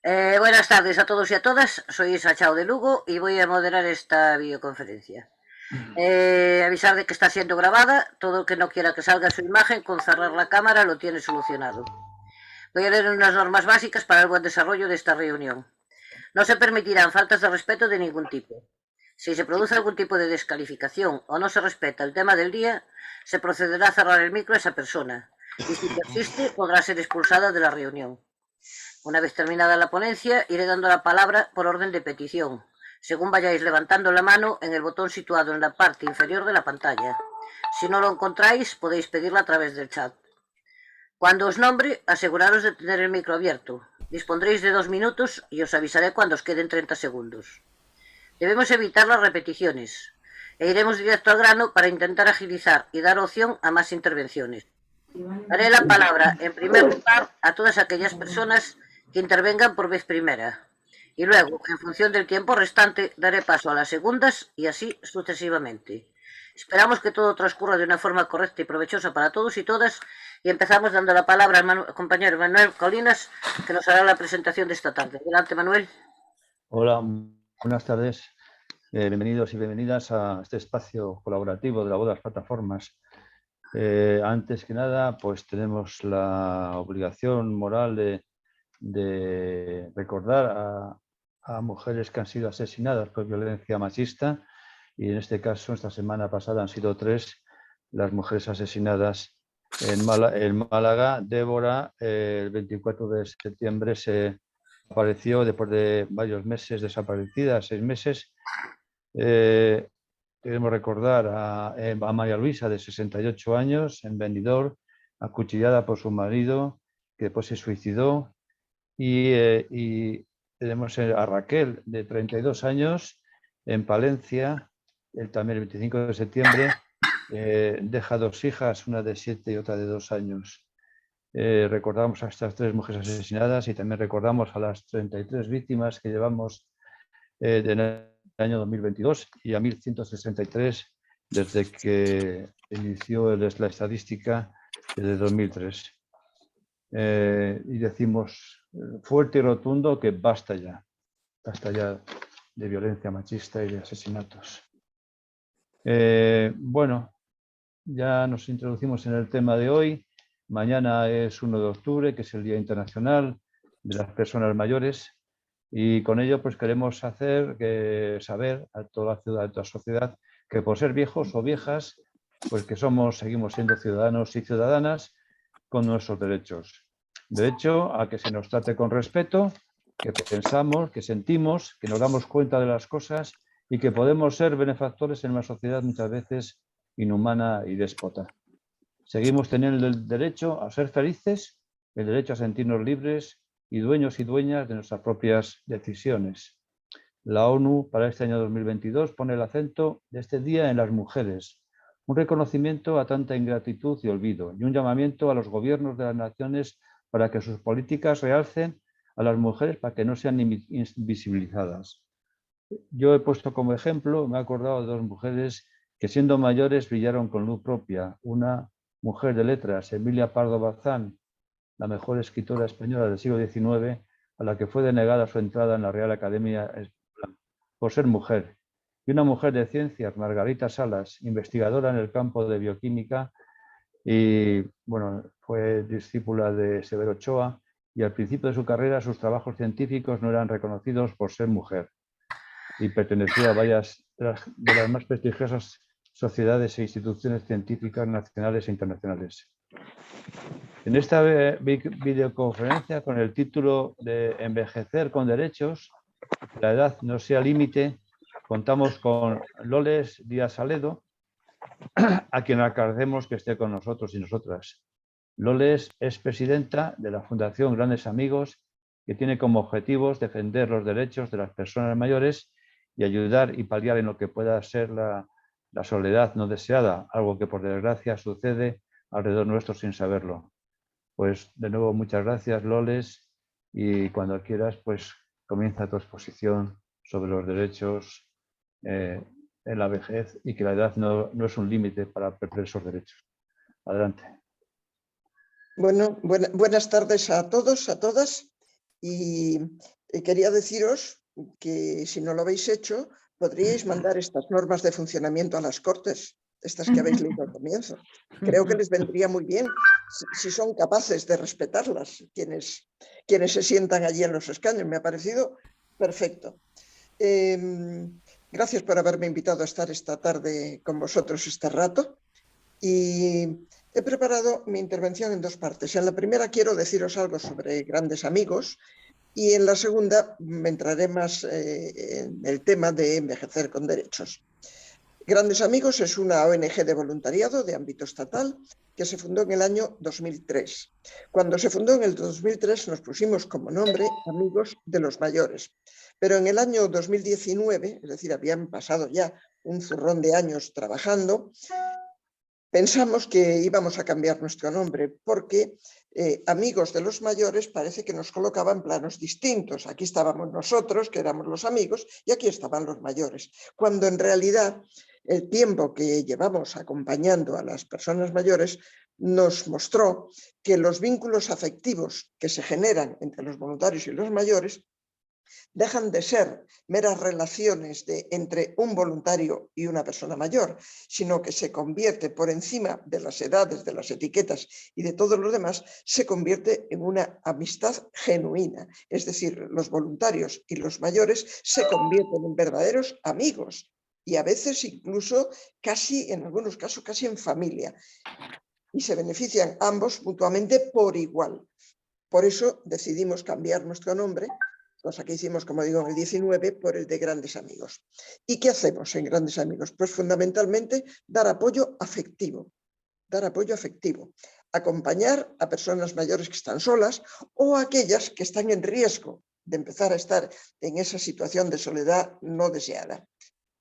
Buenas tardes a todos y a todas. Soy Isa Chao de Lugo y voy a moderar esta videoconferencia. Avisar de que está siendo grabada. Todo el que no quiera que salga su imagen, con cerrar la cámara lo tiene solucionado. Voy a leer unas normas básicas para el buen desarrollo de esta reunión. No se permitirán faltas de respeto de ningún tipo. Si se produce algún tipo de descalificación o no se respeta el tema del día, se procederá a cerrar el micro a esa persona. Y si persiste, podrá ser expulsada de la reunión. Una vez terminada la ponencia, iré dando la palabra por orden de petición, según vayáis levantando la mano en el botón situado en la parte inferior de la pantalla. Si no lo encontráis, podéis pedirla a través del chat. Cuando os nombre, aseguraros de tener el micro abierto. Dispondréis de 2 minutos y os avisaré cuando os queden 30 segundos. Debemos evitar las repeticiones e iremos directo al grano para intentar agilizar y dar opción a más intervenciones. Daré la palabra, en primer lugar, a todas aquellas personas que intervengan por vez primera. Y luego, en función del tiempo restante, daré paso a las segundas y así sucesivamente. Esperamos que todo transcurra de una forma correcta y provechosa para todos y todas. Y empezamos dando la palabra al compañero Manuel Colinas, que nos hará la presentación de esta tarde. Adelante, Manuel. Hola, buenas tardes. Bienvenidos y bienvenidas a este espacio colaborativo de la voz de las plataformas. Antes que nada, pues tenemos la obligación moral de recordar a mujeres que han sido asesinadas por violencia machista, y en este caso, esta semana pasada han sido 3 las mujeres asesinadas en Málaga. Débora, el 24 de septiembre se apareció después de varios meses desaparecida, 6 meses. Queremos recordar a María Luisa, de 68 años, en Benidorm, acuchillada por su marido, que después se suicidó. Y tenemos a Raquel, de 32 años, en Palencia, también el 25 de septiembre, deja 2 hijas, una de 7 y otra de 2 años. Recordamos a estas 3 mujeres asesinadas y también recordamos a las 33 víctimas que llevamos en el año 2022 y a 1.163 desde que inició la estadística desde 2003. Y decimos fuerte y rotundo que basta ya de violencia machista y de asesinatos. Bueno, ya nos introducimos en el tema de hoy. Mañana es 1 de octubre, que es el Día Internacional de las Personas Mayores, y con ello pues queremos hacer saber a toda la ciudad, a toda la sociedad, que por ser viejos o viejas, pues que seguimos siendo ciudadanos y ciudadanas con nuestros derechos. Derecho a que se nos trate con respeto, que pensamos, que sentimos, que nos damos cuenta de las cosas y que podemos ser benefactores en una sociedad muchas veces inhumana y déspota. Seguimos teniendo el derecho a ser felices, el derecho a sentirnos libres y dueños y dueñas de nuestras propias decisiones. La ONU para este año 2022 pone el acento de este día en las mujeres, un reconocimiento a tanta ingratitud y olvido, y un llamamiento a los gobiernos de las naciones para que sus políticas realcen a las mujeres para que no sean invisibilizadas. Yo he puesto como ejemplo, me he acordado de 2 mujeres que siendo mayores brillaron con luz propia. Una mujer de letras, Emilia Pardo Bazán, la mejor escritora española del siglo XIX, a la que fue denegada su entrada en la Real Academia Española por ser mujer. Y una mujer de ciencias, Margarita Salas, investigadora en el campo de bioquímica, y bueno, fue discípula de Severo Ochoa, y al principio de su carrera sus trabajos científicos no eran reconocidos por ser mujer, y perteneció a varias de las más prestigiosas sociedades e instituciones científicas nacionales e internacionales. En esta videoconferencia, con el título de Envejecer con derechos, que la edad no sea límite, contamos con Loles Díaz Saledo, a quien agradecemos que esté con nosotros y nosotras. Loles es presidenta de la Fundación Grandes Amigos, que tiene como objetivos defender los derechos de las personas mayores y ayudar y paliar en lo que pueda ser la soledad no deseada, algo que por desgracia sucede alrededor nuestro sin saberlo. Pues de nuevo muchas gracias, Loles, y cuando quieras pues comienza tu exposición sobre los derechos en la vejez, y que la edad no es un límite para perder esos derechos. Adelante. Bueno, buenas tardes a todos, a todas. Y quería deciros que si no lo habéis hecho, podríais mandar estas normas de funcionamiento a las Cortes, estas que habéis leído al comienzo. Creo que les vendría muy bien si son capaces de respetarlas quienes se sientan allí en los escaños. Me ha parecido perfecto. Gracias por haberme invitado a estar esta tarde con vosotros este rato. Y he preparado mi intervención en dos partes. En la primera quiero deciros algo sobre Grandes Amigos y en la segunda me entraré más en el tema de envejecer con derechos. Grandes Amigos es una ONG de voluntariado de ámbito estatal que se fundó en el año 2003. Cuando se fundó en el 2003 nos pusimos como nombre Amigos de los Mayores. Pero en el año 2019, es decir, habían pasado ya un zurrón de años trabajando, pensamos que íbamos a cambiar nuestro nombre porque Amigos de los Mayores parece que nos colocaba en planos distintos. Aquí estábamos nosotros, que éramos los amigos, y aquí estaban los mayores. Cuando en realidad el tiempo que llevamos acompañando a las personas mayores nos mostró que los vínculos afectivos que se generan entre los voluntarios y los mayores dejan de ser meras relaciones entre un voluntario y una persona mayor, sino que se convierte por encima de las edades, de las etiquetas y de todo lo demás, se convierte en una amistad genuina. Es decir, los voluntarios y los mayores se convierten en verdaderos amigos y a veces incluso casi, en algunos casos, casi en familia. Y se benefician ambos mutuamente por igual. Por eso decidimos cambiar nuestro nombre, cosa que hicimos, como digo, en el 19, por el de Grandes Amigos. ¿Y qué hacemos en Grandes Amigos? Pues fundamentalmente dar apoyo afectivo. Dar apoyo afectivo. Acompañar a personas mayores que están solas o a aquellas que están en riesgo de empezar a estar en esa situación de soledad no deseada.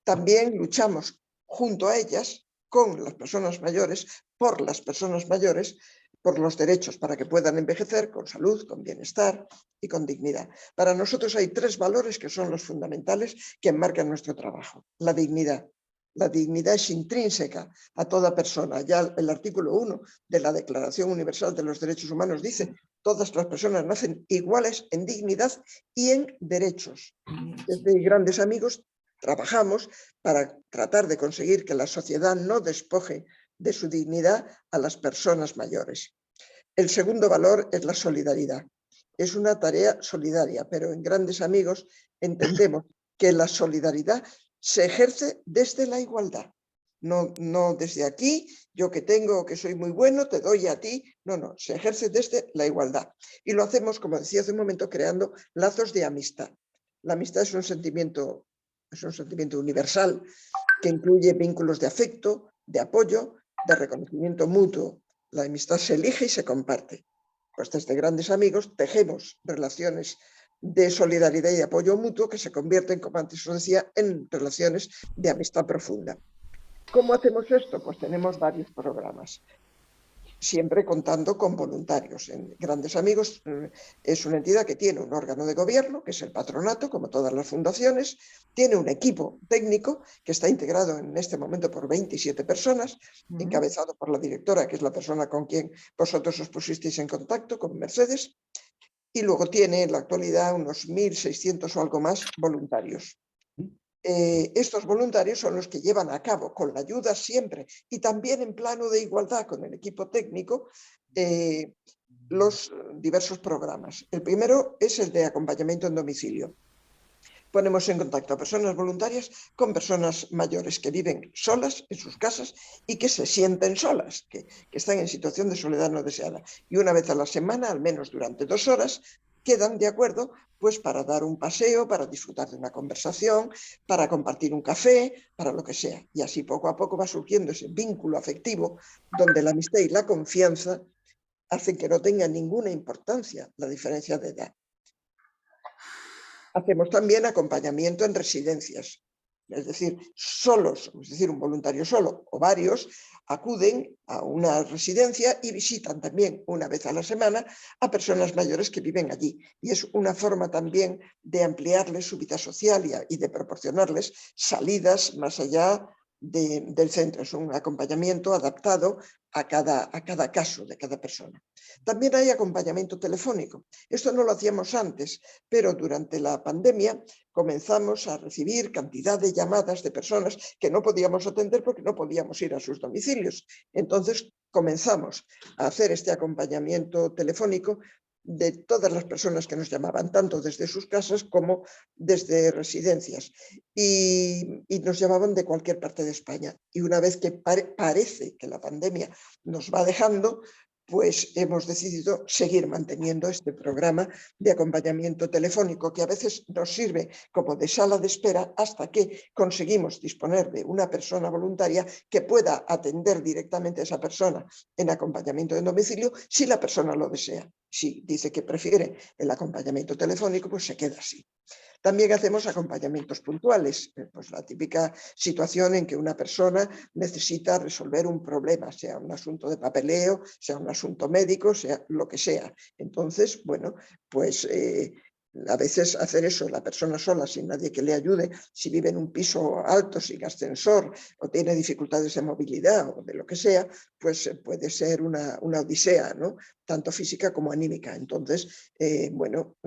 También luchamos junto a ellas, con las personas mayores, por las personas mayores, por los derechos para que puedan envejecer con salud, con bienestar y con dignidad. Para nosotros hay tres valores que son los fundamentales que enmarcan nuestro trabajo. La dignidad. La dignidad es intrínseca a toda persona. Ya el artículo 1 de la Declaración Universal de los Derechos Humanos dice: todas las personas nacen iguales en dignidad y en derechos. Desde Grandes Amigos trabajamos para tratar de conseguir que la sociedad no despoje de su dignidad a las personas mayores. El segundo valor es la solidaridad. Es una tarea solidaria, pero en Grandes Amigos entendemos que la solidaridad se ejerce desde la igualdad. No desde aquí, yo que tengo, que soy muy bueno, te doy a ti. No, se ejerce desde la igualdad. Y lo hacemos, como decía hace un momento, creando lazos de amistad. La amistad es un sentimiento universal que incluye vínculos de afecto, de apoyo, de reconocimiento mutuo. La amistad se elige y se comparte. Pues desde Grandes Amigos tejemos relaciones de solidaridad y de apoyo mutuo que se convierten, como antes os decía, en relaciones de amistad profunda. ¿Cómo hacemos esto? Pues tenemos varios programas, siempre contando con voluntarios. En Grandes Amigos es una entidad que tiene un órgano de gobierno, que es el patronato, como todas las fundaciones, tiene un equipo técnico que está integrado en este momento por 27 personas, encabezado por la directora, que es la persona con quien vosotros os pusisteis en contacto, con Mercedes, y luego tiene en la actualidad unos 1.600 o algo más voluntarios. Estos voluntarios son los que llevan a cabo, con la ayuda siempre y también en plano de igualdad con el equipo técnico, los diversos programas. El primero es el de acompañamiento en domicilio. Ponemos en contacto a personas voluntarias con personas mayores que viven solas en sus casas y que se sienten solas, que están en situación de soledad no deseada. Y una vez a la semana, al menos durante 2 horas, quedan de acuerdo pues para dar un paseo, para disfrutar de una conversación, para compartir un café, para lo que sea. Y así poco a poco va surgiendo ese vínculo afectivo donde la amistad y la confianza hacen que no tenga ninguna importancia la diferencia de edad. Hacemos también acompañamiento en residencias. Es decir, solos, es decir, un voluntario solo o varios, acuden a una residencia y visitan también una vez a la semana a personas mayores que viven allí. Y es una forma también de ampliarles su vida social y de proporcionarles salidas más allá del centro. Es un acompañamiento adaptado a cada caso de cada persona. También hay acompañamiento telefónico. Esto no lo hacíamos antes, pero durante la pandemia comenzamos a recibir cantidad de llamadas de personas que no podíamos atender porque no podíamos ir a sus domicilios. Entonces comenzamos a hacer este acompañamiento telefónico de todas las personas que nos llamaban, tanto desde sus casas como desde residencias, y nos llamaban de cualquier parte de España. Y una vez que parece que la pandemia nos va dejando, pues hemos decidido seguir manteniendo este programa de acompañamiento telefónico, que a veces nos sirve como de sala de espera hasta que conseguimos disponer de una persona voluntaria que pueda atender directamente a esa persona en acompañamiento en domicilio, si la persona lo desea. Si dice que prefiere el acompañamiento telefónico, pues se queda así. También hacemos acompañamientos puntuales, pues la típica situación en que una persona necesita resolver un problema, sea un asunto de papeleo, sea un asunto médico, sea lo que sea. Entonces, bueno, pues a veces hacer eso, la persona sola, sin nadie que le ayude, si vive en un piso alto, sin ascensor, o tiene dificultades de movilidad o de lo que sea, pues puede ser una odisea, ¿no? Tanto física como anímica. Entonces, bueno,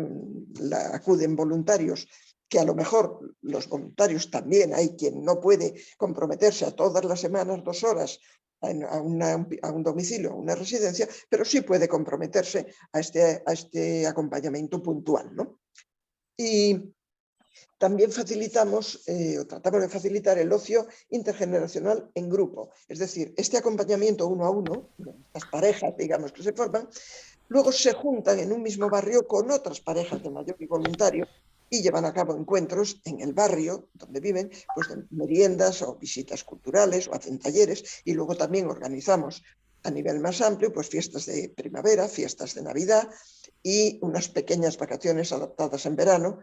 acuden voluntarios, que a lo mejor los voluntarios también hay quien no puede comprometerse a todas las semanas 2 horas a un domicilio, a una residencia, pero sí puede comprometerse a este acompañamiento puntual, ¿no? Y también facilitamos o tratamos de facilitar el ocio intergeneracional en grupo. Es decir, este acompañamiento uno a uno, las parejas, digamos, que se forman, luego se juntan en un mismo barrio con otras parejas de mayor y voluntario y llevan a cabo encuentros en el barrio donde viven, pues de meriendas o visitas culturales o hacen talleres, y luego también organizamos a nivel más amplio pues fiestas de primavera, fiestas de Navidad y unas pequeñas vacaciones adaptadas en verano,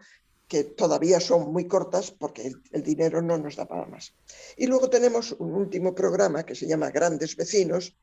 que todavía son muy cortas porque el dinero no nos da para más. Y luego tenemos un último programa que se llama Grandes Vecinos,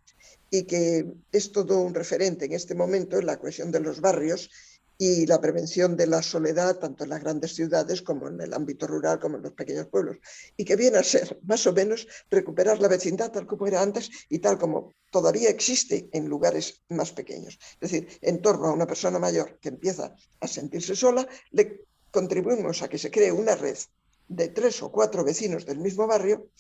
y que es todo un referente en este momento en la cohesión de los barrios y la prevención de la soledad, tanto en las grandes ciudades como en el ámbito rural, como en los pequeños pueblos, y que viene a ser más o menos recuperar la vecindad tal como era antes y tal como todavía existe en lugares más pequeños. Es decir, en torno a una persona mayor que empieza a sentirse sola, le contribuimos a que se cree una red de 3 o 4 vecinos del mismo barrio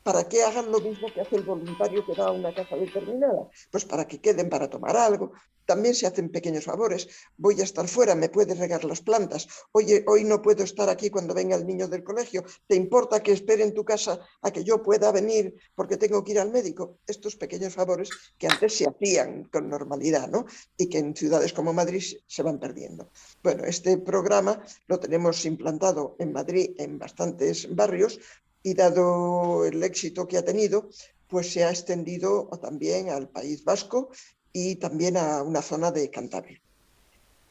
para que hagan lo mismo que hace el voluntario que va a una casa determinada, pues para que queden para tomar algo. También se hacen pequeños favores. Voy a estar fuera, ¿me puedes regar las plantas? Oye, hoy no puedo estar aquí cuando venga el niño del colegio. ¿Te importa que espere en tu casa a que yo pueda venir porque tengo que ir al médico? Estos pequeños favores que antes se hacían con normalidad, ¿no? Y que en ciudades como Madrid se van perdiendo. Bueno, este programa lo tenemos implantado en Madrid en bastantes barrios, y dado el éxito que ha tenido, pues se ha extendido también al País Vasco y también a una zona de Cantabria.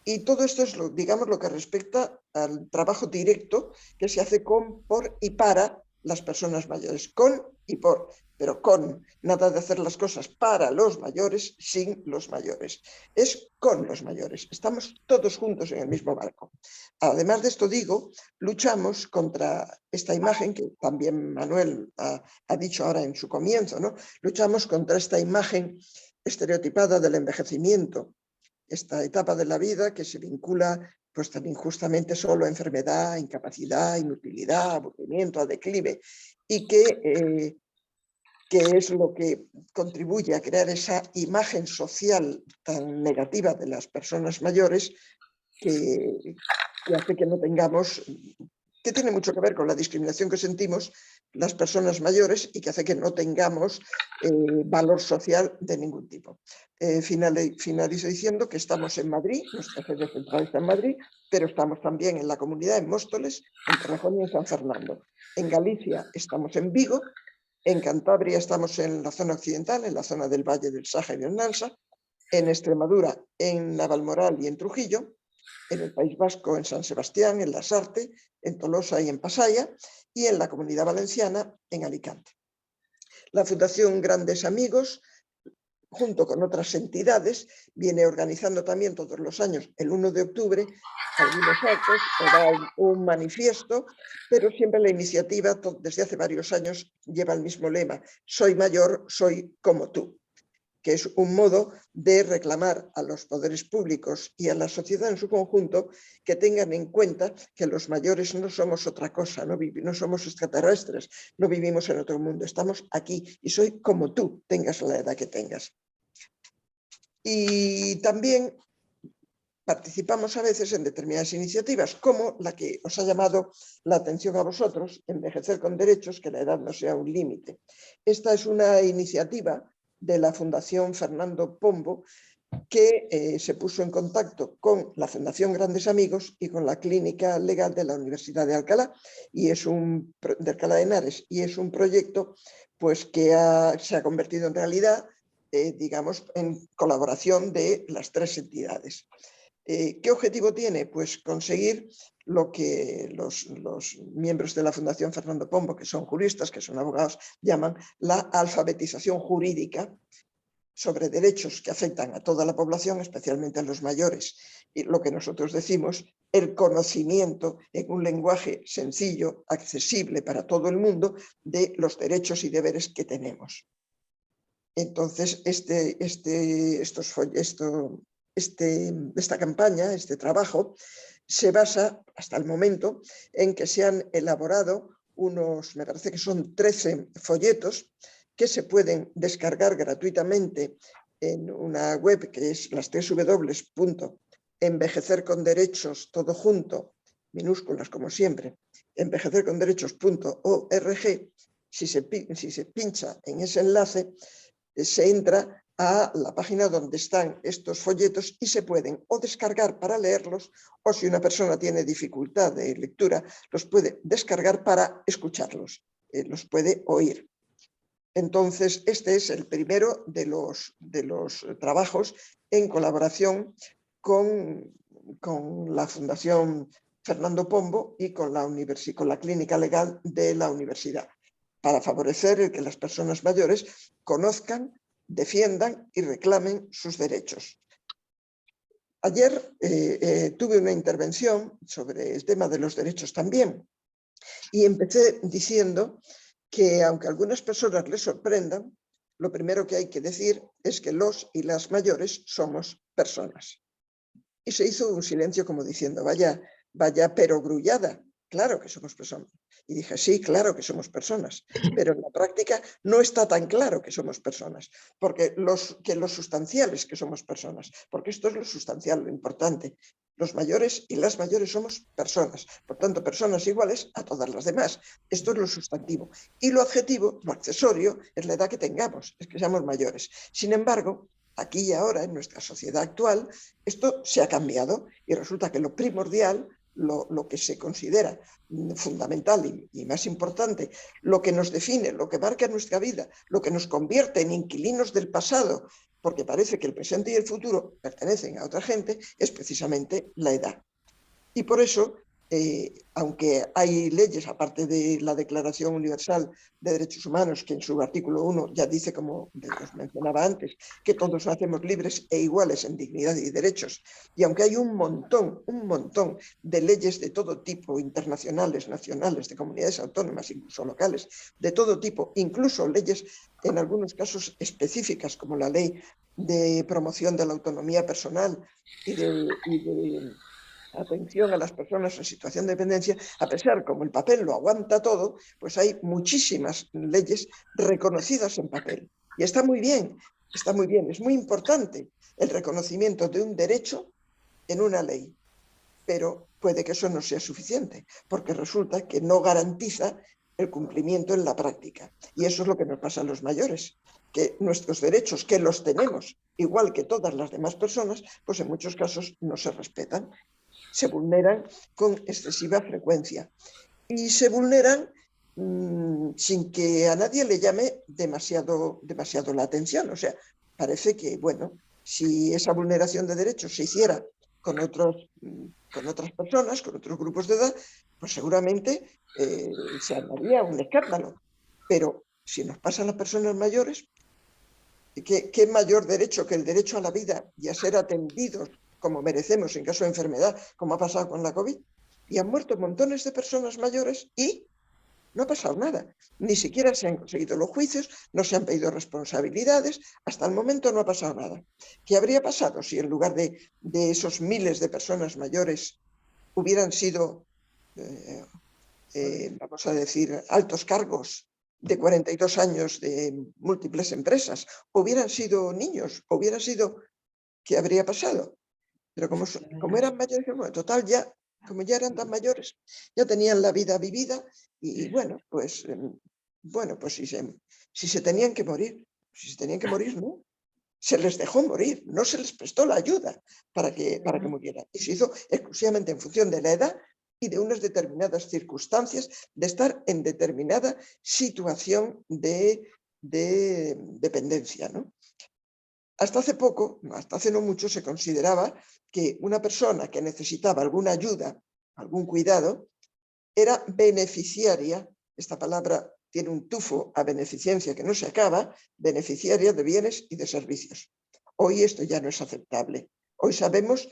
Y todo esto es, digamos, lo que respecta al trabajo directo que se hace con, por y para las personas mayores, con y por, pero con, nada de hacer las cosas para los mayores sin los mayores, es con los mayores, estamos todos juntos en el mismo barco. Además de esto digo, luchamos contra esta imagen que también Manuel ha dicho ahora en su comienzo, ¿no? Luchamos contra esta imagen estereotipada del envejecimiento, esta etapa de la vida que se vincula pues tan injustamente solo a enfermedad, incapacidad, inutilidad, aburrimiento, a declive, y que es lo que contribuye a crear esa imagen social tan negativa de las personas mayores que hace que no tengamos, que tiene mucho que ver con la discriminación que sentimos las personas mayores y que hace que no tengamos valor social de ningún tipo. Finalizo diciendo que estamos en Madrid, nuestra sede central está en Madrid, pero estamos también en la comunidad, en Móstoles, en Torrejón y en San Fernando. En Galicia estamos en Vigo, en Cantabria estamos en la zona occidental, en la zona del Valle del Sáhara y del Nansa, en Extremadura, en Navalmoral y en Trujillo, en el País Vasco, en San Sebastián, en Lasarte, en Tolosa y en Pasaya, y en la Comunidad Valenciana, en Alicante. La Fundación Grandes Amigos junto con otras entidades, viene organizando también todos los años, el 1 de octubre, algunos actos o da un manifiesto, pero siempre la iniciativa, desde hace varios años, lleva el mismo lema: soy mayor, soy como tú, que es un modo de reclamar a los poderes públicos y a la sociedad en su conjunto que tengan en cuenta que los mayores no somos otra cosa, no somos extraterrestres, no vivimos en otro mundo, estamos aquí y soy como tú, tengas la edad que tengas. Y también participamos a veces en determinadas iniciativas, como la que os ha llamado la atención a vosotros, Envejecer con Derechos, que la edad no sea un límite. Esta es una iniciativa de la Fundación Fernando Pombo, que se puso en contacto con la Fundación Grandes Amigos y con la Clínica Legal de la Universidad de Alcalá, de Alcalá de Henares, y es un proyecto pues, que se ha convertido en realidad, digamos, en colaboración de las tres entidades. ¿Qué objetivo tiene? Pues conseguir lo que los miembros de la Fundación Fernando Pombo, que son juristas, que son abogados, llaman la alfabetización jurídica sobre derechos que afectan a toda la población, especialmente a los mayores. Y lo que nosotros decimos, el conocimiento en un lenguaje sencillo, accesible para todo el mundo, de los derechos y deberes que tenemos. Entonces, esta campaña, este trabajo, se basa hasta el momento en que se han elaborado me parece que son 13 folletos que se pueden descargar gratuitamente en una web que es las www.envejecerconderechos, todo junto, minúsculas como siempre, envejecerconderechos.org. Si se pincha en ese enlace, se entra a la página donde están estos folletos y se pueden o descargar para leerlos, o si una persona tiene dificultad de lectura, los puede descargar para escucharlos, los puede oír. Entonces, este es el primero de los trabajos en colaboración con la Fundación Fernando Pombo y con la Clínica Legal de la Universidad, para favorecer el que las personas mayores conozcan, defiendan y reclamen sus derechos. Ayer tuve una intervención sobre el tema de los derechos también y empecé diciendo que aunque a algunas personas les sorprendan, lo primero que hay que decir es que los y las mayores somos personas. Y se hizo un silencio como diciendo, vaya perogrullada, claro que somos personas. Y dije, sí, claro que somos personas, pero en la práctica no está tan claro que somos personas, porque los sustanciales que somos personas, porque esto es lo sustancial, lo importante. Los mayores y las mayores somos personas, por tanto, personas iguales a todas las demás. Esto es lo sustantivo. Y lo adjetivo, lo accesorio, es la edad que tengamos, es que seamos mayores. Sin embargo, aquí y ahora, en nuestra sociedad actual, esto se ha cambiado y resulta que lo primordial, lo que se considera fundamental y más importante, lo que nos define, lo que marca nuestra vida, lo que nos convierte en inquilinos del pasado, porque parece que el presente y el futuro pertenecen a otra gente, es precisamente la edad. Y por eso, aunque hay leyes, aparte de la Declaración Universal de Derechos Humanos, que en su artículo 1 ya dice, como os mencionaba antes, que todos nacemos libres e iguales en dignidad y derechos, y aunque hay un montón de leyes de todo tipo, internacionales, nacionales, de comunidades autónomas, incluso locales, de todo tipo, incluso leyes en algunos casos específicas, como la Ley de Promoción de la Autonomía Personal y de atención a las personas en situación de dependencia, a pesar como el papel lo aguanta todo, pues hay muchísimas leyes reconocidas en papel. Y está muy bien, es muy importante el reconocimiento de un derecho en una ley, pero puede que eso no sea suficiente, porque resulta que no garantiza el cumplimiento en la práctica. Y eso es lo que nos pasa a los mayores, que nuestros derechos, que los tenemos igual que todas las demás personas, pues en muchos casos no se respetan. Se vulneran con excesiva frecuencia y se vulneran sin que a nadie le llame demasiado la atención. O sea, parece que, bueno, si esa vulneración de derechos se hiciera con otras personas, con otros grupos de edad, pues seguramente se armaría un escándalo. Pero si nos pasa a las personas mayores, ¿Qué mayor derecho que el derecho a la vida y a ser atendidos como merecemos en caso de enfermedad, como ha pasado con la COVID? Y han muerto montones de personas mayores y no ha pasado nada. Ni siquiera se han conseguido los juicios, no se han pedido responsabilidades. Hasta el momento no ha pasado nada. ¿Qué habría pasado si en lugar de esos miles de personas mayores hubieran sido, vamos a decir, altos cargos de 42 años de múltiples empresas? Hubieran sido niños, hubieran sido... ¿Qué habría pasado? Pero como eran mayores, bueno, total, ya, como ya eran tan mayores, ya tenían la vida vivida y bueno, pues si se tenían que morir, no. Se les dejó morir, no se les prestó la ayuda para que murieran. Y se hizo exclusivamente en función de la edad y de unas determinadas circunstancias, de estar en determinada situación de dependencia, ¿no? Hasta hace poco, hasta hace no mucho, se consideraba que una persona que necesitaba alguna ayuda, algún cuidado, era beneficiaria, esta palabra tiene un tufo a beneficencia que no se acaba, beneficiaria de bienes y de servicios. Hoy esto ya no es aceptable. Hoy sabemos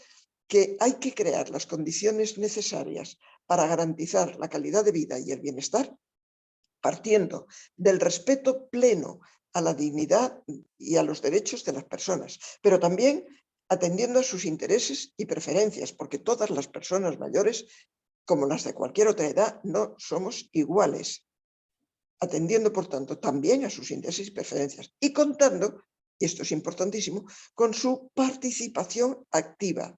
que hay que crear las condiciones necesarias para garantizar la calidad de vida y el bienestar, partiendo del respeto pleno a la dignidad y a los derechos de las personas, pero también atendiendo a sus intereses y preferencias, porque todas las personas mayores, como las de cualquier otra edad, no somos iguales, atendiendo, por tanto, también a sus intereses y preferencias, y contando, y esto es importantísimo, con su participación activa,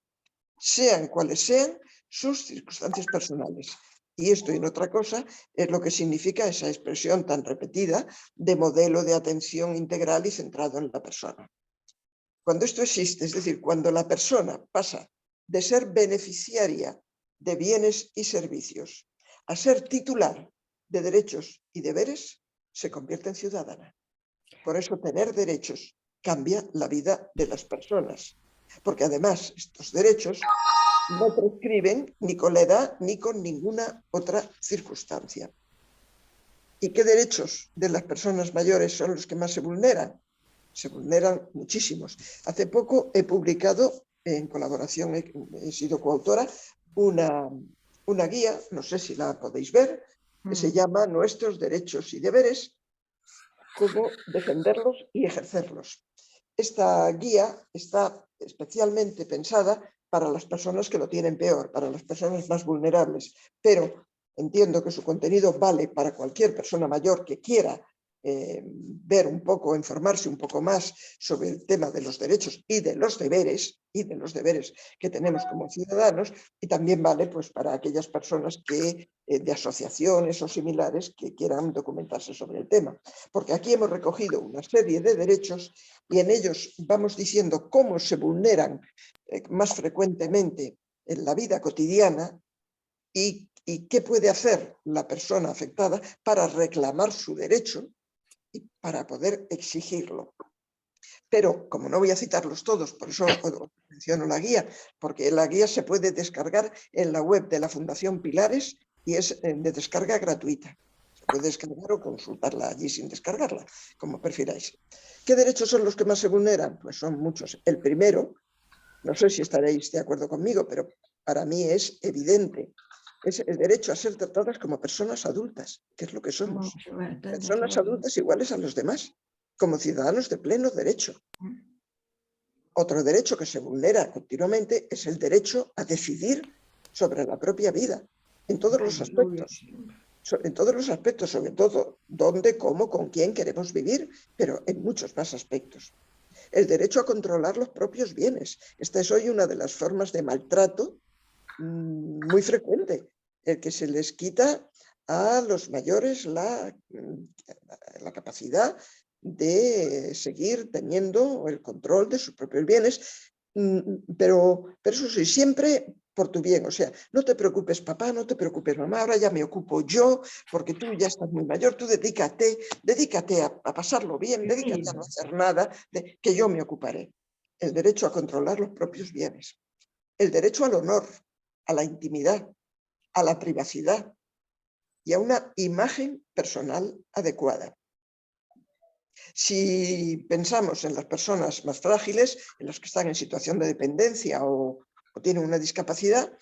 sean cuales sean sus circunstancias personales. Y esto y no otra cosa es lo que significa esa expresión tan repetida de modelo de atención integral y centrado en la persona. Cuando esto existe, es decir, cuando la persona pasa de ser beneficiaria de bienes y servicios a ser titular de derechos y deberes, se convierte en ciudadana. Por eso tener derechos cambia la vida de las personas, porque además estos derechos no prescriben ni con la edad ni con ninguna otra circunstancia. ¿Y qué derechos de las personas mayores son los que más se vulneran? Se vulneran muchísimos. Hace poco he publicado, en colaboración, he sido coautora, una guía, no sé si la podéis ver, que se llama Nuestros derechos y deberes, cómo defenderlos y ejercerlos. Esta guía está especialmente pensada para las personas que lo tienen peor, para las personas más vulnerables, pero entiendo que su contenido vale para cualquier persona mayor que quiera ver un poco, informarse un poco más sobre el tema de los derechos y de los deberes que tenemos como ciudadanos, y también vale pues para aquellas personas que de asociaciones o similares que quieran documentarse sobre el tema, porque aquí hemos recogido una serie de derechos y en ellos vamos diciendo cómo se vulneran más frecuentemente en la vida cotidiana y qué puede hacer la persona afectada para reclamar su derecho y para poder exigirlo. Pero, como no voy a citarlos todos, por eso menciono la guía, porque la guía se puede descargar en la web de la Fundación Pilares y es de descarga gratuita. Se puede descargar o consultarla allí sin descargarla, como prefiráis. ¿Qué derechos son los que más se vulneran? Pues son muchos. El primero, no sé si estaréis de acuerdo conmigo, pero para mí es evidente, es el derecho a ser tratadas como personas adultas, que es lo que somos. Personas adultas iguales a los demás, como ciudadanos de pleno derecho. Otro derecho que se vulnera continuamente es el derecho a decidir sobre la propia vida, en todos los aspectos. En todos los aspectos, sobre todo dónde, cómo, con quién queremos vivir, pero en muchos más aspectos. El derecho a controlar los propios bienes. Esta es hoy una de las formas de maltrato muy frecuente, el que se les quita a los mayores la capacidad de seguir teniendo el control de sus propios bienes, pero eso sí, siempre por tu bien. O sea, no te preocupes papá, no te preocupes mamá, ahora ya me ocupo yo, porque tú ya estás muy mayor, tú dedícate a pasarlo bien, dedícate a no hacer nada, que yo me ocuparé. El derecho a controlar los propios bienes. El derecho al honor, a la intimidad, a la privacidad y a una imagen personal adecuada. Si pensamos en las personas más frágiles, en las que están en situación de dependencia o tienen una discapacidad,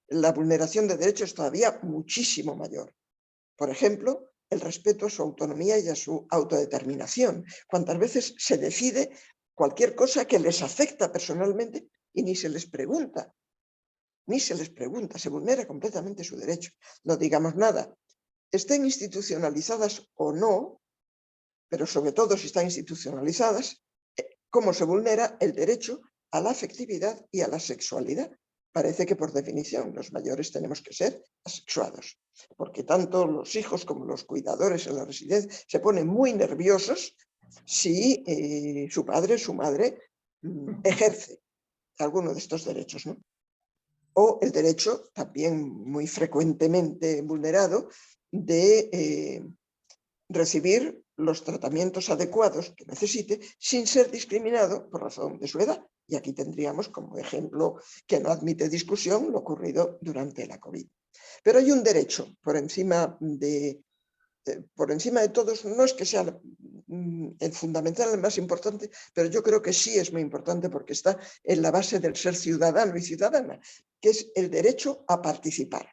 la vulneración de derechos es todavía muchísimo mayor. Por ejemplo, el respeto a su autonomía y a su autodeterminación. Cuántas veces se decide cualquier cosa que les afecta personalmente y ni se les pregunta, se vulnera completamente su derecho. No digamos nada, estén institucionalizadas o no, pero sobre todo si están institucionalizadas, cómo se vulnera el derecho a la afectividad y a la sexualidad. Parece que por definición los mayores tenemos que ser asexuados, porque tanto los hijos como los cuidadores en la residencia se ponen muy nerviosos si su padre, su madre ejerce alguno de estos derechos, ¿no? O el derecho, también muy frecuentemente vulnerado, de recibir los tratamientos adecuados que necesite sin ser discriminado por razón de su edad. Y aquí tendríamos como ejemplo que no admite discusión lo ocurrido durante la COVID. Pero hay un derecho por encima de todos, no es que sea el fundamental, el más importante, pero yo creo que sí es muy importante porque está en la base del ser ciudadano y ciudadana, que es el derecho a participar.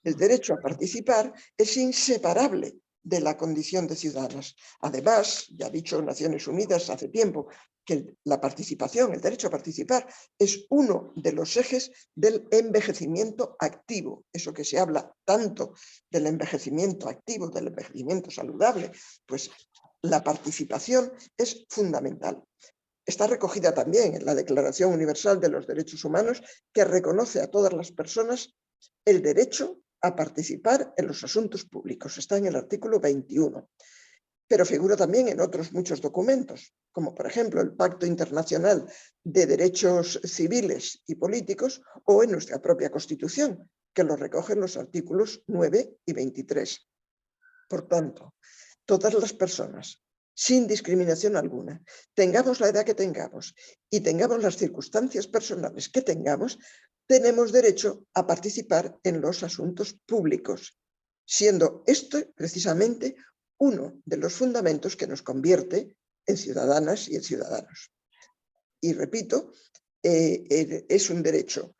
El derecho a participar es inseparable de la condición de ciudadanas. Además, ya ha dicho Naciones Unidas hace tiempo que la participación, el derecho a participar, es uno de los ejes del envejecimiento activo. Eso que se habla tanto del envejecimiento activo, del envejecimiento saludable, pues la participación es fundamental. Está recogida también en la Declaración Universal de los Derechos Humanos, que reconoce a todas las personas el derecho a participar en los asuntos públicos. Está en el artículo 21, pero figura también en otros muchos documentos, como por ejemplo el Pacto Internacional de Derechos Civiles y Políticos o en nuestra propia Constitución, que lo recogen los artículos 9 y 23. Por tanto, todas las personas, sin discriminación alguna, tengamos la edad que tengamos y tengamos las circunstancias personales que tengamos, tenemos derecho a participar en los asuntos públicos, siendo esto precisamente uno de los fundamentos que nos convierte en ciudadanas y en ciudadanos. Y repito, es un derecho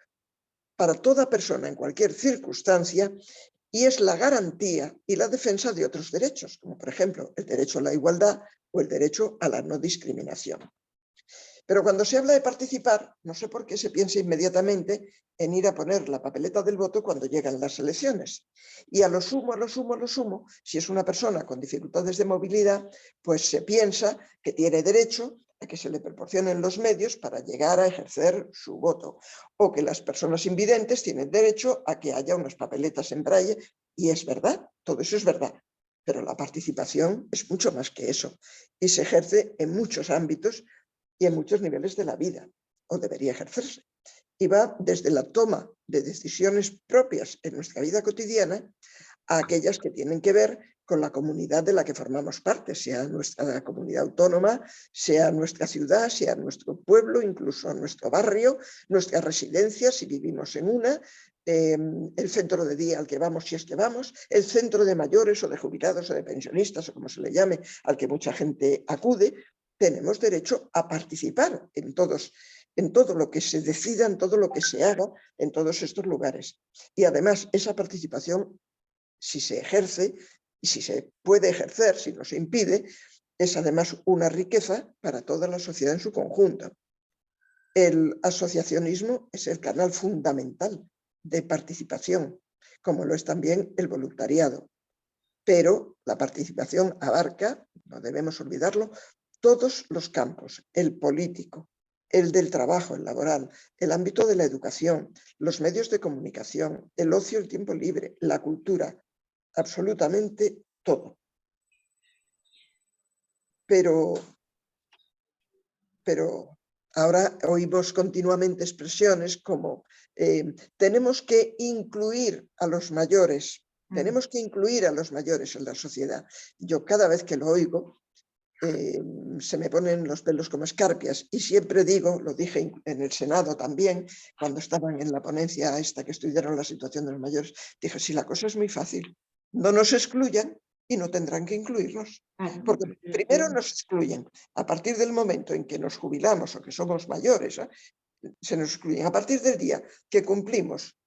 para toda persona en cualquier circunstancia y es la garantía y la defensa de otros derechos, como por ejemplo el derecho a la igualdad o el derecho a la no discriminación. Pero cuando se habla de participar, no sé por qué se piensa inmediatamente en ir a poner la papeleta del voto cuando llegan las elecciones. Y a lo sumo, si es una persona con dificultades de movilidad, pues se piensa que tiene derecho a que se le proporcionen los medios para llegar a ejercer su voto. O que las personas invidentes tienen derecho a que haya unas papeletas en braille. Y es verdad, todo eso es verdad. Pero la participación es mucho más que eso. Y se ejerce en muchos ámbitos y en muchos niveles de la vida, o debería ejercerse. Y va desde la toma de decisiones propias en nuestra vida cotidiana a aquellas que tienen que ver con la comunidad de la que formamos parte, sea nuestra comunidad autónoma, sea nuestra ciudad, sea nuestro pueblo, incluso nuestro barrio, nuestra residencia, si vivimos en una, el centro de día al que vamos, si es que vamos, el centro de mayores o de jubilados o de pensionistas, o como se le llame, al que mucha gente acude. Tenemos derecho a participar en todo lo que se decida, en todo lo que se haga en todos estos lugares. Y además esa participación, si se ejerce y si se puede ejercer, si no se impide, es además una riqueza para toda la sociedad en su conjunto. El asociacionismo es el canal fundamental de participación, como lo es también el voluntariado. Pero la participación abarca, no debemos olvidarlo, todos los campos: el político, el del trabajo, el laboral, el ámbito de la educación, los medios de comunicación, el ocio, el tiempo libre, la cultura, absolutamente todo. Pero ahora oímos continuamente expresiones como tenemos que incluir a los mayores, tenemos que incluir a los mayores en la sociedad. Yo cada vez que lo oigo, se me ponen los pelos como escarpias y siempre digo, lo dije en el Senado también, cuando estaban en la ponencia esta que estudiaron la situación de los mayores, dije, si la cosa es muy fácil, no nos excluyan y no tendrán que incluirnos. Porque primero nos excluyen. A partir del momento en que nos jubilamos o que somos mayores, se nos excluyen. A partir del día que cumplimos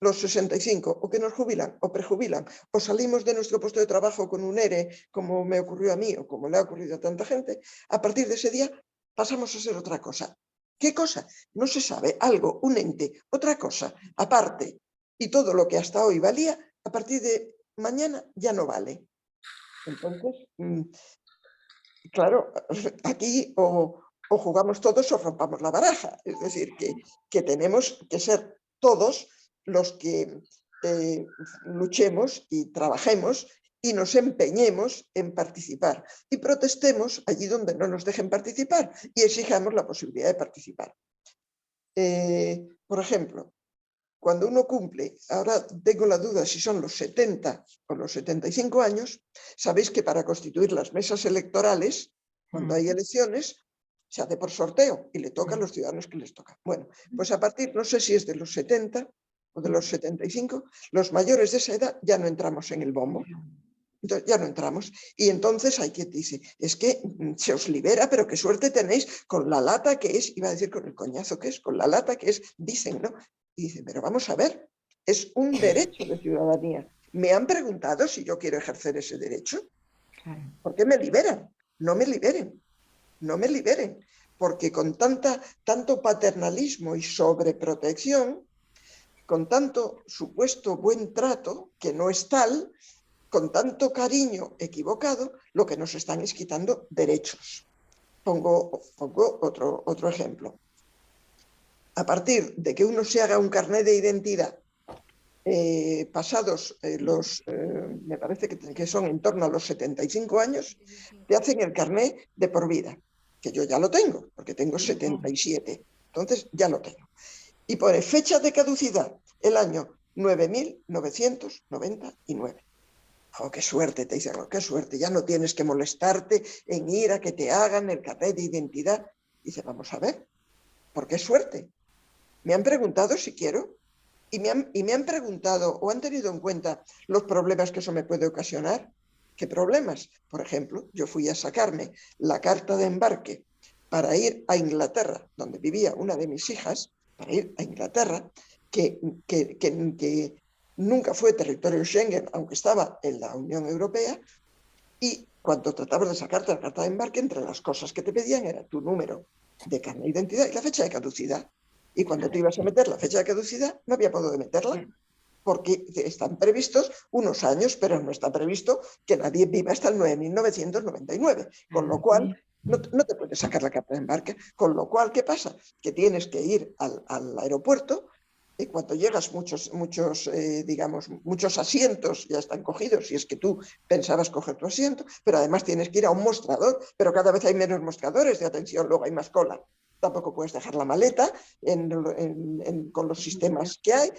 los 65 o que nos jubilan o prejubilan o salimos de nuestro puesto de trabajo con un ERE, como me ocurrió a mí o como le ha ocurrido a tanta gente, a partir de ese día pasamos a ser otra cosa. ¿Qué cosa? No se sabe. Algo, un ente, otra cosa, aparte. Y todo lo que hasta hoy valía, a partir de mañana ya no vale. Entonces, claro, aquí o jugamos todos o rompamos la baraja. Es decir, que tenemos que ser todos los que luchemos y trabajemos y nos empeñemos en participar y protestemos allí donde no nos dejen participar y exijamos la posibilidad de participar. Por ejemplo, cuando uno cumple, ahora tengo la duda si son los 70 o los 75 años, sabéis que para constituir las mesas electorales, cuando hay elecciones, se hace por sorteo y le toca a los ciudadanos que les toca. Bueno, pues a partir, no sé si es de los 70 o de los 75, los mayores de esa edad ya no entramos en el bombo. Entonces ya no entramos. Y entonces hay quien dice, es que se os libera, pero qué suerte tenéis con la lata que es, iba a decir con el coñazo que es, con la lata que es, dicen, ¿no? Y dicen, pero vamos a ver, es un derecho de ciudadanía. Me han preguntado si yo quiero ejercer ese derecho. ¿Por qué me liberan? No me liberen, no me liberen. Porque con tanto paternalismo y sobreprotección, con tanto supuesto buen trato, que no es tal, con tanto cariño equivocado, lo que nos están es quitando derechos. Pongo otro ejemplo. A partir de que uno se haga un carnet de identidad, pasados me parece que son en torno a los 75 años, te hacen el carnet de por vida, que yo ya lo tengo, porque tengo 77, entonces ya lo tengo. Y pone fecha de caducidad, el año 9999. Oh, qué suerte, te dicen, oh, qué suerte, ya no tienes que molestarte en ir a que te hagan el carnet de identidad. Dice, vamos a ver, ¿por qué suerte? Me han preguntado si quiero y me han preguntado o han tenido en cuenta los problemas que eso me puede ocasionar. ¿Qué problemas? Por ejemplo, yo fui a sacarme la carta de embarque para ir a Inglaterra, donde vivía una de mis hijas, para ir a Inglaterra, que nunca fue territorio Schengen, aunque estaba en la Unión Europea, y cuando tratabas de sacarte la carta de embarque, entre las cosas que te pedían era tu número de carnet de identidad y la fecha de caducidad. Y cuando te ibas a meter la fecha de caducidad, no había podido meterla, porque están previstos unos años, pero no está previsto que nadie viva hasta el 9999, con lo cual no te puedes sacar la carta de embarque. Con lo cual, ¿qué pasa? Que tienes que ir al aeropuerto. Y cuando llegas, muchos asientos ya están cogidos, si es que tú pensabas coger tu asiento, pero además tienes que ir a un mostrador, pero cada vez hay menos mostradores de atención, luego hay más cola. Tampoco puedes dejar la maleta con los sistemas que hay.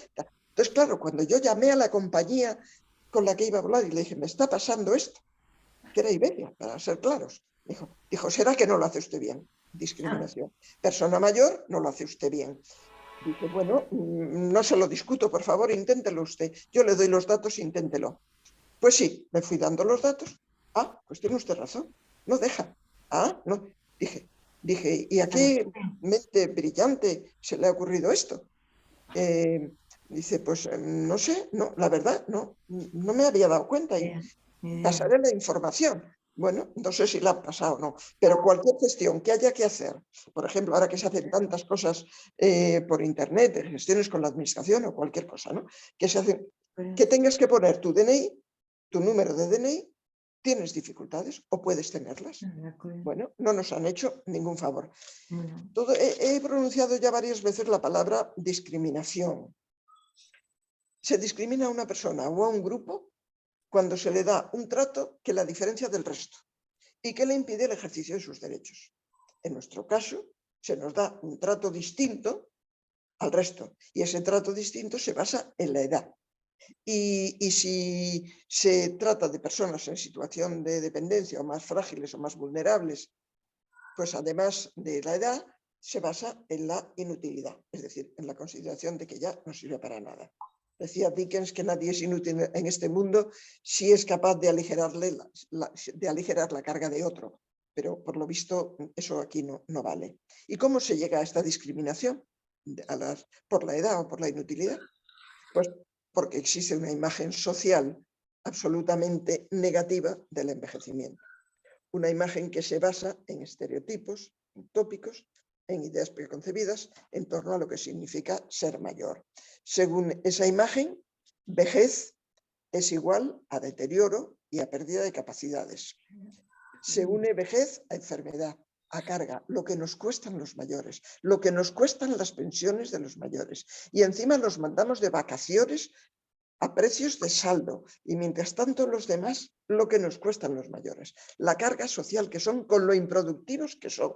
Entonces, claro, cuando yo llamé a la compañía con la que iba a volar y le dije, me está pasando esto, que era Iberia, para ser claros, dijo, ¿será que no lo hace usted bien? Discriminación. Persona mayor, no lo hace usted bien. Dice, bueno, no se lo discuto, por favor, inténtelo usted. Yo le doy los datos, inténtelo. Pues sí, me fui dando los datos. Ah, pues tiene usted razón, no deja. Ah, no. Dije, ¿y a qué mente brillante se le ha ocurrido esto? Dice, pues no sé, no, la verdad, no me había dado cuenta y pasaré la información. Bueno, no sé si la han pasado o no, pero cualquier cuestión que haya que hacer, por ejemplo, ahora que se hacen tantas cosas por internet, gestiones con la administración o cualquier cosa, ¿no? Que se hacen, que tengas que poner tu DNI, tu número de DNI, ¿tienes dificultades o puedes tenerlas? Bueno, no nos han hecho ningún favor. He pronunciado ya varias veces la palabra discriminación. Se discrimina a una persona o a un grupo cuando se le da un trato que la diferencia del resto y que le impide el ejercicio de sus derechos. En nuestro caso, se nos da un trato distinto al resto y ese trato distinto se basa en la edad. Y si se trata de personas en situación de dependencia o más frágiles o más vulnerables, pues además de la edad, se basa en la inutilidad, es decir, en la consideración de que ya no sirve para nada. Decía Dickens que nadie es inútil en este mundo si es capaz de aligerar la carga de otro, pero por lo visto eso aquí no vale. ¿Y cómo se llega a esta discriminación? ¿Por la edad o por la inutilidad? Pues porque existe una imagen social absolutamente negativa del envejecimiento. Una imagen que se basa en estereotipos, en tópicos, en ideas preconcebidas en torno a lo que significa ser mayor. Según esa imagen, vejez es igual a deterioro y a pérdida de capacidades. Se une vejez a enfermedad, a carga, lo que nos cuestan los mayores, lo que nos cuestan las pensiones de los mayores. Y encima los mandamos de vacaciones a precios de saldo, y mientras tanto los demás lo que nos cuestan los mayores, la carga social que son con lo improductivos que son.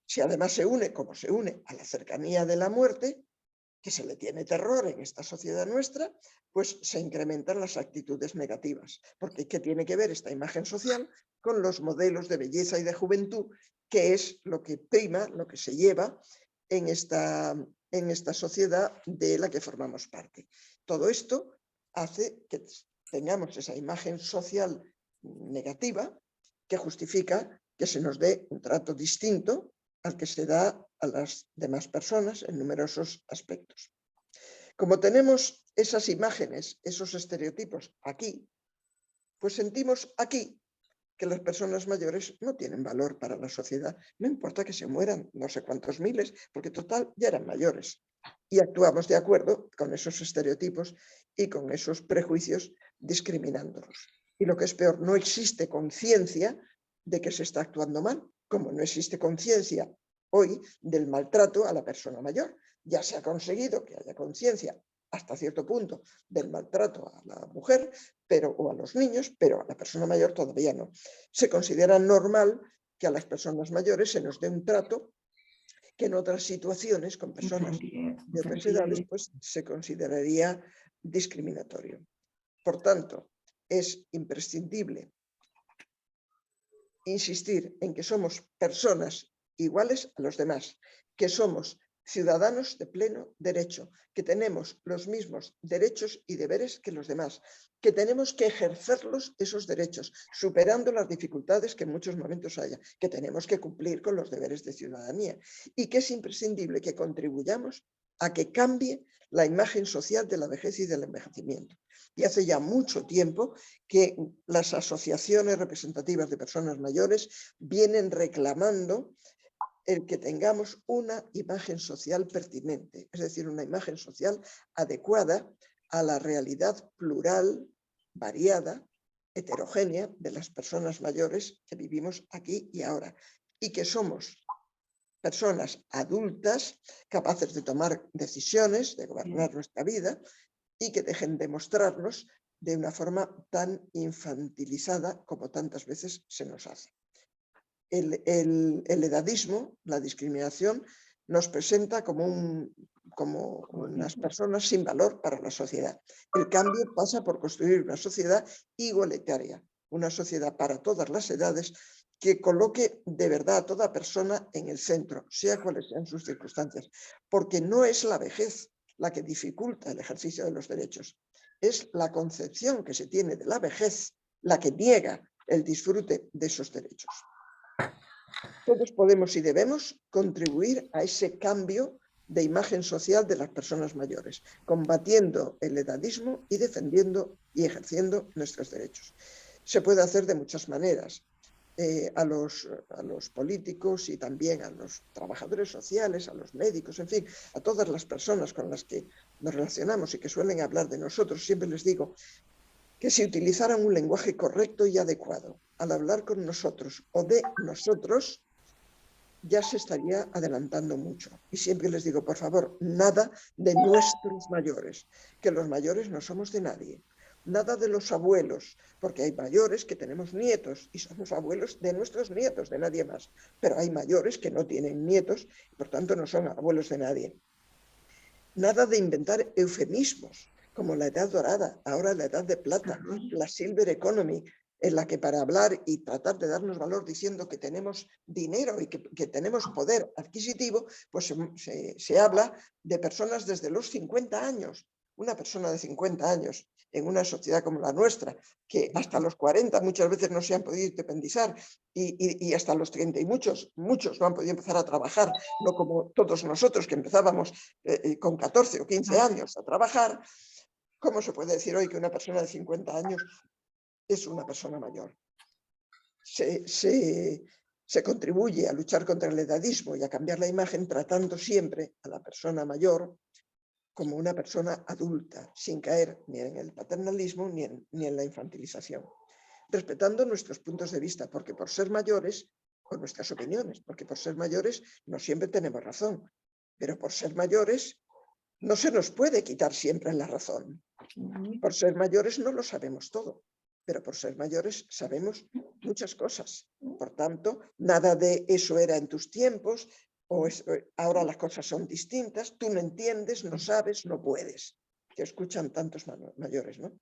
Si además se une, como se une, a la cercanía de la muerte, que se le tiene terror en esta sociedad nuestra, pues se incrementan las actitudes negativas, porque ¿qué tiene que ver esta imagen social con los modelos de belleza y de juventud, que es lo que prima, lo que se lleva en esta sociedad de la que formamos parte? Todo esto hace que tengamos esa imagen social negativa que justifica que se nos dé un trato distinto al que se da a las demás personas en numerosos aspectos. Como tenemos esas imágenes, esos estereotipos aquí, pues sentimos aquí que las personas mayores no tienen valor para la sociedad. No importa que se mueran no sé cuántos miles, porque total ya eran mayores. Y actuamos de acuerdo con esos estereotipos y con esos prejuicios discriminándolos. Y lo que es peor, no existe conciencia de que se está actuando mal, como no existe conciencia hoy del maltrato a la persona mayor. Ya se ha conseguido que haya conciencia hasta cierto punto del maltrato a la mujer o a los niños, pero a la persona mayor todavía no. Se considera normal que a las personas mayores se nos dé un trato que en otras situaciones con personas de otras edades pues se consideraría discriminatorio. Por tanto, es imprescindible insistir en que somos personas iguales a los demás, que somos ciudadanos de pleno derecho, que tenemos los mismos derechos y deberes que los demás, que tenemos que ejercerlos esos derechos, superando las dificultades que en muchos momentos haya, que tenemos que cumplir con los deberes de ciudadanía y que es imprescindible que contribuyamos a que cambie la imagen social de la vejez y del envejecimiento. Y hace ya mucho tiempo que las asociaciones representativas de personas mayores vienen reclamando el que tengamos una imagen social pertinente, es decir, una imagen social adecuada a la realidad plural, variada, heterogénea de las personas mayores que vivimos aquí y ahora, y que somos personas adultas capaces de tomar decisiones, de gobernar nuestra vida, y que dejen de mostrarnos de una forma tan infantilizada como tantas veces se nos hace. El edadismo, la discriminación, nos presenta como unas personas sin valor para la sociedad. El cambio pasa por construir una sociedad igualitaria, una sociedad para todas las edades que coloque de verdad a toda persona en el centro, sea cuales sean sus circunstancias, porque no es la vejez la que dificulta el ejercicio de los derechos, es la concepción que se tiene de la vejez la que niega el disfrute de esos derechos. Todos podemos y debemos contribuir a ese cambio de imagen social de las personas mayores, combatiendo el edadismo y defendiendo y ejerciendo nuestros derechos. Se puede hacer de muchas maneras. A los políticos y también a los trabajadores sociales, a los médicos, en fin, a todas las personas con las que nos relacionamos y que suelen hablar de nosotros, siempre les digo que si utilizaran un lenguaje correcto y adecuado al hablar con nosotros o de nosotros, ya se estaría adelantando mucho. Y siempre les digo, por favor, nada de nuestros mayores, que los mayores no somos de nadie. Nada de los abuelos, porque hay mayores que tenemos nietos y somos abuelos de nuestros nietos, de nadie más. Pero hay mayores que no tienen nietos y por tanto no son abuelos de nadie. Nada de inventar eufemismos, como la edad dorada, ahora la edad de plata, la silver economy. en la que para hablar y tratar de darnos valor diciendo que tenemos dinero y que tenemos poder adquisitivo, pues se habla de personas desde los 50 años. Una persona de 50 años en una sociedad como la nuestra, que hasta los 40 muchas veces no se han podido independizar y hasta los 30 y muchos no han podido empezar a trabajar, no como todos nosotros que empezábamos con 14 o 15 años a trabajar. ¿Cómo se puede decir hoy que una persona de 50 años es una persona mayor? Se contribuye a luchar contra el edadismo y a cambiar la imagen tratando siempre a la persona mayor como una persona adulta, sin caer ni en el paternalismo ni en la infantilización, respetando nuestros puntos de vista, porque por ser mayores, o nuestras opiniones, porque por ser mayores no siempre tenemos razón, pero por ser mayores no se nos puede quitar siempre la razón. Por ser mayores no lo sabemos todo, pero por ser mayores sabemos muchas cosas. Por tanto, nada de eso era en tus tiempos, ahora las cosas son distintas, tú no entiendes, no sabes, no puedes. Que escuchan tantos mayores, ¿no?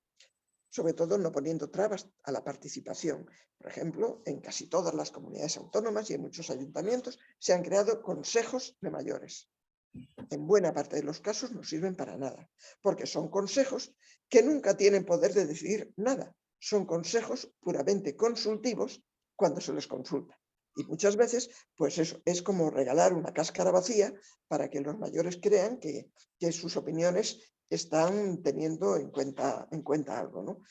Sobre todo no poniendo trabas a la participación. Por ejemplo, en casi todas las comunidades autónomas y en muchos ayuntamientos se han creado consejos de mayores. En buena parte de los casos no sirven para nada, porque son consejos que nunca tienen poder de decidir nada. Son consejos puramente consultivos cuando se les consulta. Y muchas veces, pues eso es como regalar una cáscara vacía para que los mayores crean que sus opiniones están teniendo en cuenta algo, ¿no?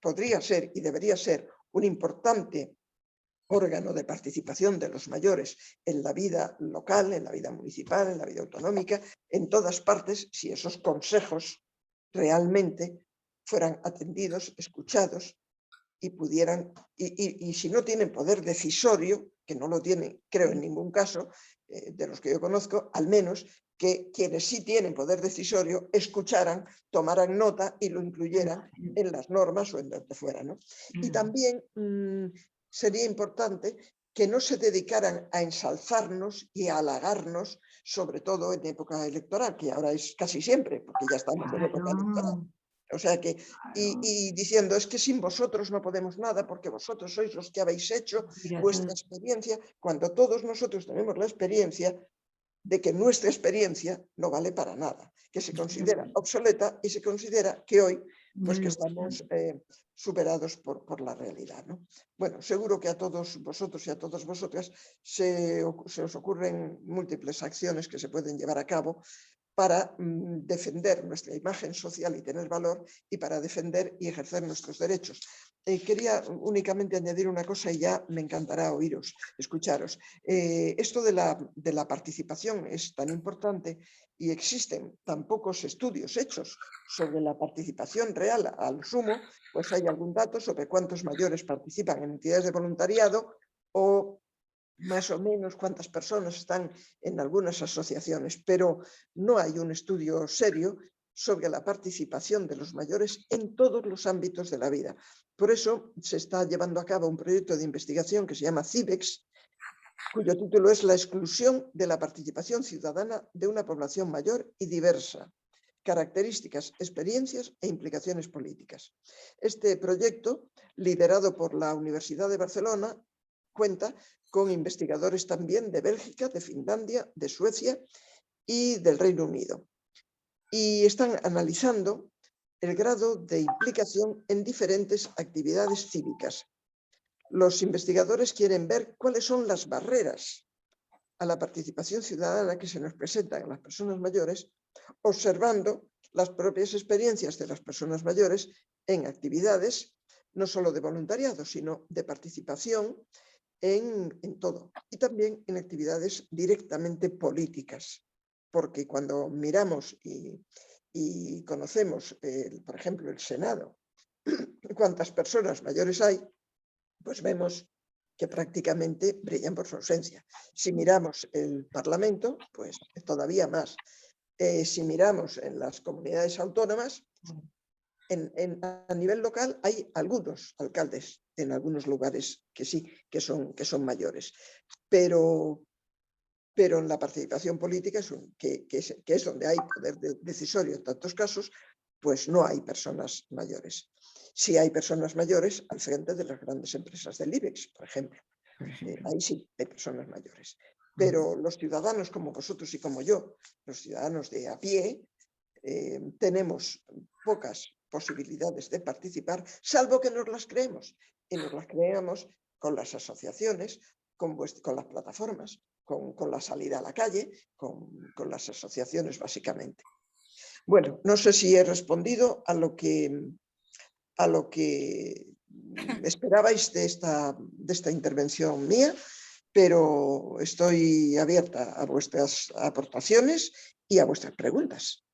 Podría ser y debería ser un importante órgano de participación de los mayores en la vida local, en la vida municipal, en la vida autonómica, en todas partes, si esos consejos realmente fueran atendidos, escuchados y pudieran, y si no tienen poder decisorio, que no lo tienen, creo, en ningún caso, de los que yo conozco, al menos que quienes sí tienen poder decisorio escucharan, tomaran nota y lo incluyeran en las normas o en donde fuera, ¿no? Y también sería importante que no se dedicaran a ensalzarnos y a halagarnos, sobre todo en época electoral, que ahora es casi siempre, porque ya estamos en época electoral. O sea que, y diciendo, es que sin vosotros no podemos nada, porque vosotros sois los que habéis hecho vuestra experiencia, cuando todos nosotros tenemos la experiencia de que nuestra experiencia no vale para nada, que se considera obsoleta y se considera que hoy, pues que estamos superados por la realidad, ¿no? Bueno, seguro que a todos vosotros y a todas vosotras se os ocurren múltiples acciones que se pueden llevar a cabo para defender nuestra imagen social y tener valor y para defender y ejercer nuestros derechos. Quería únicamente añadir una cosa y ya me encantará escucharos. Esto de la participación es tan importante y existen tan pocos estudios hechos sobre la participación real. Al sumo, pues hay algún dato sobre cuántos mayores participan en entidades de voluntariado o más o menos cuántas personas están en algunas asociaciones, pero no hay un estudio serio sobre la participación de los mayores en todos los ámbitos de la vida. Por eso se está llevando a cabo un proyecto de investigación que se llama CIBEX, cuyo título es La exclusión de la participación ciudadana de una población mayor y diversa, características, experiencias e implicaciones políticas. Este proyecto, liderado por la Universidad de Barcelona, cuenta con investigadores también de Bélgica, de Finlandia, de Suecia y del Reino Unido. Y están analizando el grado de implicación en diferentes actividades cívicas. Los investigadores quieren ver cuáles son las barreras a la participación ciudadana que se nos presentan en las personas mayores, observando las propias experiencias de las personas mayores en actividades no solo de voluntariado, sino de participación en todo, y también en actividades directamente políticas, porque cuando miramos y conocemos, por ejemplo, el Senado, cuántas personas mayores hay, pues vemos que prácticamente brillan por su ausencia. Si miramos el Parlamento, pues todavía más. Si miramos en las comunidades autónomas, a nivel local hay algunos alcaldes en algunos lugares que sí, que son mayores, pero en la participación política, que es donde hay poder decisorio en tantos casos, pues no hay personas mayores. Sí hay personas mayores al frente de las grandes empresas del IBEX, por ejemplo. Ahí sí hay personas mayores. Pero los ciudadanos como vosotros y como yo, los ciudadanos de a pie, tenemos pocas posibilidades de participar, salvo que nos las creemos. Y nos las creamos con las asociaciones, con las plataformas, con la salida a la calle, con las asociaciones básicamente. Bueno, no sé si he respondido a lo que esperabais de esta intervención mía, pero estoy abierta a vuestras aportaciones y a vuestras preguntas.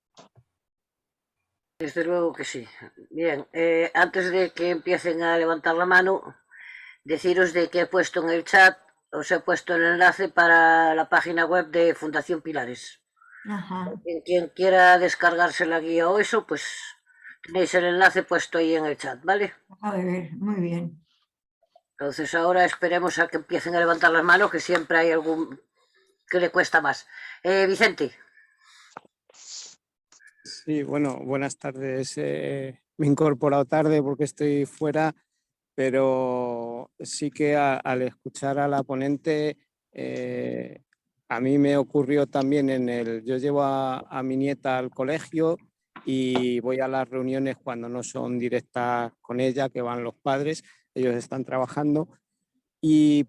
Desde luego que sí. Bien, antes de que empiecen a levantar la mano, deciros de que he puesto en el chat, os he puesto el enlace para la página web de Fundación Pilares. Ajá. Quien quiera descargarse la guía o eso, pues tenéis el enlace puesto ahí en el chat, ¿vale? A ver, muy bien. Entonces ahora esperemos a que empiecen a levantar las manos, que siempre hay algún que le cuesta más. Vicente. Sí, bueno, buenas tardes. Me he incorporado tarde porque estoy fuera, pero sí que al escuchar a la ponente, a mí me ocurrió también yo llevo a mi nieta al colegio y voy a las reuniones cuando no son directas con ella, que van los padres, ellos están trabajando. Y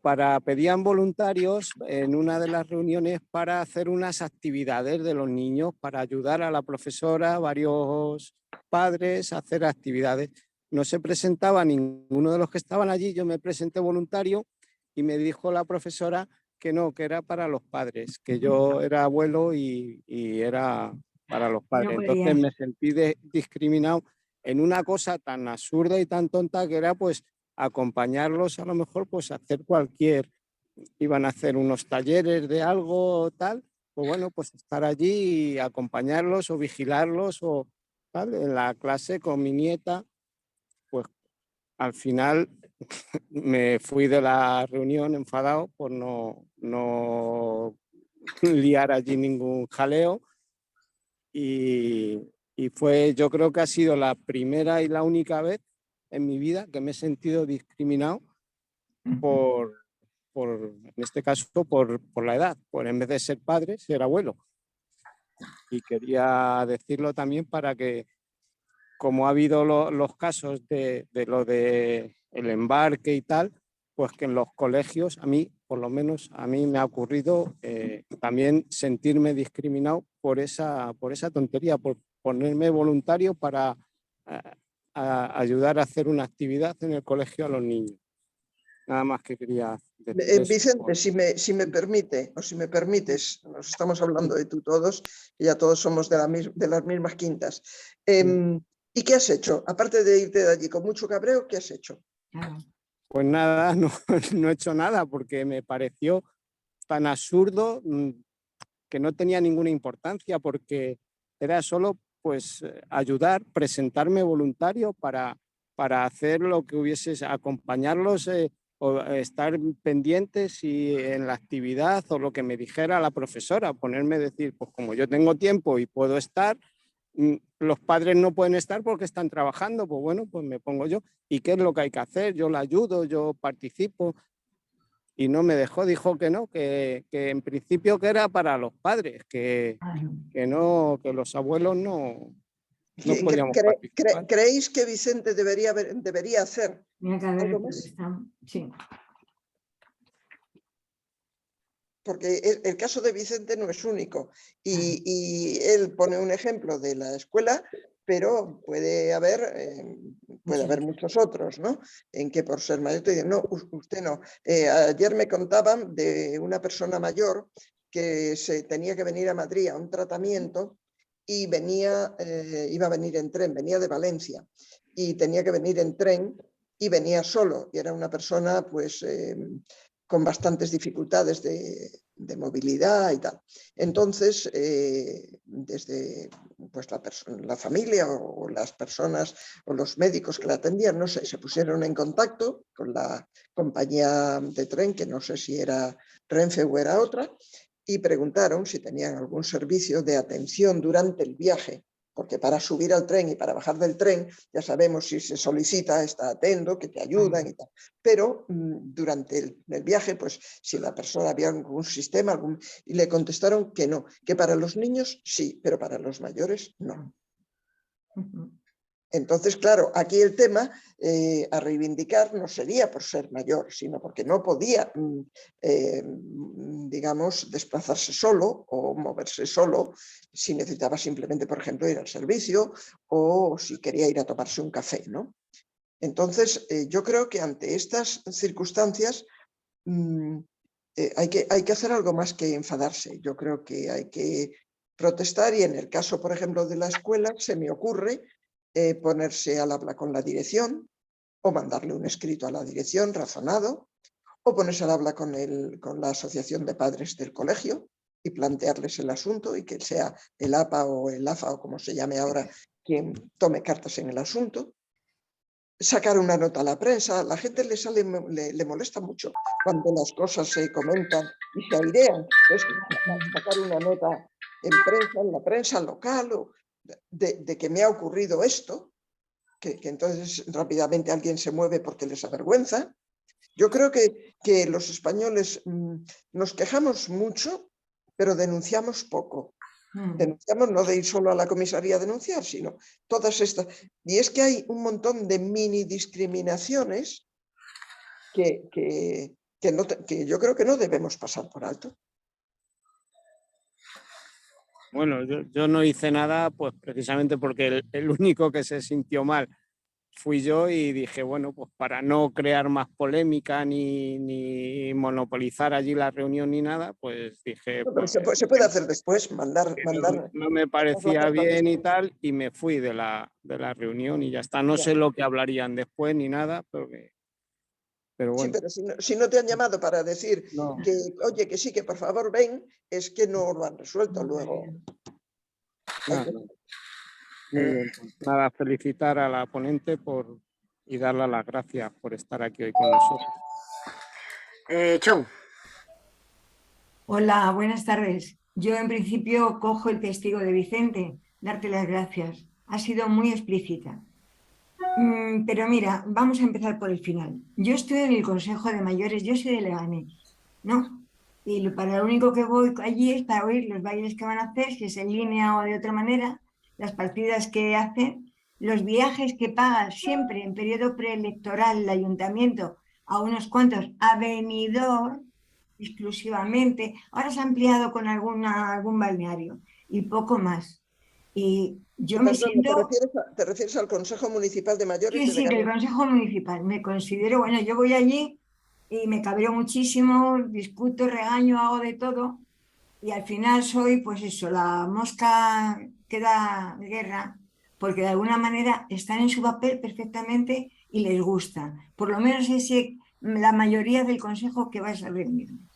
pedían voluntarios en una de las reuniones para hacer unas actividades de los niños, para ayudar a la profesora, varios padres a hacer actividades. No se presentaba ninguno de los que estaban allí, yo me presenté voluntario y me dijo la profesora que no, que era para los padres, que yo era abuelo y era para los padres. No Entonces podías. me sentí discriminado en una cosa tan absurda y tan tonta que era pues acompañarlos a lo mejor pues a hacer iban a hacer unos talleres de algo tal, pues bueno, pues estar allí y acompañarlos o vigilarlos o tal, en la clase con mi nieta, pues al final me fui de la reunión enfadado por no liar allí ningún jaleo y yo creo que ha sido la primera y la única vez en mi vida que me he sentido discriminado en este caso, por la edad, por en vez de ser padre, ser abuelo. Y quería decirlo también para que, como ha habido los casos de lo de el embarque y tal, pues que en los colegios, a mí, por lo menos a mí me ha ocurrido también sentirme discriminado por esa tontería, por ponerme voluntario para ayudar a hacer una actividad en el colegio a los niños. Nada más que quería decir eso. Vicente, si me permite, o si me permites, nos estamos hablando de tú todos, y ya todos somos de las mismas quintas. ¿Y qué has hecho? Aparte de irte de allí con mucho cabreo, ¿qué has hecho? Pues nada, no he hecho nada porque me pareció tan absurdo que no tenía ninguna importancia, porque era solo pues ayudar, presentarme voluntario para hacer lo que hubiese, acompañarlos o estar pendientes en la actividad o lo que me dijera la profesora, ponerme a decir, pues como yo tengo tiempo y puedo estar, los padres no pueden estar porque están trabajando, pues bueno, pues me pongo yo. ¿Y qué es lo que hay que hacer? Yo la ayudo, yo participo. Y no me dejó, dijo que no, que en principio que era para los padres, que no, que los abuelos no podíamos participar. ¿Creéis que Vicente debería hacer algo más? Sí. Porque el caso de Vicente no es único y él pone un ejemplo de la escuela, pero puede haber muchos otros, ¿no? En que por ser mayor te dicen, no, usted no. Ayer me contaban de una persona mayor que se tenía que venir a Madrid a un tratamiento y iba a venir en tren, venía de Valencia y tenía que venir en tren y venía solo y era una persona pues con bastantes dificultades de movilidad y tal. Entonces, desde pues, la familia o las personas o los médicos que la atendían, no sé, se pusieron en contacto con la compañía de tren, que no sé si era Renfe o era otra, y preguntaron si tenían algún servicio de atención durante el viaje porque para subir al tren y para bajar del tren ya sabemos si se solicita, está atento, que te ayudan y tal. Pero durante el viaje, pues si la persona había algún sistema, y le contestaron que no, que para los niños sí, pero para los mayores no. Entonces, claro, aquí el tema a reivindicar no sería por ser mayor, sino porque no podía, digamos, desplazarse solo o moverse solo si necesitaba simplemente, por ejemplo, ir al servicio o si quería ir a tomarse un café, ¿no? Entonces, yo creo que ante estas circunstancias hay que hacer algo más que enfadarse. Yo creo que hay que protestar y en el caso, por ejemplo, de la escuela, se me ocurre ponerse al habla con la dirección o mandarle un escrito a la dirección razonado o ponerse al habla con la asociación de padres del colegio y plantearles el asunto y que sea el APA o el AFA o como se llame ahora quien tome cartas en el asunto. Sacar una nota a la prensa, a la gente le molesta mucho cuando las cosas se comentan y se airean. Entonces, sacar una nota en la prensa local o de que me ha ocurrido esto, que entonces rápidamente alguien se mueve porque les avergüenza. Yo creo que los españoles nos quejamos mucho, pero denunciamos poco. Denunciamos no de ir solo a la comisaría a denunciar, sino todas estas. Y es que hay un montón de mini discriminaciones que yo creo que no debemos pasar por alto. Bueno, yo no hice nada, pues precisamente porque el único que se sintió mal fui yo y dije, bueno, pues para no crear más polémica ni monopolizar allí la reunión ni nada, pues dije, Pero pues, se puede hacer después, mandar no me parecía bien y tal, y me fui de la reunión y ya está. No sé lo que hablarían después ni nada, pero bueno. Sí, pero si no te han llamado para decir No. que, oye, que sí, que por favor ven, es que no lo han resuelto luego. Nada, muy bien. Nada, felicitar a la ponente y darle las gracias por estar aquí hoy con nosotros. Chon. Hola, buenas tardes. Yo en principio cojo el testigo de Vicente, darte las gracias. Ha sido muy explícita. Pero mira, vamos a empezar por el final. Yo estoy en el Consejo de Mayores, yo soy de Leganés, ¿no? Y para lo único que voy allí es para oír los bailes que van a hacer, si es en línea o de otra manera, las partidas que hacen, los viajes que paga siempre en periodo preelectoral el ayuntamiento a unos cuantos, a Benidorm exclusivamente. Ahora se ha ampliado con algún balneario y poco más. Y yo me Perdón, siento... ¿te refieres al Consejo Municipal de Mayores Sí, de sí, del Leganés? Consejo Municipal. Me considero, bueno, yo voy allí y me cabreo muchísimo, discuto, regaño, hago de todo y al final soy, pues eso, la mosca que da guerra, porque de alguna manera están en su papel perfectamente y les gusta. Por lo menos la mayoría del Consejo que va a esa reunión.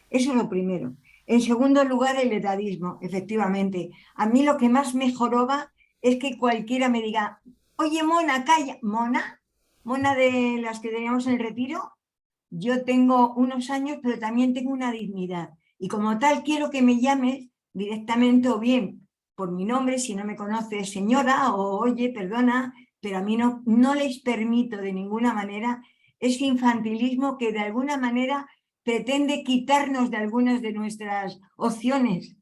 Eso es lo primero. En segundo lugar, el edadismo, efectivamente. A mí lo que más me joroba es que cualquiera me diga, oye, Mona, calla. ¿Mona? ¿Mona de las que teníamos en el retiro? Yo tengo unos años, pero también tengo una dignidad. Y como tal, quiero que me llames directamente o bien por mi nombre, si no me conoces, señora, o oye, perdona, pero a mí no les permito de ninguna manera ese infantilismo que de alguna manera pretende quitarnos de algunas de nuestras opciones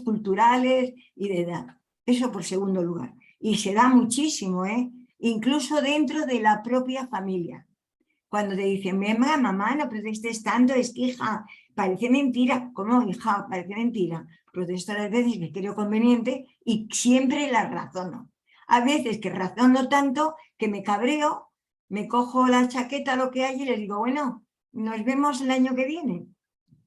culturales y de edad. Eso por segundo lugar. Y se da muchísimo, incluso dentro de la propia familia. Cuando te dicen, mamá, no protestes tanto, es que, hija, parece mentira. ¿Cómo, hija? Parece mentira. Protesto las veces que creo conveniente y siempre las razono. A veces que razono tanto que me cabreo, me cojo la chaqueta, lo que hay y les digo, bueno, nos vemos el año que viene.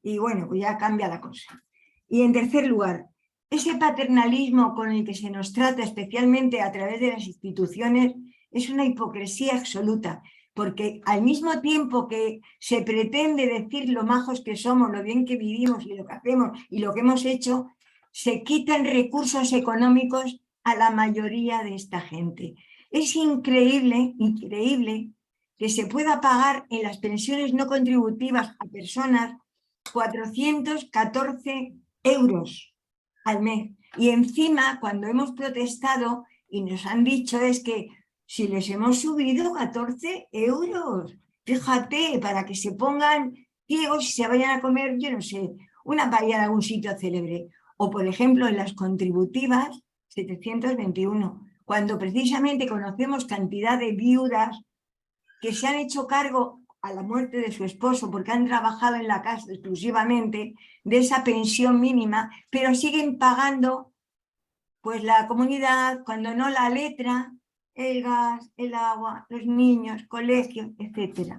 Y bueno, pues ya cambia la cosa. Y en tercer lugar, ese paternalismo con el que se nos trata, especialmente a través de las instituciones, es una hipocresía absoluta, porque al mismo tiempo que se pretende decir lo majos que somos, lo bien que vivimos y lo que hacemos y lo que hemos hecho, se quitan recursos económicos a la mayoría de esta gente. Es increíble, increíble que se pueda pagar en las pensiones no contributivas a personas 414 euros al mes. Y encima, cuando hemos protestado y nos han dicho es que si les hemos subido 14 euros, fíjate, para que se pongan ciegos y se vayan a comer, yo no sé, una paella en algún sitio célebre. O, por ejemplo, en las contributivas, 721, cuando precisamente conocemos cantidad de viudas que se han hecho cargo a la muerte de su esposo porque han trabajado en la casa exclusivamente de esa pensión mínima, pero siguen pagando pues la comunidad, cuando no la letra, el gas, el agua, los niños, colegios, etc.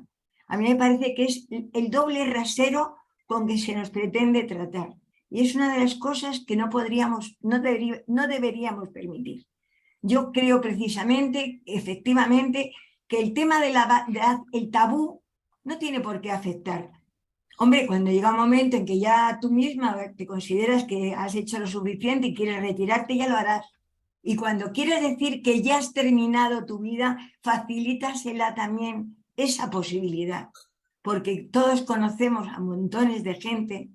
A mí me parece que es el doble rasero con que se nos pretende tratar. Y es una de las cosas que no deberíamos permitir. Yo creo precisamente, efectivamente, que el tema el tabú no tiene por qué afectar. Hombre, cuando llega un momento en que ya tú misma te consideras que has hecho lo suficiente y quieres retirarte, ya lo harás. Y cuando quieres decir que ya has terminado tu vida, facilítasela también esa posibilidad. Porque todos conocemos a montones de gente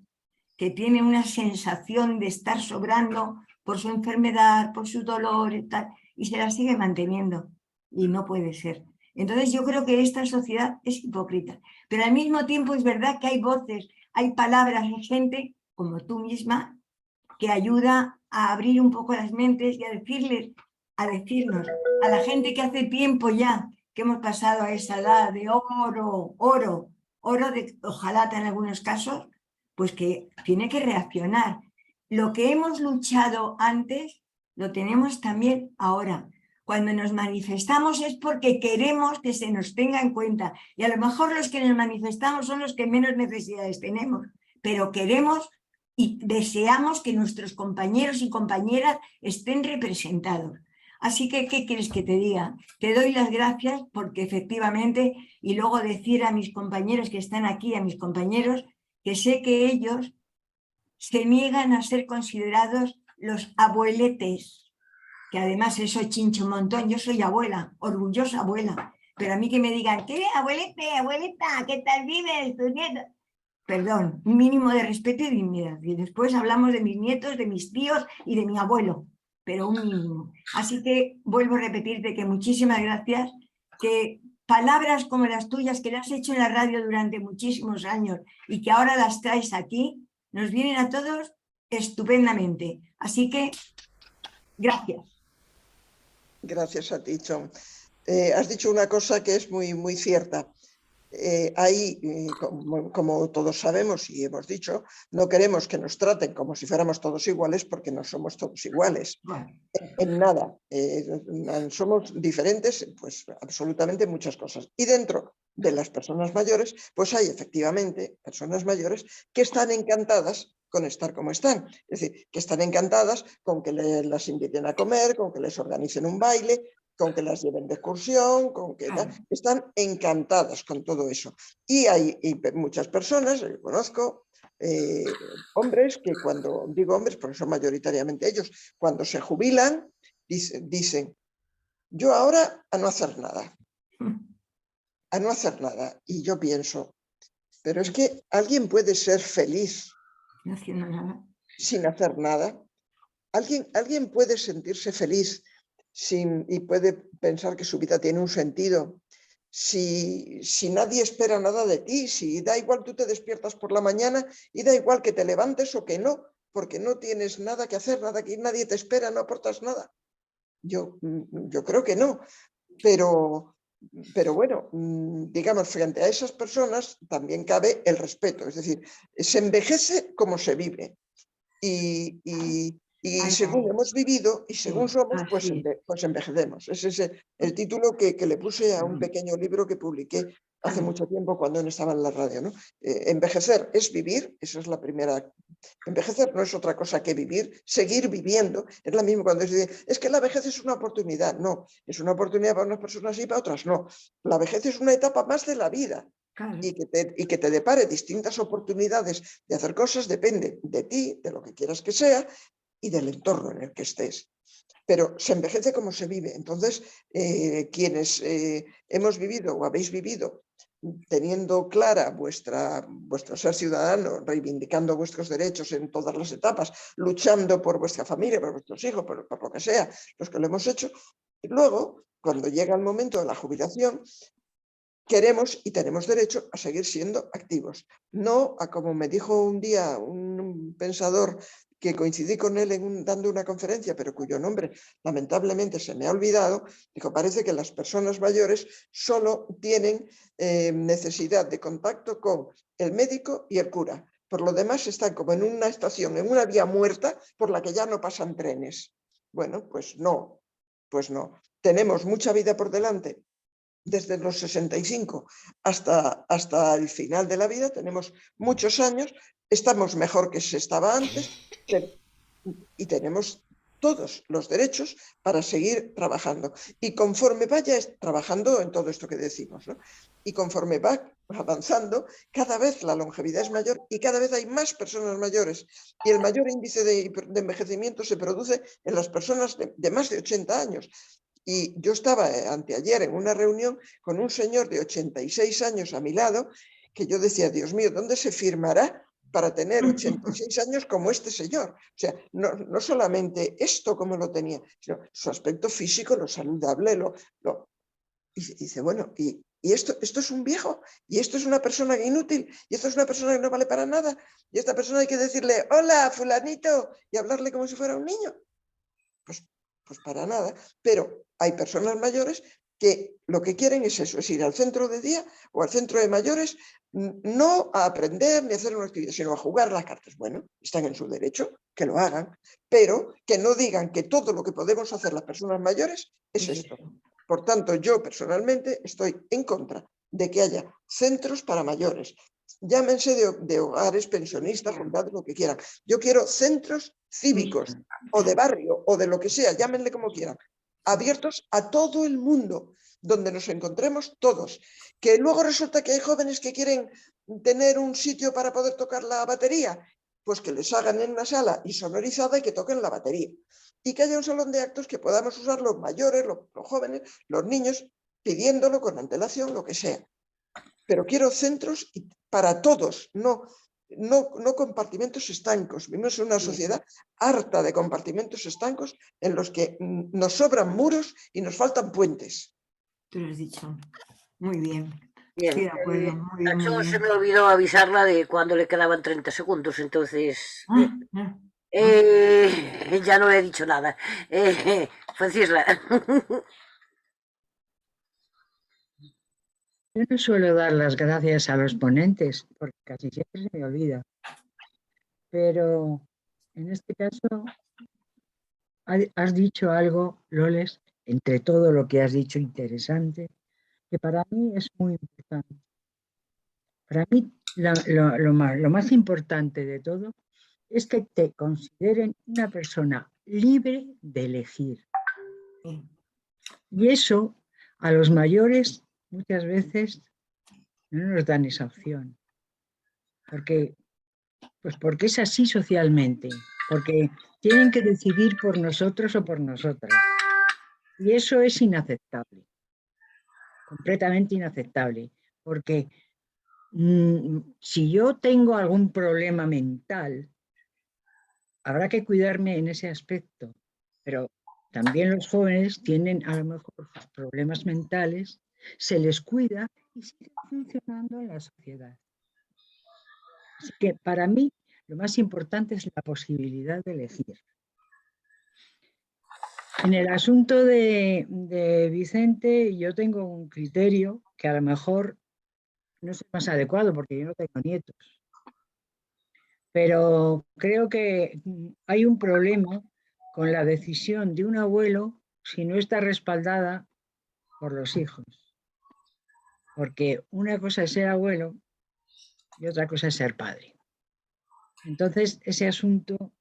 que tiene una sensación de estar sobrando por su enfermedad, por su dolor y tal, y se la sigue manteniendo. Y no puede ser. Entonces yo creo que esta sociedad es hipócrita. Pero al mismo tiempo es verdad que hay voces, hay palabras, hay gente como tú misma que ayuda a abrir un poco las mentes y a decirnos a la gente que hace tiempo ya que hemos pasado a esa edad de oro, ojalá en algunos casos, pues que tiene que reaccionar. Lo que hemos luchado antes, lo tenemos también ahora. Cuando nos manifestamos es porque queremos que se nos tenga en cuenta. Y a lo mejor los que nos manifestamos son los que menos necesidades tenemos, pero queremos y deseamos que nuestros compañeros y compañeras estén representados. Así que, ¿qué quieres que te diga? Te doy las gracias porque efectivamente, y luego decir a mis compañeros que están aquí, a mis compañeros, que sé que ellos se niegan a ser considerados los abueletes, que además eso chincho un montón. Yo soy abuela, orgullosa abuela, pero a mí que me digan, ¿qué, abuelete, abuelita, qué tal vives, tus nietos? Perdón, un mínimo de respeto y dignidad. Y después hablamos de mis nietos, de mis tíos y de mi abuelo, pero un mínimo. Así que vuelvo a repetirte que muchísimas gracias, que palabras como las tuyas, que las has hecho en la radio durante muchísimos años y que ahora las traes aquí, nos vienen a todos estupendamente. Así que, gracias. Gracias a ti, Chon. Has dicho una cosa que es muy, muy cierta. Como todos sabemos y hemos dicho, no queremos que nos traten como si fuéramos todos iguales porque no somos todos iguales. Bueno. En nada. Somos diferentes, pues absolutamente muchas cosas. Y dentro de las personas mayores, pues hay efectivamente personas mayores que están encantadas con estar como están. Es decir, que están encantadas con que las inviten a comer, con que les organicen un baile, con que las lleven de excursión, con que están encantadas con todo eso. Y hay muchas personas, yo conozco, hombres que cuando digo hombres, porque son mayoritariamente ellos, cuando se jubilan, dicen, yo ahora a no hacer nada. A no hacer nada. Y yo pienso, pero es que alguien puede ser feliz no haciendo nada, sin hacer nada. Alguien puede sentirse feliz y puede pensar que su vida tiene un sentido si nadie espera nada de ti, si da igual tú te despiertas por la mañana y da igual que te levantes o que no, porque no tienes nada que hacer, nada que nadie te espera, no aportas nada. Yo creo que no, pero bueno, digamos, frente a esas personas también cabe el respeto, es decir, se envejece como se vive y según hemos vivido y según somos, pues envejecemos. Ese es el título que le puse a un pequeño libro que publiqué hace mucho tiempo cuando no estaba en la radio, ¿no? Envejecer es vivir, esa es la primera. Envejecer no es otra cosa que vivir, seguir viviendo. Es lo mismo cuando se dice, es que la vejez es una oportunidad. No, es una oportunidad para unas personas y para otras no. La vejez es una etapa más de la vida. Claro. Y que te depare distintas oportunidades de hacer cosas depende de ti, de lo que quieras que sea y del entorno en el que estés. Pero se envejece como se vive. Entonces, quienes hemos vivido o habéis vivido teniendo clara vuestro ser ciudadano, reivindicando vuestros derechos en todas las etapas, luchando por vuestra familia, por vuestros hijos, por lo que sea, los que lo hemos hecho. Y luego, cuando llega el momento de la jubilación, queremos y tenemos derecho a seguir siendo activos. No a, como me dijo un día un pensador que coincidí con él dando una conferencia, pero cuyo nombre lamentablemente se me ha olvidado, dijo, parece que las personas mayores solo tienen necesidad de contacto con el médico y el cura. Por lo demás están como en una estación, en una vía muerta por la que ya no pasan trenes. Bueno, pues no. Tenemos mucha vida por delante. Desde los 65 hasta el final de la vida, tenemos muchos años, estamos mejor que se estaba antes y tenemos todos los derechos para seguir trabajando. Y conforme vaya trabajando en todo esto que decimos, ¿no? Y conforme va avanzando, cada vez la longevidad es mayor y cada vez hay más personas mayores. Y el mayor índice de envejecimiento se produce en las personas de más de 80 años. Y yo estaba anteayer en una reunión con un señor de 86 años a mi lado, que yo decía, Dios mío, ¿dónde se firmará para tener 86 años como este señor? O sea, no solamente esto como lo tenía, sino su aspecto físico, lo saludable, y dice, bueno, y esto es un viejo, y esto es una persona inútil, y esto es una persona que no vale para nada, y a esta persona hay que decirle, hola, fulanito, y hablarle como si fuera un niño. Pues para nada, pero hay personas mayores que lo que quieren es eso, es ir al centro de día o al centro de mayores, no a aprender ni a hacer una actividad, sino a jugar las cartas. Bueno, están en su derecho, que lo hagan, pero que no digan que todo lo que podemos hacer las personas mayores es esto. Por tanto, yo personalmente estoy en contra de que haya centros para mayores. Llámense de hogares, pensionistas, jubilados, lo que quieran. Yo quiero centros cívicos o de barrio o de lo que sea, llámenle como quieran, abiertos a todo el mundo, donde nos encontremos todos. Que luego resulta que hay jóvenes que quieren tener un sitio para poder tocar la batería, pues que les hagan en una sala insonorizada y que toquen la batería. Y que haya un salón de actos que podamos usar los mayores, los jóvenes, los niños, pidiéndolo con antelación, lo que sea. Pero quiero centros para todos, no compartimentos estancos. Vivimos en una sociedad harta de compartimentos estancos en los que nos sobran muros y nos faltan puentes. Tú lo has dicho. Muy bien. Bien, Sí, de acuerdo. Muy bien, muy bien. se me olvidó avisarla de cuando le quedaban 30 segundos, entonces ya no le he dicho nada. Francisla. Yo no suelo dar las gracias a los ponentes, porque casi siempre se me olvida. Pero en este caso has dicho algo, Loles, entre todo lo que has dicho interesante, que para mí es muy importante. Para mí lo más importante de todo es que te consideren una persona libre de elegir. Y eso a los mayores muchas veces no nos dan esa opción. Porque es así socialmente, porque tienen que decidir por nosotros o por nosotras. Y eso es inaceptable, completamente inaceptable, porque si yo tengo algún problema mental, habrá que cuidarme en ese aspecto, pero también los jóvenes tienen a lo mejor sus problemas mentales, se les cuida y siguen funcionando en la sociedad. Así que para mí lo más importante es la posibilidad de elegir. En el asunto de Vicente, yo tengo un criterio que a lo mejor no es el más adecuado porque yo no tengo nietos. Pero creo que hay un problema con la decisión de un abuelo si no está respaldada por los hijos. Porque una cosa es ser abuelo y otra cosa es ser padre. Entonces, ese asunto